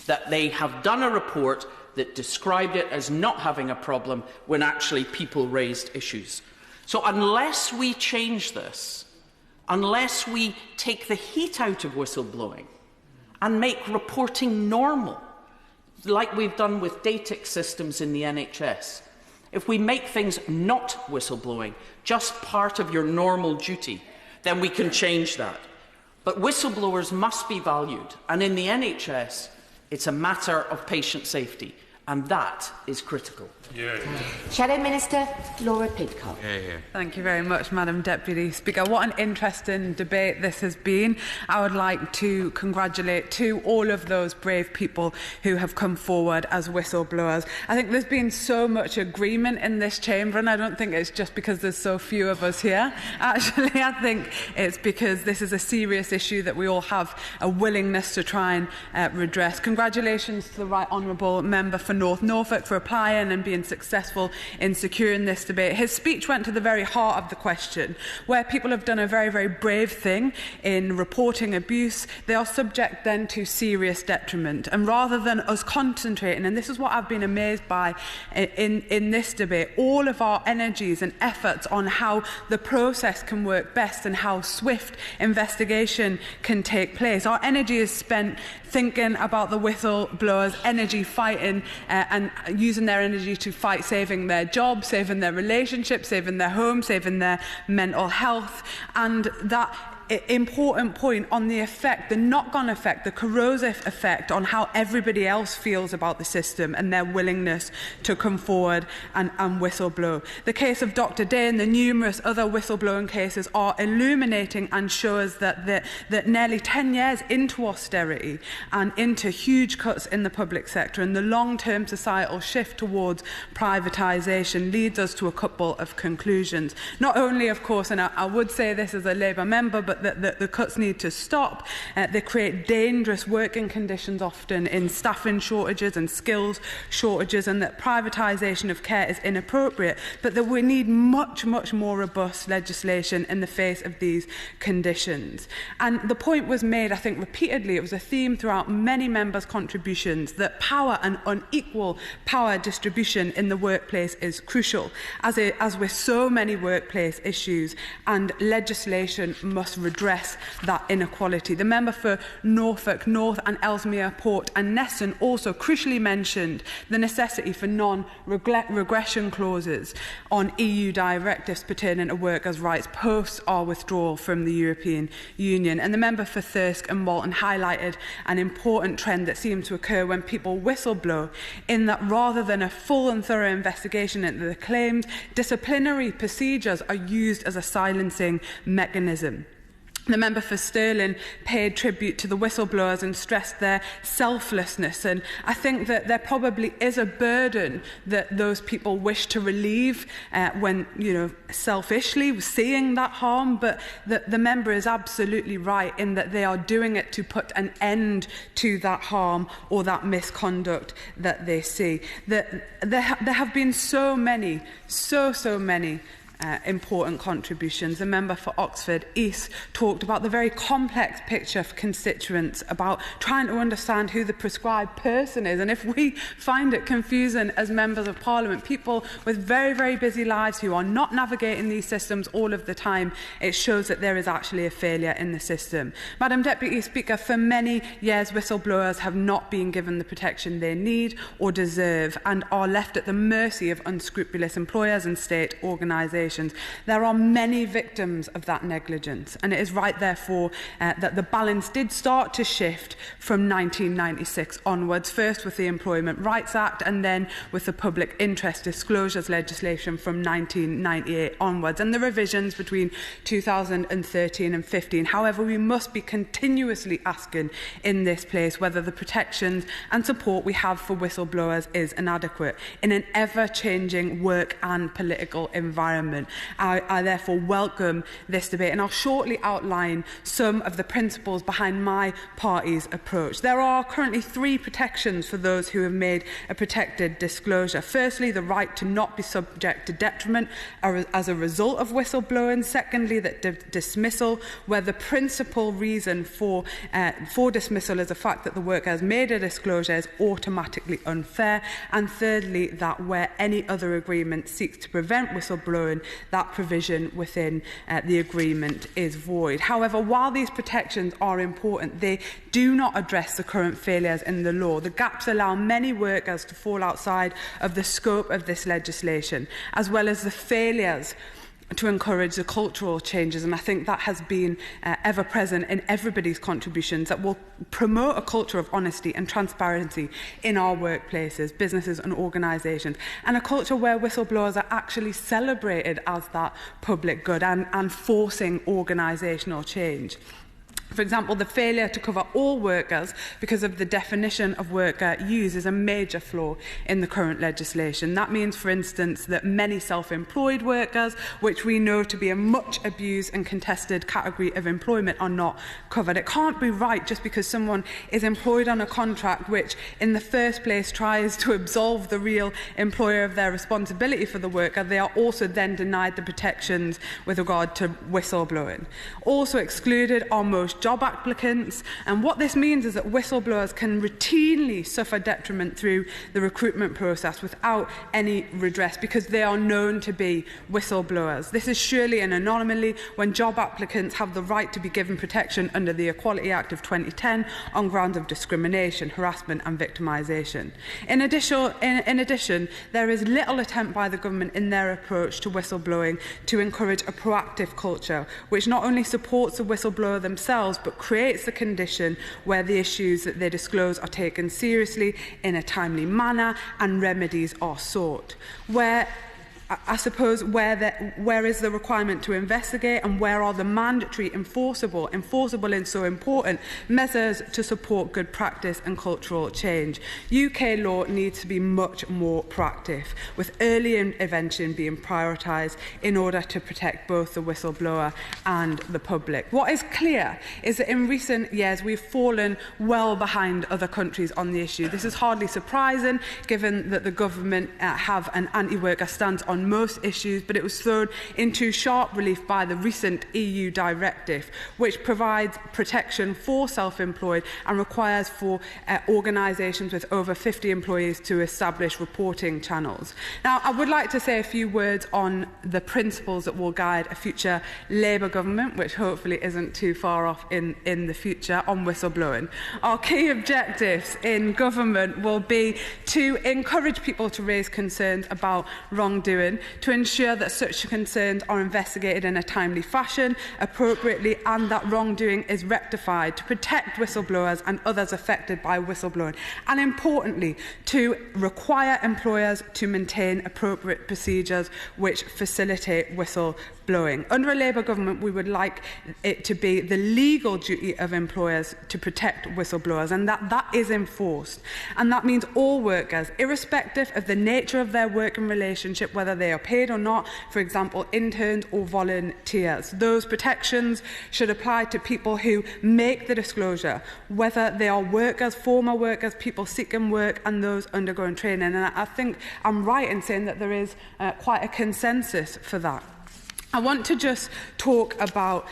S6: that they have done a report that described it as not having a problem when actually people raised issues. So unless we change this, unless we take the heat out of whistleblowing and make reporting normal, like we've done with DATIC systems in the NHS, if we make things not whistleblowing, just part of your normal duty, then we can change that. But whistleblowers must be valued, and in the NHS, it's a matter of patient safety, and that is critical.
S17: Yeah. Shadow Minister Laura Pidcock.
S21: Thank you very much, Madam Deputy Speaker. What an interesting debate this has been. I would like to congratulate all of those brave people who have come forward as whistleblowers. I think there's been so much agreement in this chamber, and I don't think it's just because there's so few of us here. Actually, I think it's because this is a serious issue that we all have a willingness to try and redress. Congratulations to the Right Honourable Member for North Norfolk for applying and being successful in securing this debate. His speech went to the very heart of the question, where people have done a very, very brave thing in reporting abuse. They are subject then to serious detriment. And rather than us concentrating, and this is what I've been amazed by in this debate, all of our energies and efforts on how the process can work best and how swift investigation can take place. Our energy is spent thinking about the whistleblowers' energy fighting and using their energy to fight saving their jobs, saving their relationships, saving their home, saving their mental health. And that important point on the effect, the knock-on effect, the corrosive effect on how everybody else feels about the system and their willingness to come forward and whistleblow. The case of Dr. Day and the numerous other whistleblowing cases are illuminating and show us that nearly 10 years into austerity and into huge cuts in the public sector and the long-term societal shift towards privatisation leads us to a couple of conclusions. Not only, of course, and I would say this as a Labour member, but that the cuts need to stop. They create dangerous working conditions often in staffing shortages and skills shortages, and that privatisation of care is inappropriate, but that we need much, much more robust legislation in the face of these conditions. And the point was made, I think, repeatedly, it was a theme throughout many members' contributions, that power and unequal power distribution in the workplace is crucial, as with so many workplace issues, and legislation must redress that inequality. The member for Norfolk North and Ellesmere Port and Neston also crucially mentioned the necessity for non-regression clauses on EU directives pertaining to workers' rights post our withdrawal from the European Union. And the member for Thirsk and Walton highlighted an important trend that seems to occur when people whistleblow, in that rather than a full and thorough investigation into the claims, disciplinary procedures are used as a silencing mechanism. The member for Stirling paid tribute to the whistleblowers and stressed their selflessness. And I think that there probably is a burden that those people wish to relieve when, selfishly seeing that harm. But the member is absolutely right in that they are doing it to put an end to that harm or that misconduct that they see. There have been so many important contributions. The member for Oxford East talked about the very complex picture for constituents, about trying to understand who the prescribed person is. And if we find it confusing as members of Parliament, people with very, very busy lives who are not navigating these systems all of the time, it shows that there is actually a failure in the system. Madam Deputy Speaker, for many years, whistleblowers have not been given the protection they need or deserve and are left at the mercy of unscrupulous employers and state organisations. There are many victims of that negligence, and it is right, therefore, that the balance did start to shift from 1996 onwards, first with the Employment Rights Act and then with the Public Interest Disclosures legislation from 1998 onwards, and the revisions between 2013 and 15. However, we must be continuously asking in this place whether the protections and support we have for whistleblowers is inadequate in an ever-changing work and political environment. I therefore welcome this debate, and I'll shortly outline some of the principles behind my party's approach. There are currently 3 protections for those who have made a protected disclosure. Firstly, the right to not be subject to detriment as a result of whistleblowing. Secondly, that dismissal, where the principal reason for dismissal is the fact that the worker has made a disclosure, is automatically unfair. And thirdly, that where any other agreement seeks to prevent whistleblowing, that provision within the agreement is void. However, while these protections are important, they do not address the current failures in the law. The gaps allow many workers to fall outside of the scope of this legislation, as well as the failures to encourage the cultural changes, and I think that has been ever present in everybody's contributions, that will promote a culture of honesty and transparency in our workplaces, businesses and organisations, and a culture where whistleblowers are actually celebrated as that public good and forcing organisational change. For example, the failure to cover all workers because of the definition of worker used is a major flaw in the current legislation. That means, for instance, that many self-employed workers, which we know to be a much abused and contested category of employment, are not covered. It can't be right just because someone is employed on a contract which, in the first place, tries to absolve the real employer of their responsibility for the worker, they are also then denied the protections with regard to whistleblowing. Also excluded are most job applicants, and what this means is that whistleblowers can routinely suffer detriment through the recruitment process without any redress because they are known to be whistleblowers. This is surely an anomaly when job applicants have the right to be given protection under the Equality Act of 2010 on grounds of discrimination, harassment and victimisation. In addition, there is little attempt by the government in their approach to whistleblowing to encourage a proactive culture which not only supports the whistleblower themselves but creates the condition where the issues that they disclose are taken seriously in a timely manner and remedies are sought. Where is the requirement to investigate, and where are the mandatory enforceable and so important measures to support good practice and cultural change? UK law needs to be much more proactive, with early intervention being prioritised in order to protect both the whistleblower and the public. What is clear is that in recent years we've fallen well behind other countries on the issue. This is hardly surprising, given that the government have an anti-worker stance on on most issues, but it was thrown into sharp relief by the recent EU directive, which provides protection for self-employed and requires for organisations with over 50 employees to establish reporting channels. Now, I would like to say a few words on the principles that will guide a future Labour government, which hopefully isn't too far off in the future, on whistleblowing. Our key objectives in government will be to encourage people to raise concerns about wrongdoing, to ensure that such concerns are investigated in a timely fashion, appropriately, and that wrongdoing is rectified, to protect whistleblowers and others affected by whistleblowing, and importantly, to require employers to maintain appropriate procedures which facilitate whistleblowing. Under a Labour government, we would like it to be the legal duty of employers to protect whistleblowers, and that is enforced. And that means all workers, irrespective of the nature of their working relationship, whether they are paid or not, for example, interns or volunteers. Those protections should apply to people who make the disclosure, whether they are workers, former workers, people seeking work, and those undergoing training. And I think I'm right in saying that there is quite a consensus for that. I want to just talk about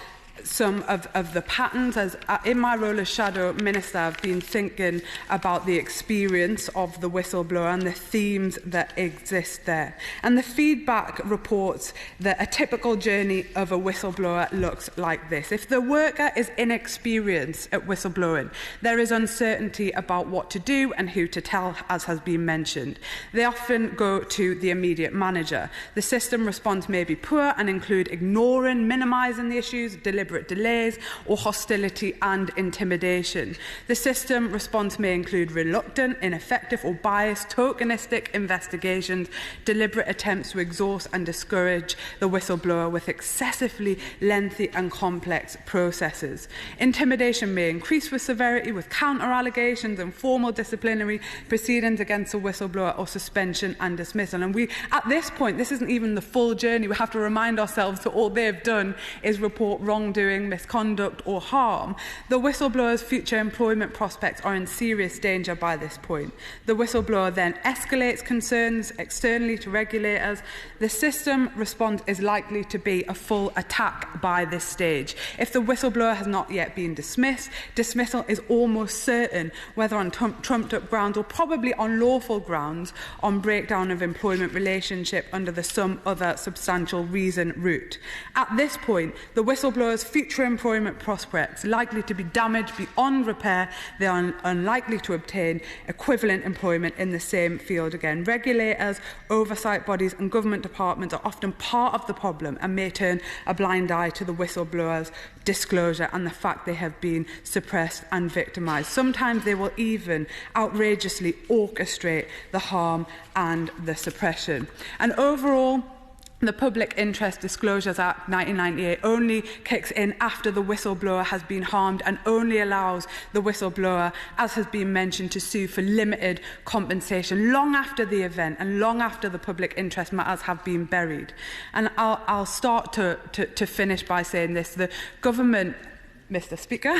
S21: some of the patterns. As in my role as Shadow Minister, I've been thinking about the experience of the whistleblower and the themes that exist there. And the feedback reports that a typical journey of a whistleblower looks like this. If the worker is inexperienced at whistleblowing, there is uncertainty about what to do and who to tell, as has been mentioned. They often go to the immediate manager. The system response may be poor and include ignoring, minimising the issues, deliberate delays, or hostility and intimidation. The system response may include reluctant, ineffective or biased, tokenistic investigations, deliberate attempts to exhaust and discourage the whistleblower with excessively lengthy and complex processes. Intimidation may increase with severity, with counter-allegations and formal disciplinary proceedings against a whistleblower, or suspension and dismissal. And at this point, this isn't even the full journey. We have to remind ourselves that all they've done is report wrongdoing, misconduct or harm. The whistleblower's future employment prospects are in serious danger by this point. The whistleblower then escalates concerns externally to regulators. The system response is likely to be a full attack by this stage. If the whistleblower has not yet been dismissed, dismissal is almost certain, whether on trumped-up grounds or probably on lawful grounds, on breakdown of employment relationship under the some other substantial reason route. At this point, the whistleblower's future employment prospects likely to be damaged beyond repair. They are unlikely to obtain equivalent employment in the same field again. Regulators, oversight bodies and government departments are often part of the problem and may turn a blind eye to the whistleblower's disclosure and the fact they have been suppressed and victimised. Sometimes they will even outrageously orchestrate the harm and the suppression. And overall, the Public Interest Disclosures Act 1998 only kicks in after the whistleblower has been harmed and only allows the whistleblower, as has been mentioned, to sue for limited compensation long after the event and long after the public interest matters have been buried. And I'll start to finish by saying this. The government, Mr. Speaker,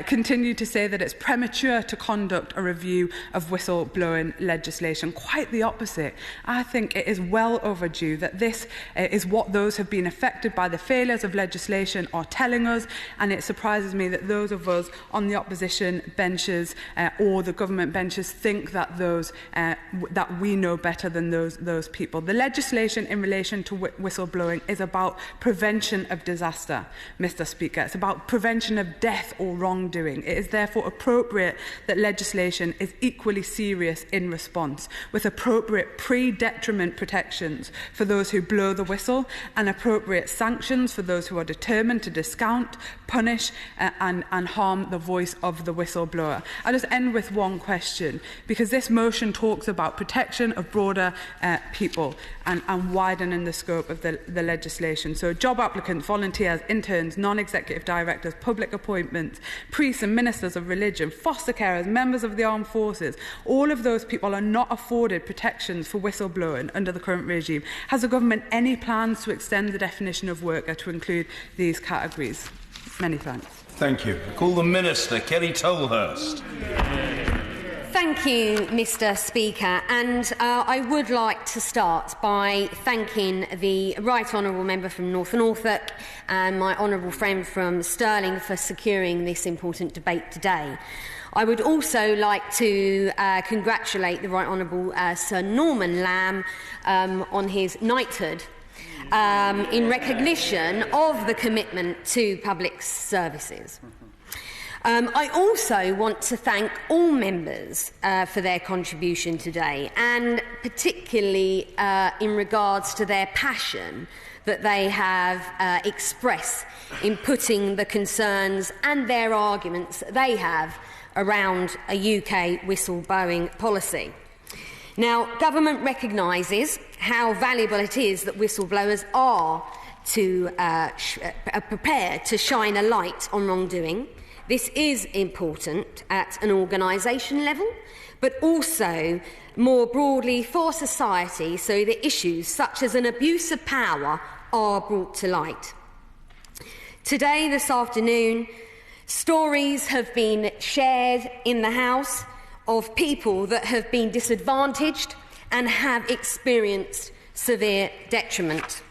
S21: continue to say that it's premature to conduct a review of whistleblowing legislation. Quite the opposite. I think it is well overdue that this is what those who have been affected by the failures of legislation are telling us, and it surprises me that those of us on the opposition benches or the government benches think that that we know better than those people. The legislation in relation to whistleblowing is about prevention of disaster, Mr. Speaker. It's about prevention of death or wrongdoing. It is therefore appropriate that legislation is equally serious in response, with appropriate pre-detriment protections for those who blow the whistle and appropriate sanctions for those who are determined to discount, punish and harm the voice of the whistleblower. I'll just end with one question, because this motion talks about protection of broader people and widening the scope of the legislation. So job applicants, volunteers, interns, non-executive directors, public appointments, priests and ministers of religion, foster carers, members of the armed forces, all of those people are not afforded protections for whistleblowing under the current regime. Has the government any plans to extend the definition of worker to include these categories? Many thanks.
S5: Thank you. I call the Minister, Kerry Tolhurst. Thank you, Mr. Speaker, and I would like to start by thanking the Right Honourable Member from North Norfolk and my honourable friend from Stirling for securing this important debate today. I would also like to congratulate the Right Honourable Sir Norman Lamb on his knighthood in recognition of the commitment to public services. I also want to thank all members for their contribution today, and particularly in regards to their passion that they have expressed in putting the concerns and their arguments that they have around a UK whistleblowing policy. Now, government recognises how valuable it is that whistleblowers are prepared to shine a light on wrongdoing. This is important at an organisation level, but also more broadly for society, so that issues such as an abuse of power are brought to light. Today, this afternoon, stories have been shared in the House of people that have been disadvantaged and have experienced severe detriment.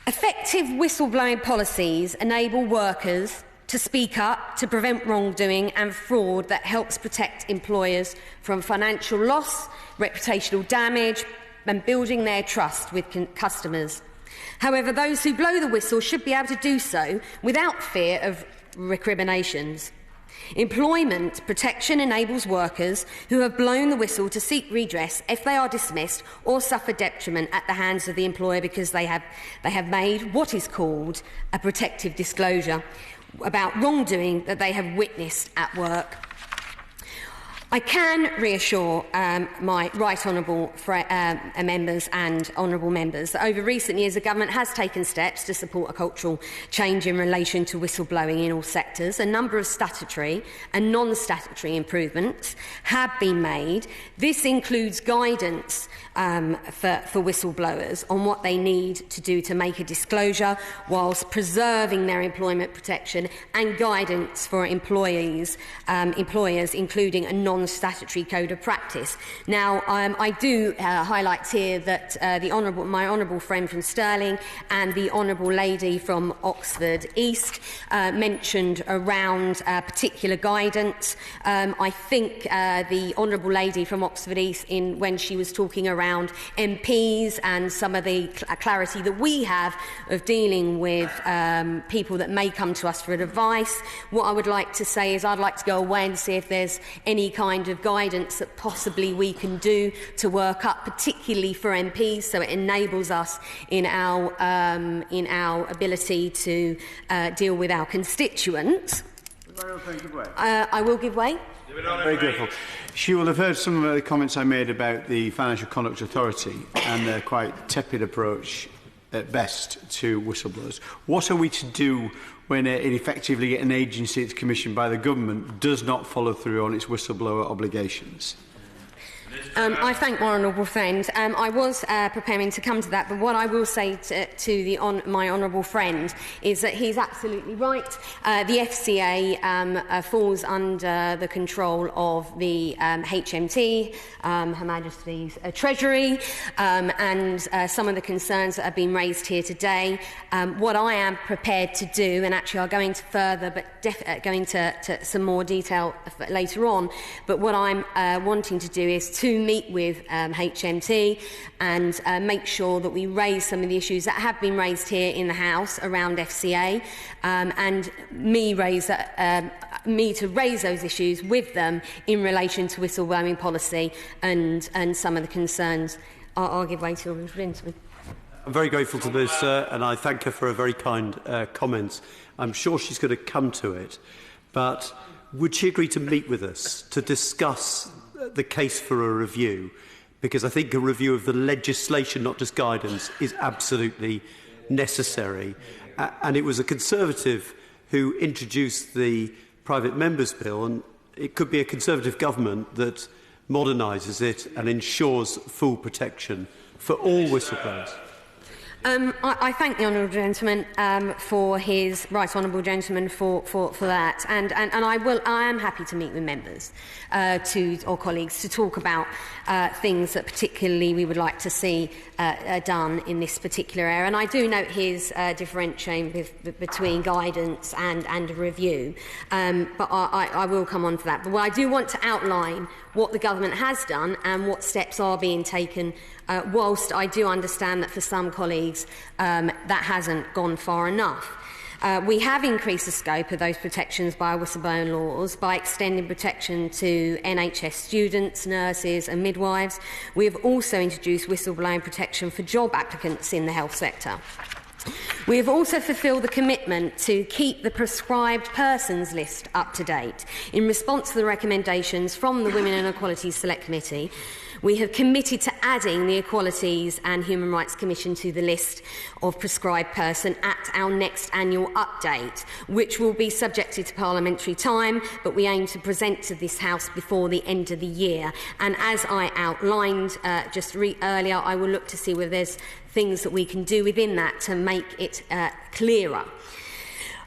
S5: Effective whistleblowing policies enable workers to speak up to prevent wrongdoing and fraud that helps protect employers from financial loss, reputational damage and building their trust with customers. However, those who blow the whistle should be able to do so without fear of recriminations. Employment protection enables workers who have blown the whistle to seek redress if they are dismissed or suffer detriment at the hands of the employer because they have made what is called a protective disclosure about wrongdoing that they have witnessed at work. I can reassure my right honourable members and honourable members that over recent years the government has taken steps to support a cultural change in relation to whistleblowing in all sectors. A number of statutory and non-statutory improvements have been made. This includes guidance for whistleblowers on what they need to do to make a disclosure whilst preserving their employment protection, and guidance for employers including a non-statutory code of practice. Now, I do highlight here that my honourable friend from Stirling and the honourable lady from Oxford East mentioned around particular guidance. I think the honourable lady from Oxford East, when she was talking around MPs and some of the clarity that we have of dealing with people that may come to us for advice, what I would like to say is I'd like to go away and see if there's any kind of guidance that possibly we can do to work up, particularly for MPs, so it enables us in our ability to deal with our constituents. I will give way.
S8: Very grateful. She will have heard some of the comments I made about the Financial Conduct Authority and their quite tepid approach at best to whistleblowers. What are we to do when effectively an agency that's commissioned by the government does not follow through on its whistleblower obligations?
S5: I thank my honourable friend. I was preparing to come to that, but what I will say to my honourable friend is that he's absolutely right. The FCA falls under the control of the HMT, Her Majesty's Treasury, and some of the concerns that have been raised here today. What I am prepared to do, and actually I'll go into further, but go into some more detail later on, but what I'm wanting to do is to meet with HMT and make sure that we raise some of the issues that have been raised here in the House around FCA, and me to raise those issues with them in relation to whistleblowing policy and some of the concerns. I'll give way to Rinton.
S2: I'm very grateful to this, and I thank her for her very kind comments. I'm sure she's going to come to it, but would she agree to meet with us to discuss the case for a review? Because I think a review of the legislation, not just guidance, is absolutely necessary. And it was a Conservative who introduced the Private Members Bill, and it could be a Conservative government that modernises it and ensures full protection for all whistleblowers.
S5: I thank the honourable gentleman for his right honourable gentleman for that, and I am happy to meet with members or colleagues to talk about things that particularly we would like to see done in this particular area. And I do note his differentiating between guidance and a review, but I will come on to that. But I do want to outline what the government has done and what steps are being taken, whilst I do understand that for some colleagues that hasn't gone far enough. We have increased the scope of those protections by whistleblowing laws by extending protection to NHS students, nurses and midwives. We have also introduced whistleblowing protection for job applicants in the health sector. We have also fulfilled the commitment to keep the prescribed persons list up to date. In response to the recommendations from the Women and Equalities Select Committee, we have committed to adding the Equalities and Human Rights Commission to the list of prescribed person at our next annual update, which will be subjected to parliamentary time, but we aim to present to this House before the end of the year. And as I outlined earlier, I will look to see whether there's things that we can do within that to make it clearer.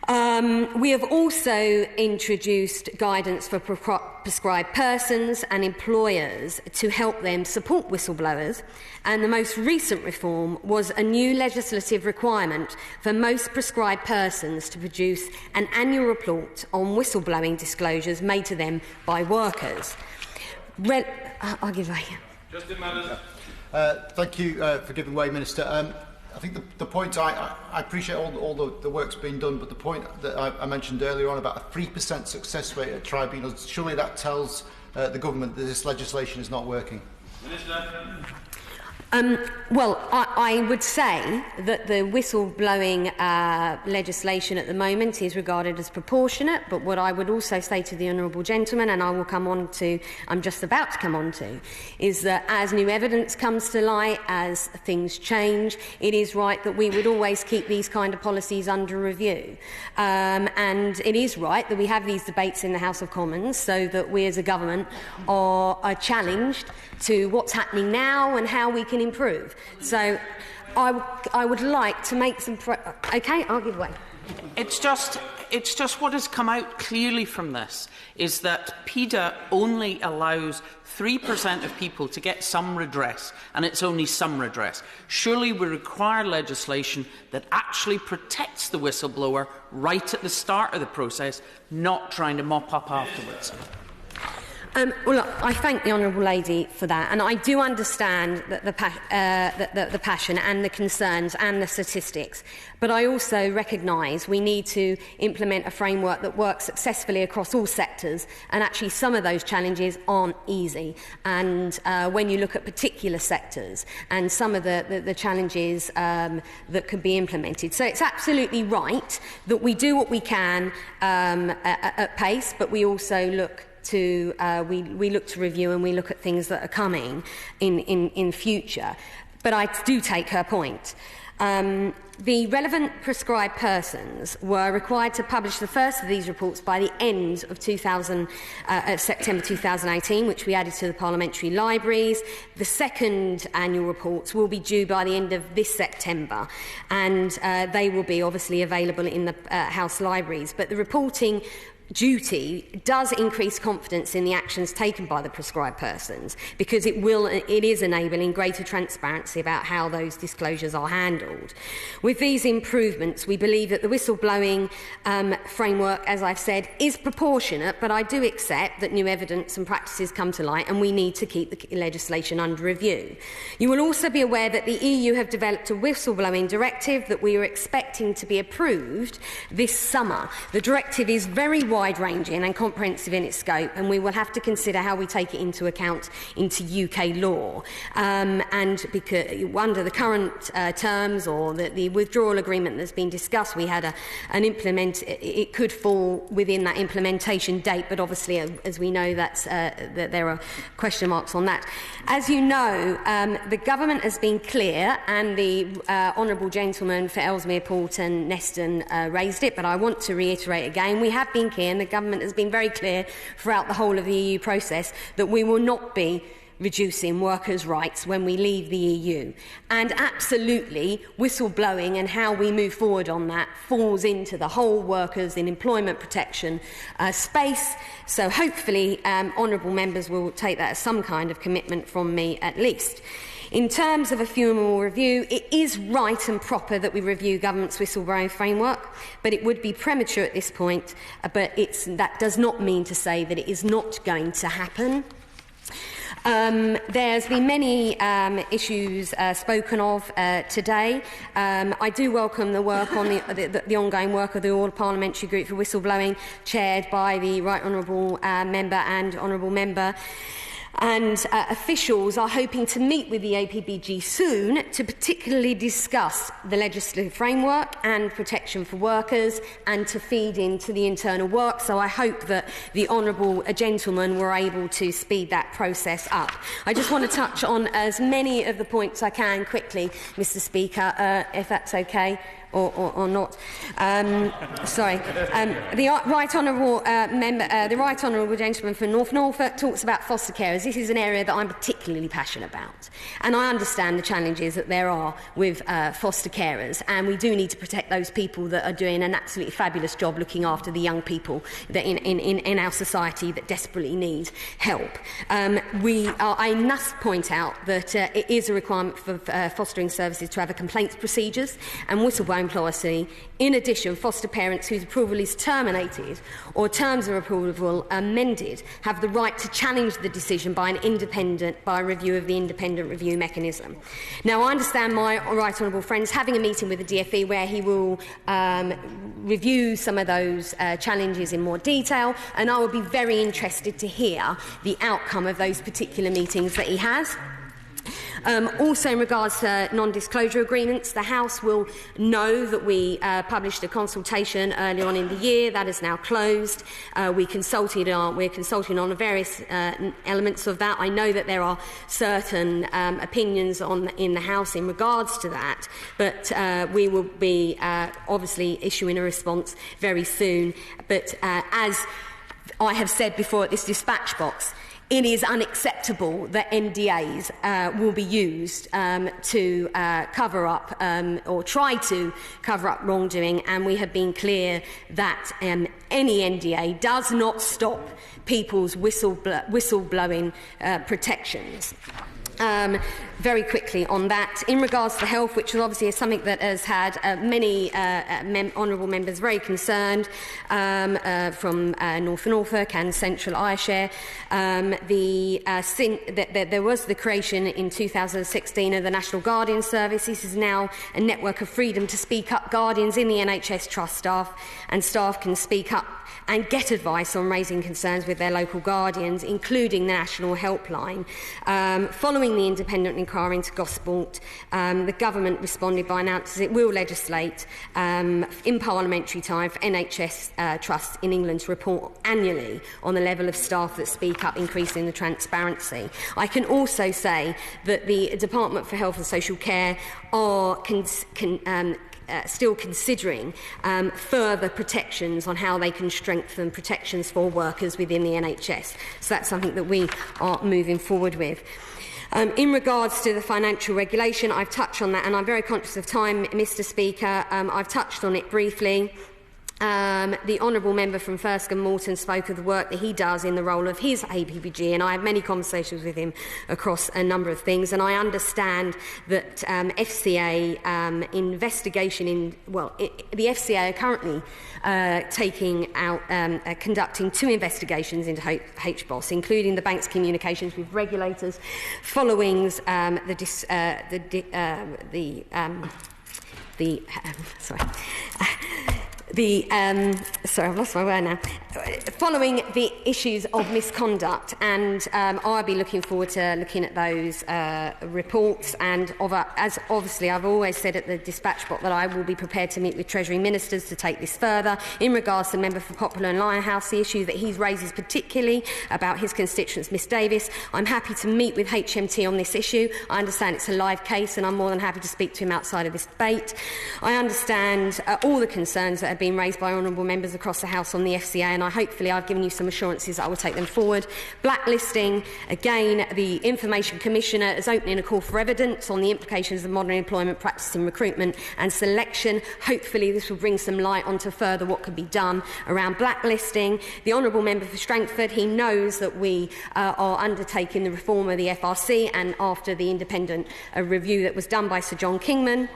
S5: We have also introduced guidance for prescribed persons and employers to help them support whistleblowers, and the most recent reform was a new legislative requirement for most prescribed persons to produce an annual report on whistleblowing disclosures made to them by workers. I'll give way.
S3: Thank you for giving way, Minister. I think the point, I appreciate all the work's been done, but the point that I mentioned earlier on about a 3% success rate at tribunals, surely that tells the government that this legislation is not working. Minister.
S5: Well, I would say that the whistleblowing legislation at the moment is regarded as proportionate, but what I would also say to the honourable gentleman, and I'm just about to come on to, is that as new evidence comes to light, as things change, it is right that we would always keep these kind of policies under review. And it is right that we have these debates in the House of Commons so that we as a government are challenged to what's happening now and how we can improve. So I would like to make some... OK, I'll give way.
S6: It's just what has come out clearly from this is that PIDA only allows 3% of people to get some redress, and it's only some redress. Surely we require legislation that actually protects the whistleblower right at the start of the process, not trying to mop up afterwards.
S5: Well, look, I thank the honourable lady for that, and I do understand that the passion and the concerns and the statistics, but I also recognise we need to implement a framework that works successfully across all sectors, and actually some of those challenges aren't easy. And when you look at particular sectors and some of the challenges that could be implemented. So it's absolutely right that we do what we can at pace, but we also look to we look to review and we look at things that are coming in future. But I do take her point. The relevant prescribed persons were required to publish the first of these reports by the end of September 2018, which we added to the parliamentary libraries. The second annual reports will be due by the end of this September, and they will be obviously available in the House libraries. But the reporting duty does increase confidence in the actions taken by the prescribed persons, because it is enabling greater transparency about how those disclosures are handled. With these improvements, we believe that the whistleblowing framework, as I've said, is proportionate, but I do accept that new evidence and practices come to light and we need to keep the legislation under review. You will also be aware that the EU have developed a whistleblowing directive that we are expecting to be approved this summer. The directive is very wide-ranging and comprehensive in its scope, and we will have to consider how we take it into account into UK law. And because under the current terms or the withdrawal agreement that's been discussed, we had it could fall within that implementation date, but obviously, as we know, that there are question marks on that. As you know, the government has been clear, and the honourable gentleman for Ellesmere Port and Neston raised it, but I want to reiterate again, we have been clear, and the government has been very clear throughout the whole of the EU process, that we will not be reducing workers' rights when we leave the EU. And absolutely, whistleblowing and how we move forward on that falls into the whole workers in employment protection space. So hopefully honourable members will take that as some kind of commitment from me at least. In terms of a formal review, it is right and proper that we review government's whistleblowing framework, but it would be premature at this point. But that does not mean to say that it is not going to happen. There's been many issues spoken of today. I do welcome the work on the ongoing work of the All Parliamentary Group for Whistleblowing, chaired by the Right Honourable Member and Honourable Member. And officials are hoping to meet with the APBG soon to particularly discuss the legislative framework and protection for workers and to feed into the internal work. So I hope that the honourable gentlemen were able to speed that process up. I just want to touch on as many of the points I can quickly, Mr. Speaker, if that's okay. Or not. Sorry. The Right Honourable Member, the Right Honourable Gentleman from North Norfolk talks about foster carers. This is an area that I'm particularly passionate about. And I understand the challenges that there are with foster carers. And we do need to protect those people that are doing an absolutely fabulous job looking after the young people that in our society that desperately need help. I must point out that it is a requirement for fostering services to have a complaints procedures and whistleblowing policy. In addition, foster parents whose approval is terminated or terms of approval amended have the right to challenge the decision by a review of the independent review mechanism. Now, I understand my Right Honourable friend's having a meeting with the DfE where he will review some of those challenges in more detail, and I would be very interested to hear the outcome of those particular meetings that he has. Also, in regards to non-disclosure agreements, the House will know that we published a consultation early on in the year. That is now closed. We're consulting on the various elements of that. I know that there are certain opinions in the House in regards to that, but we will be obviously issuing a response very soon. But as I have said before at this dispatch box, it is unacceptable that NDAs will be used to cover up or try to cover up wrongdoing, and we have been clear that any NDA does not stop people's whistleblowing protections. Very quickly on that, in regards to health, which is obviously something that has had many honourable members very concerned from North Norfolk and Central Ayrshire. There was the creation in 2016 of the National Guardian Service. This is now a network of freedom to speak up guardians in the NHS Trust staff, and staff can speak up and get advice on raising concerns with their local guardians, including the National Helpline. Following the independent inquiry into Gosport, the government responded by announcing it will legislate in parliamentary time for NHS trusts in England to report annually on the level of staff that speak up, increasing the transparency. I can also say that the Department for Health and Social Care are still considering further protections on how they can strengthen protections for workers within the NHS. So that's something that we are moving forward with. In regards to the financial regulation, I've touched on that, and I'm very conscious of time, Mr. Speaker. I've touched on it briefly. The Honourable Member from Ferscombe Morton spoke of the work that he does in the role of his APBG, and I have many conversations with him across a number of things, and I understand that FCA investigation the FCA are currently conducting 2 investigations into HBOS, including the bank's communications with regulators following I've lost my word now. Following the issues of misconduct, and I'll be looking forward to looking at those reports. And as obviously I've always said at the dispatch box that I will be prepared to meet with Treasury Ministers to take this further. In regards to the Member for Poplar and Lionhouse, the issue that he raises particularly about his constituents, Miss Davis, I'm happy to meet with HMT on this issue. I understand it's a live case, and I'm more than happy to speak to him outside of this debate. I understand all the concerns that have been raised by honourable members across the House on the FCA, and hopefully I've given you some assurances that I will take them forward. Blacklisting, again, the Information Commissioner is opening a call for evidence on the implications of modern employment practice in recruitment and selection. Hopefully this will bring some light onto further what can be done around blacklisting. The honourable member for Strangford, he knows that we are undertaking the reform of the FRC, and after the independent review that was done by Sir John Kingman.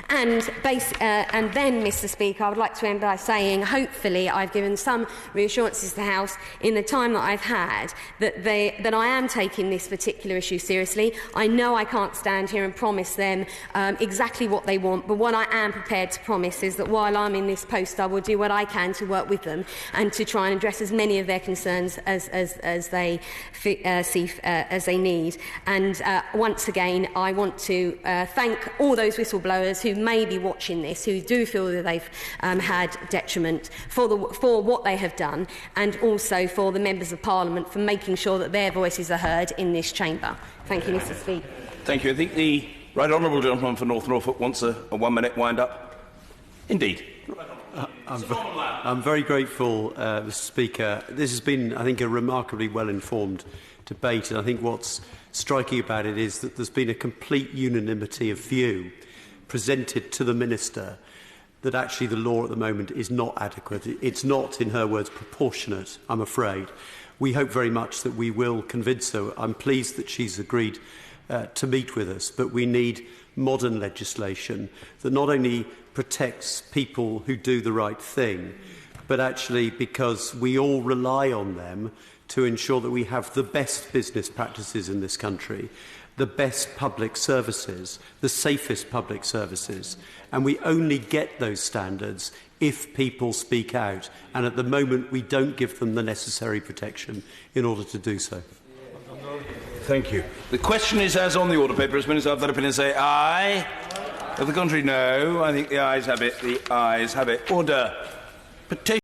S5: And then, Mr Speaker, I would like to end by saying hopefully I've given some reassurances to the House in the time that I've had that I am taking this particular issue seriously. I know I can't stand here and promise them exactly what they want, but what I am prepared to promise is that while I'm in this post, I will do what I can to work with them and to try and address as many of their concerns as they see as they need. And once again, I want to thank all those whistleblowers who may be watching this, who do feel that they've had detriment for what they have done, and also for the members of Parliament for making sure that their voices are heard in this chamber. Thank you, Mr Speaker.
S1: Thank you. I think the right honourable gentleman for North Norfolk wants a 1 minute wind up. Indeed.
S2: I'm very grateful, Mr Speaker. This has been, I think, a remarkably well-informed debate, and I think what's striking about it is that there's been a complete unanimity of view presented to the Minister that actually the law at the moment is not adequate. It's not, in her words, proportionate, I'm afraid. We hope very much that we will convince her. I'm pleased that she's agreed to meet with us, but we need modern legislation that not only protects people who do the right thing, but actually, because we all rely on them to ensure that we have the best business practices in this country, the best public services, the safest public services. And we only get those standards if people speak out. And at the moment, we don't give them the necessary protection in order to do so.
S1: Thank you. The question is as on the order paper. As Minister of that opinion say aye. Of the contrary, no. I think the ayes have it. The ayes have it. Order. Petition